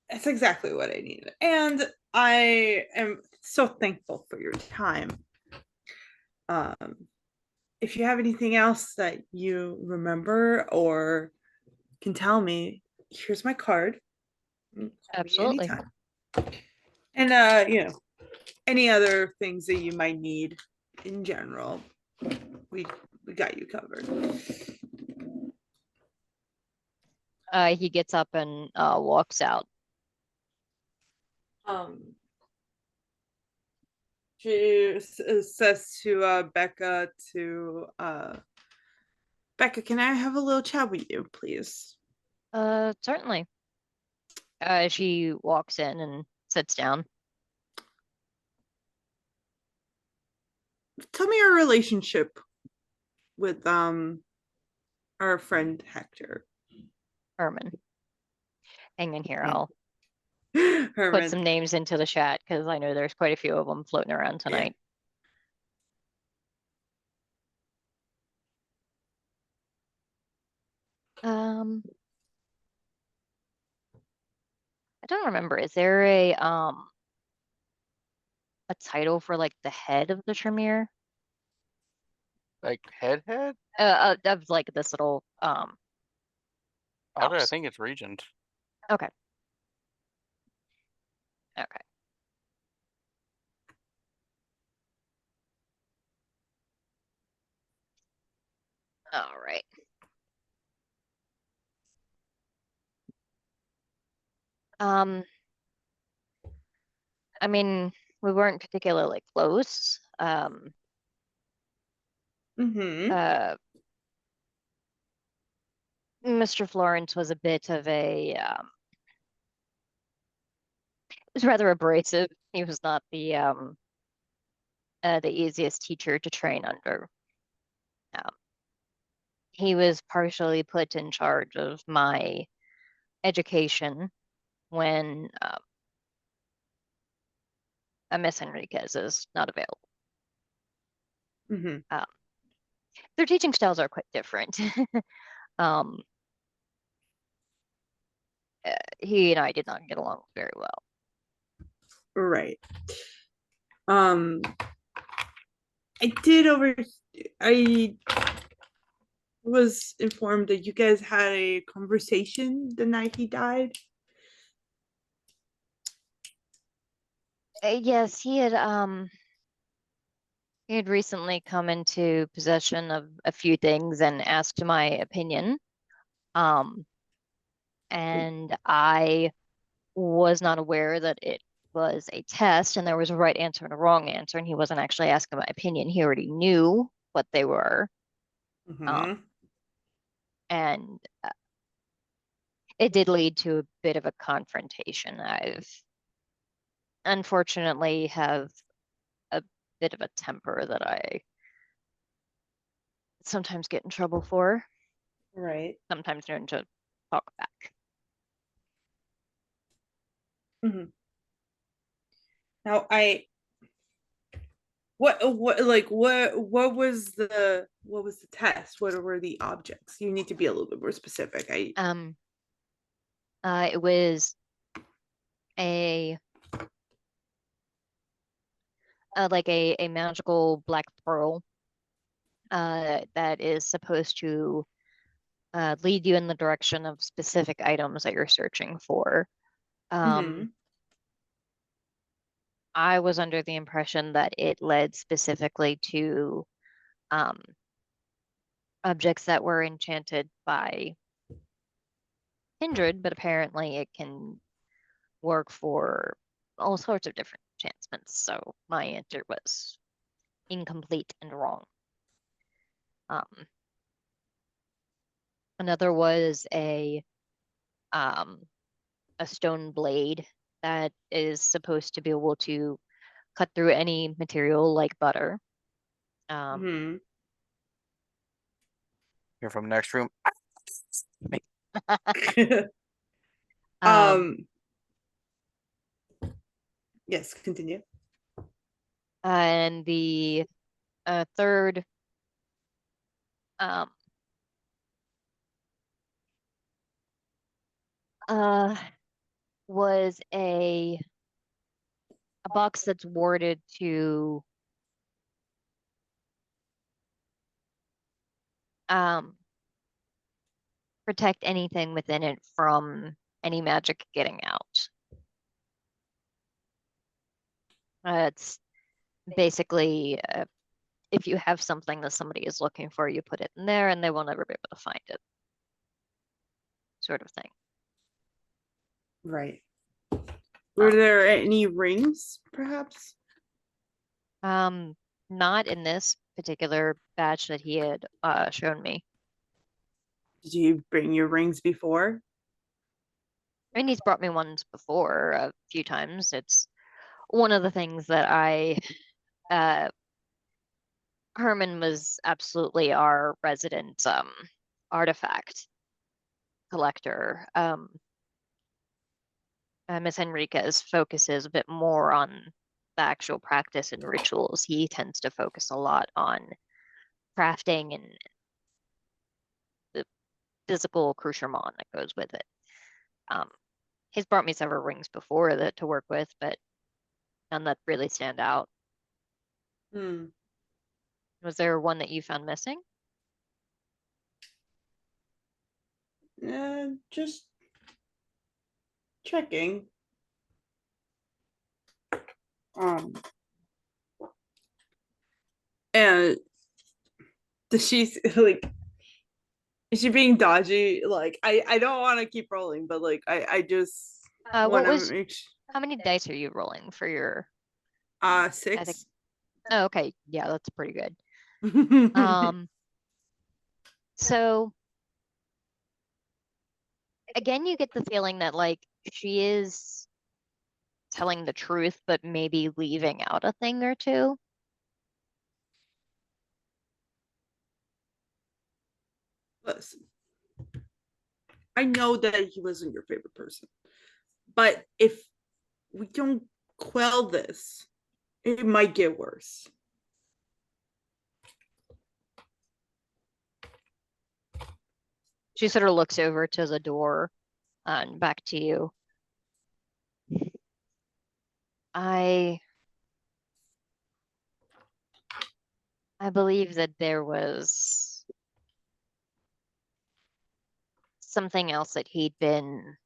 That's exactly what I needed. And I am so thankful for your time. If you have anything else that you remember or can tell me, here's my card. Absolutely. Anytime. And any other things that you might need in general, we got you covered. He gets up and walks out. She says to Becca Becca, can I have a little chat with you, please? Certainly. She walks in and sits down. Tell me your relationship with our friend Hector. Herman. Hang in here. I'll Herman. put some names into the chat because I know there's quite a few of them floating around tonight. Yeah. I don't remember. Is there a title for like the head of the Tremere? Like head? Of like this little I think it's regent. Okay. Okay. All right. I mean, we weren't particularly close. Mr. Florence was a bit of a was rather abrasive. He was not the easiest teacher to train under. He was partially put in charge of my education when Miss Enriquez is not available. Their teaching styles are quite different. He and I did not get along very well. Right. I was informed that you guys had a conversation the night he died. Yes, he had He had recently come into possession of a few things and asked my opinion. And I was not aware that it was a test and there was a right answer and a wrong answer, and he wasn't actually asking my opinion. He already knew what they were. And it did lead to a bit of a confrontation. I've unfortunately have a bit of a temper that I sometimes get in trouble for. Right. Sometimes known to talk back. Now what was the test? What were the objects? You need to be a little bit more specific. It was a like a magical black pearl that is supposed to lead you in the direction of specific items that you're searching for. I was under the impression that it led specifically to objects that were enchanted by kindred, but apparently it can work for all sorts of different enchantments. So my answer was incomplete and wrong. Another was a stone blade that is supposed to be able to cut through any material like butter. You're from the next room. Yes, continue. And the third was a box that's warded to protect anything within it from any magic getting out. It's basically if you have something that somebody is looking for, you put it in there and they will never be able to find it. Sort of thing. Right. Were there any rings, perhaps? Not in this particular batch that he had shown me. Did you bring your rings before? I mean, he's brought me ones before a few times. It's one of the things that Herman was absolutely our resident artifact collector. Miss Enriquez focuses a bit more on the actual practice and rituals. He tends to focus a lot on crafting and the physical accoutrement that goes with it. He's brought me several rings before that to work with, but none that really stand out. Was there one that you found missing? Just checking. And does she like? Is she being dodgy? Like, I don't want to keep rolling, but like, I just want to make sure. How many dice are you rolling for your? 6. I think. Oh, okay. Yeah, that's pretty good. So again, you get the feeling that like she is telling the truth, but maybe leaving out a thing or two. Listen, I know that he wasn't your favorite person, but if we don't quell this, it might get worse. She sort of looks over to the door and back to you. I believe that there was something else that he'd been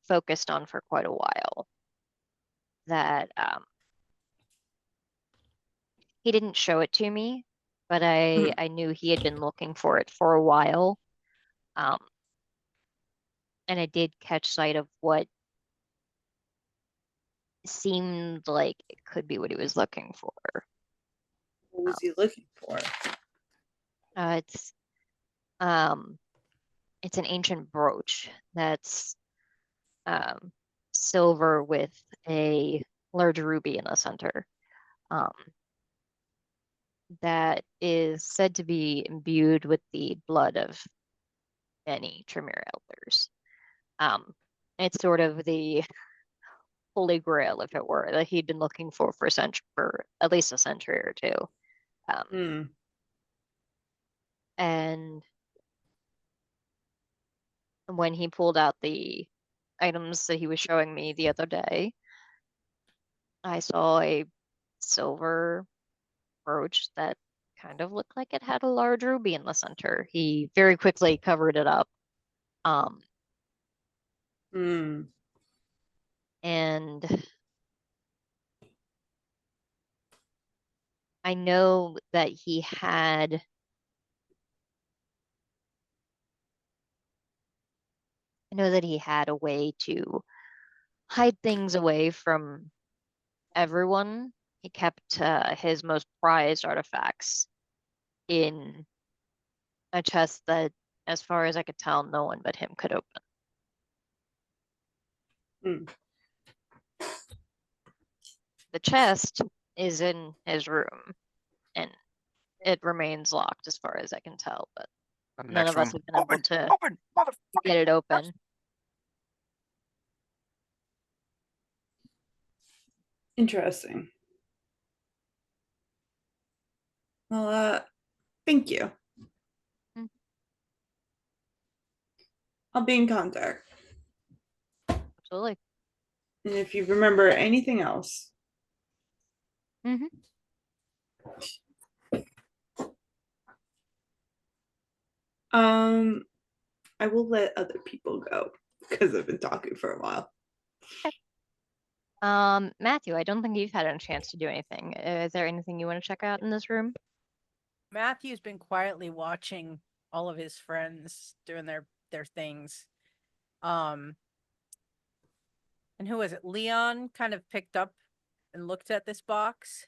focused on for quite a while that He didn't show it to me, but I knew he had been looking for it for a while. And I did catch sight of what seemed like it could be what he was looking for. What was he looking for? It's an ancient brooch that's silver with a large ruby in the center. That is said to be imbued with the blood of many Tremere elders. It's sort of the holy grail, if it were, that he'd been looking for for at least a century or two. And when he pulled out the items that he was showing me the other day, I saw a silver brooch that kind of looked like it had a large ruby in the center. He very quickly covered it up. And I know that he had a way to hide things away from everyone. He kept his most prized artifacts in a chest that, as far as I could tell, no one but him could open. The chest is in his room, and it remains locked as far as I can tell, but none of us have been able to get it open. Interesting. Well, thank you. I'll be in contact. Absolutely. And if you remember anything else. I will let other people go because I've been talking for a while. Okay. Matthew, I don't think you've had a chance to do anything. Is there anything you want to check out in this room? Matthew's been quietly watching all of his friends doing their things. And who was it? Leon kind of picked up and looked at this box.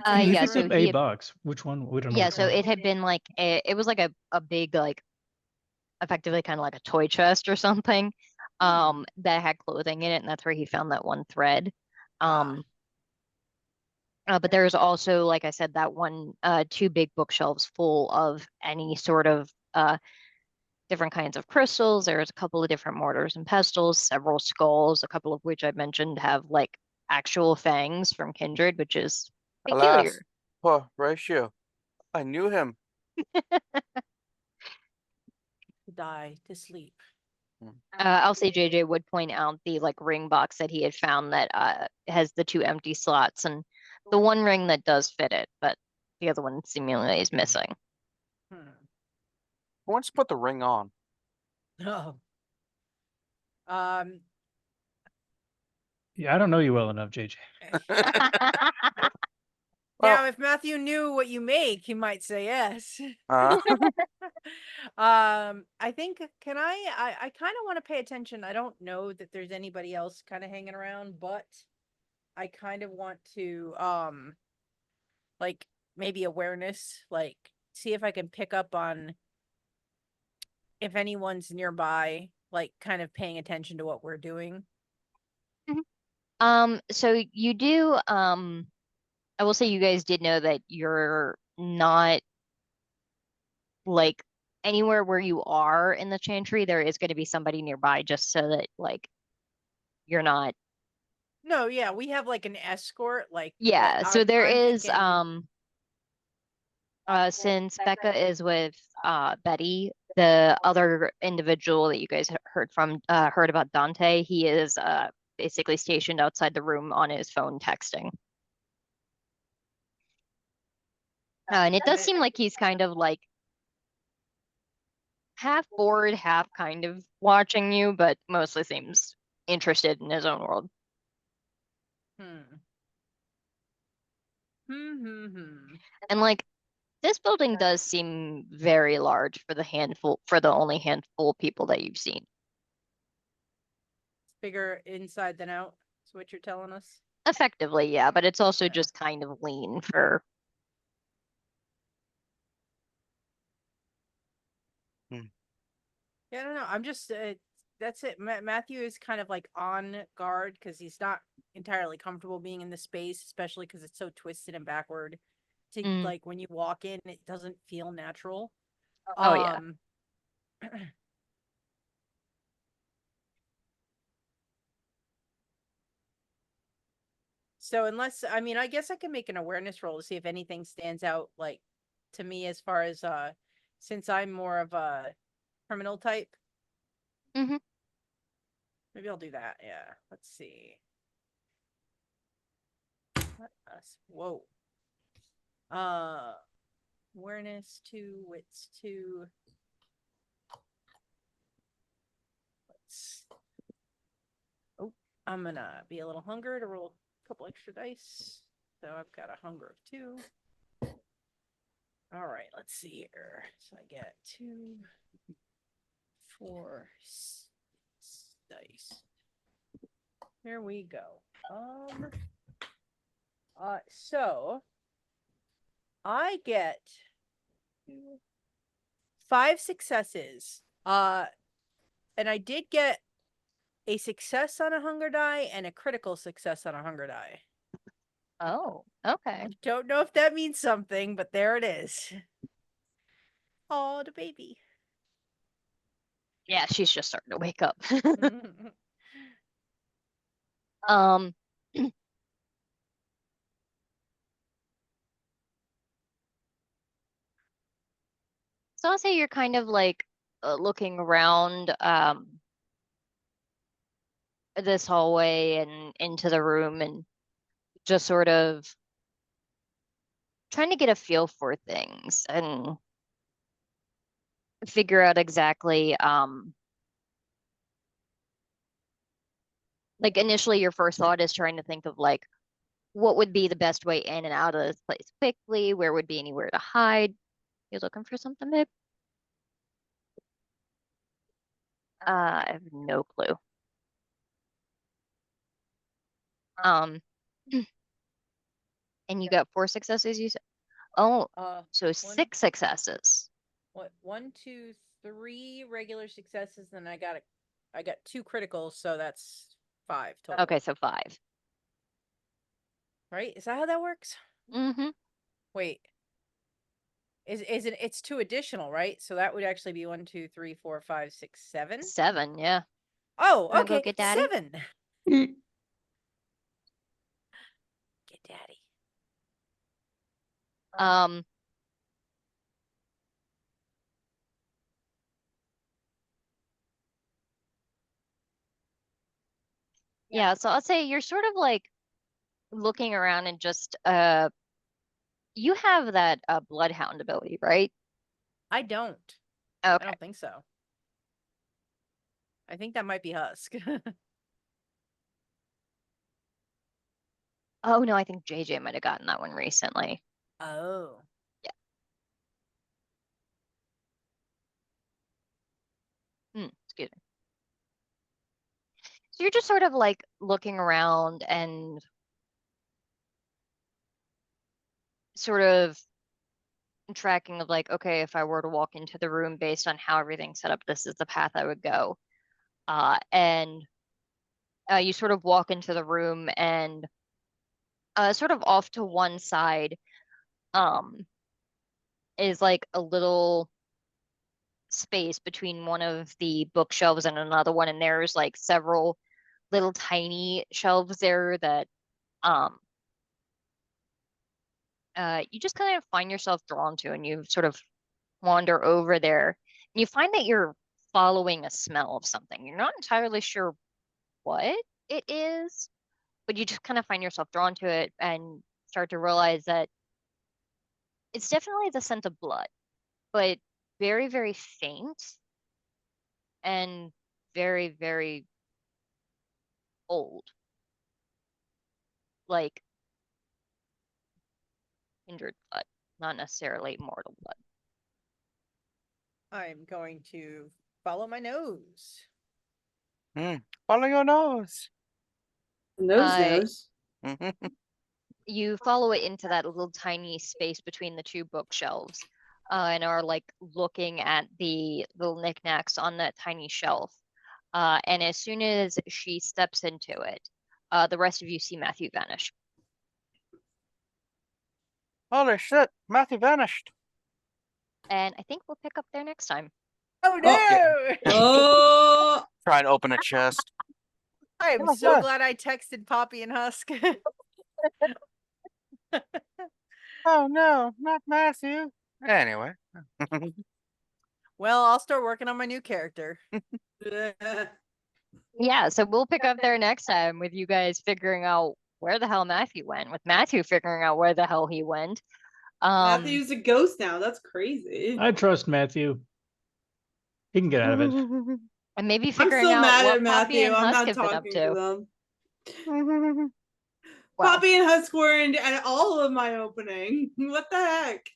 Yeah, so a box. Which one? We don't know. Yeah, so it had been like it was like a big, like, effectively kind of like a toy chest or something, that had clothing in it, and that's where he found that one thread. But there's also, like I said, that one, two big bookshelves full of any sort of different kinds of crystals. There's a couple of different mortars and pestles, several skulls, a couple of which I mentioned have like actual fangs from kindred, which is peculiar. Alas, poor Ratio. I knew him. To die, to sleep. I'll say JJ would point out the like ring box that he had found that has the two empty slots and the one ring that does fit it, but the other one seemingly is missing. Who wants to put the ring on? Oh. Yeah, I don't know you well enough, JJ. Now, if Matthew knew what you make, he might say yes. I think, I kind of want to pay attention. I don't know that there's anybody else kind of hanging around, but I kind of want to, like, maybe awareness, like, see if I can pick up on if anyone's nearby, like, kind of paying attention to what we're doing. So you do, I will say you guys did know that you're not, like, anywhere where you are in the chantry, there is going to be somebody nearby, just so that, like, you're not. No, yeah, we have like an escort, like, yeah. but So there I'm is thinking... since Becca is with Betty, the other individual that you guys heard about, Dante, he is basically stationed outside the room on his phone texting. And it does seem like he's kind of like half bored, half kind of watching you, but mostly seems interested in his own world. And like this building does seem very large for the only handful of people that you've seen. It's bigger inside than out. That's what you're telling us. Effectively, yeah, but it's also just kind of lean for. Yeah, I don't know. I'm just that's it. Matthew is kind of like on guard because he's not entirely comfortable being in the space, especially because it's so twisted and backward. Like when you walk in, it doesn't feel natural. Oh yeah. So unless, I mean, I guess I can make an awareness roll to see if anything stands out, like, to me as far as, since I'm more of a criminal type. Mm-hmm. Maybe I'll do that, yeah. Let's see. Let us, whoa. Awareness 2, wits 2. Oh, I'm gonna be a little hungry to roll a couple extra dice. So I've got a hunger of 2. All right, let's see here. So I get 2, 4, 6 dice. Here we go. So I get 5 successes. And I did get a success on a hunger die and a critical success on a hunger die. Oh, okay. Don't know if that means something, but there it is. Oh, the baby. Yeah, she's just starting to wake up. So I'll say you're kind of like looking around this hallway and into the room and just sort of trying to get a feel for things and figure out exactly like initially your first thought is trying to think of like what would be the best way in and out of this place quickly, where would be anywhere to hide. You're looking for something, babe? I have no clue. And you got 4 successes, you said? Oh, so 6 successes. What? 1, 2, 3 regular successes, then I got 2 criticals, so that's 5 total. Okay, so 5. Right? Is that how that works? Mm-hmm. Wait. Is it? It's 2 additional, right? So that would actually be 1, 2, 3, 4, 5, 6, 7. 7, yeah. Oh, Wanna go okay. get daddy? 7. Get daddy. Yeah, so I'll say you're sort of like looking around and just you have that bloodhound ability, right? I don't. Okay. I don't think so. I think that might be Husk. Oh no, I think JJ might have gotten that one recently. Oh. Yeah. Excuse me. So you're just sort of like looking around and sort of tracking of like, okay, if I were to walk into the room based on how everything's set up, this is the path I would go. And you sort of walk into the room and sort of off to one side is like a little space between one of the bookshelves and another one, and there's like several little tiny shelves there that you just kind of find yourself drawn to, and you sort of wander over there and you find that you're following a smell of something. You're not entirely sure what it is, but you just kind of find yourself drawn to it and start to realize that it's definitely the scent of blood, but very, very faint and very, very old. Like kindred blood, not necessarily mortal blood. I'm going to follow my nose. Follow your nose. Nose. You follow it into that little tiny space between the two bookshelves, and are like looking at the little knickknacks on that tiny shelf. And as soon as she steps into it, the rest of you see Matthew vanish. Holy shit, Matthew vanished. And I think we'll pick up there next time. Oh no! Oh, Try and open a chest. I am What's so that? glad I texted Poppy and Husk. Oh no, not Matthew. Anyway. Well, I'll start working on my new character. Yeah, so we'll pick up there next time with you guys figuring out where the hell Matthew went, with Matthew figuring out where the hell he went. Matthew's a ghost now. That's crazy. I trust Matthew. He can get out of it. And maybe I'm figuring still out mad what at Poppy Matthew. and I'm Husk not have been up talking to to. them. Well, Poppy and Husk were in all of my opening. What the heck?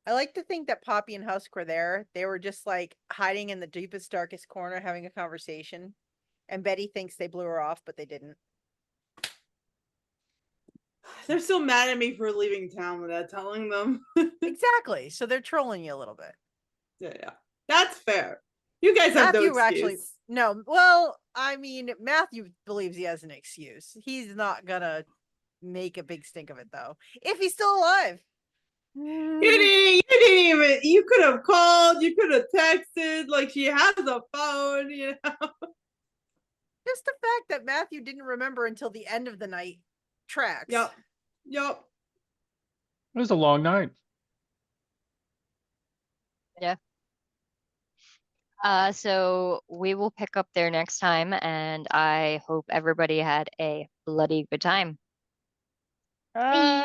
I like to think that Poppy and Husk were there. They were just like hiding in the deepest, darkest corner having a conversation. And Betty thinks they blew her off, but they didn't. They're still mad at me for leaving town without telling them. Exactly. So they're trolling you a little bit. Yeah. That's fair. You guys have no excuse. Actually, no. Well, I mean, Matthew believes he has an excuse. He's not gonna make a big stink of it, though. If he's still alive. You didn't even, you could have called, you could have texted, like she has a phone, you know. Just the fact that Matthew didn't remember until the end of the night tracks. Yep. It was a long night. yeah. So we will pick up there next time, and I hope everybody had a bloody good time. Bye.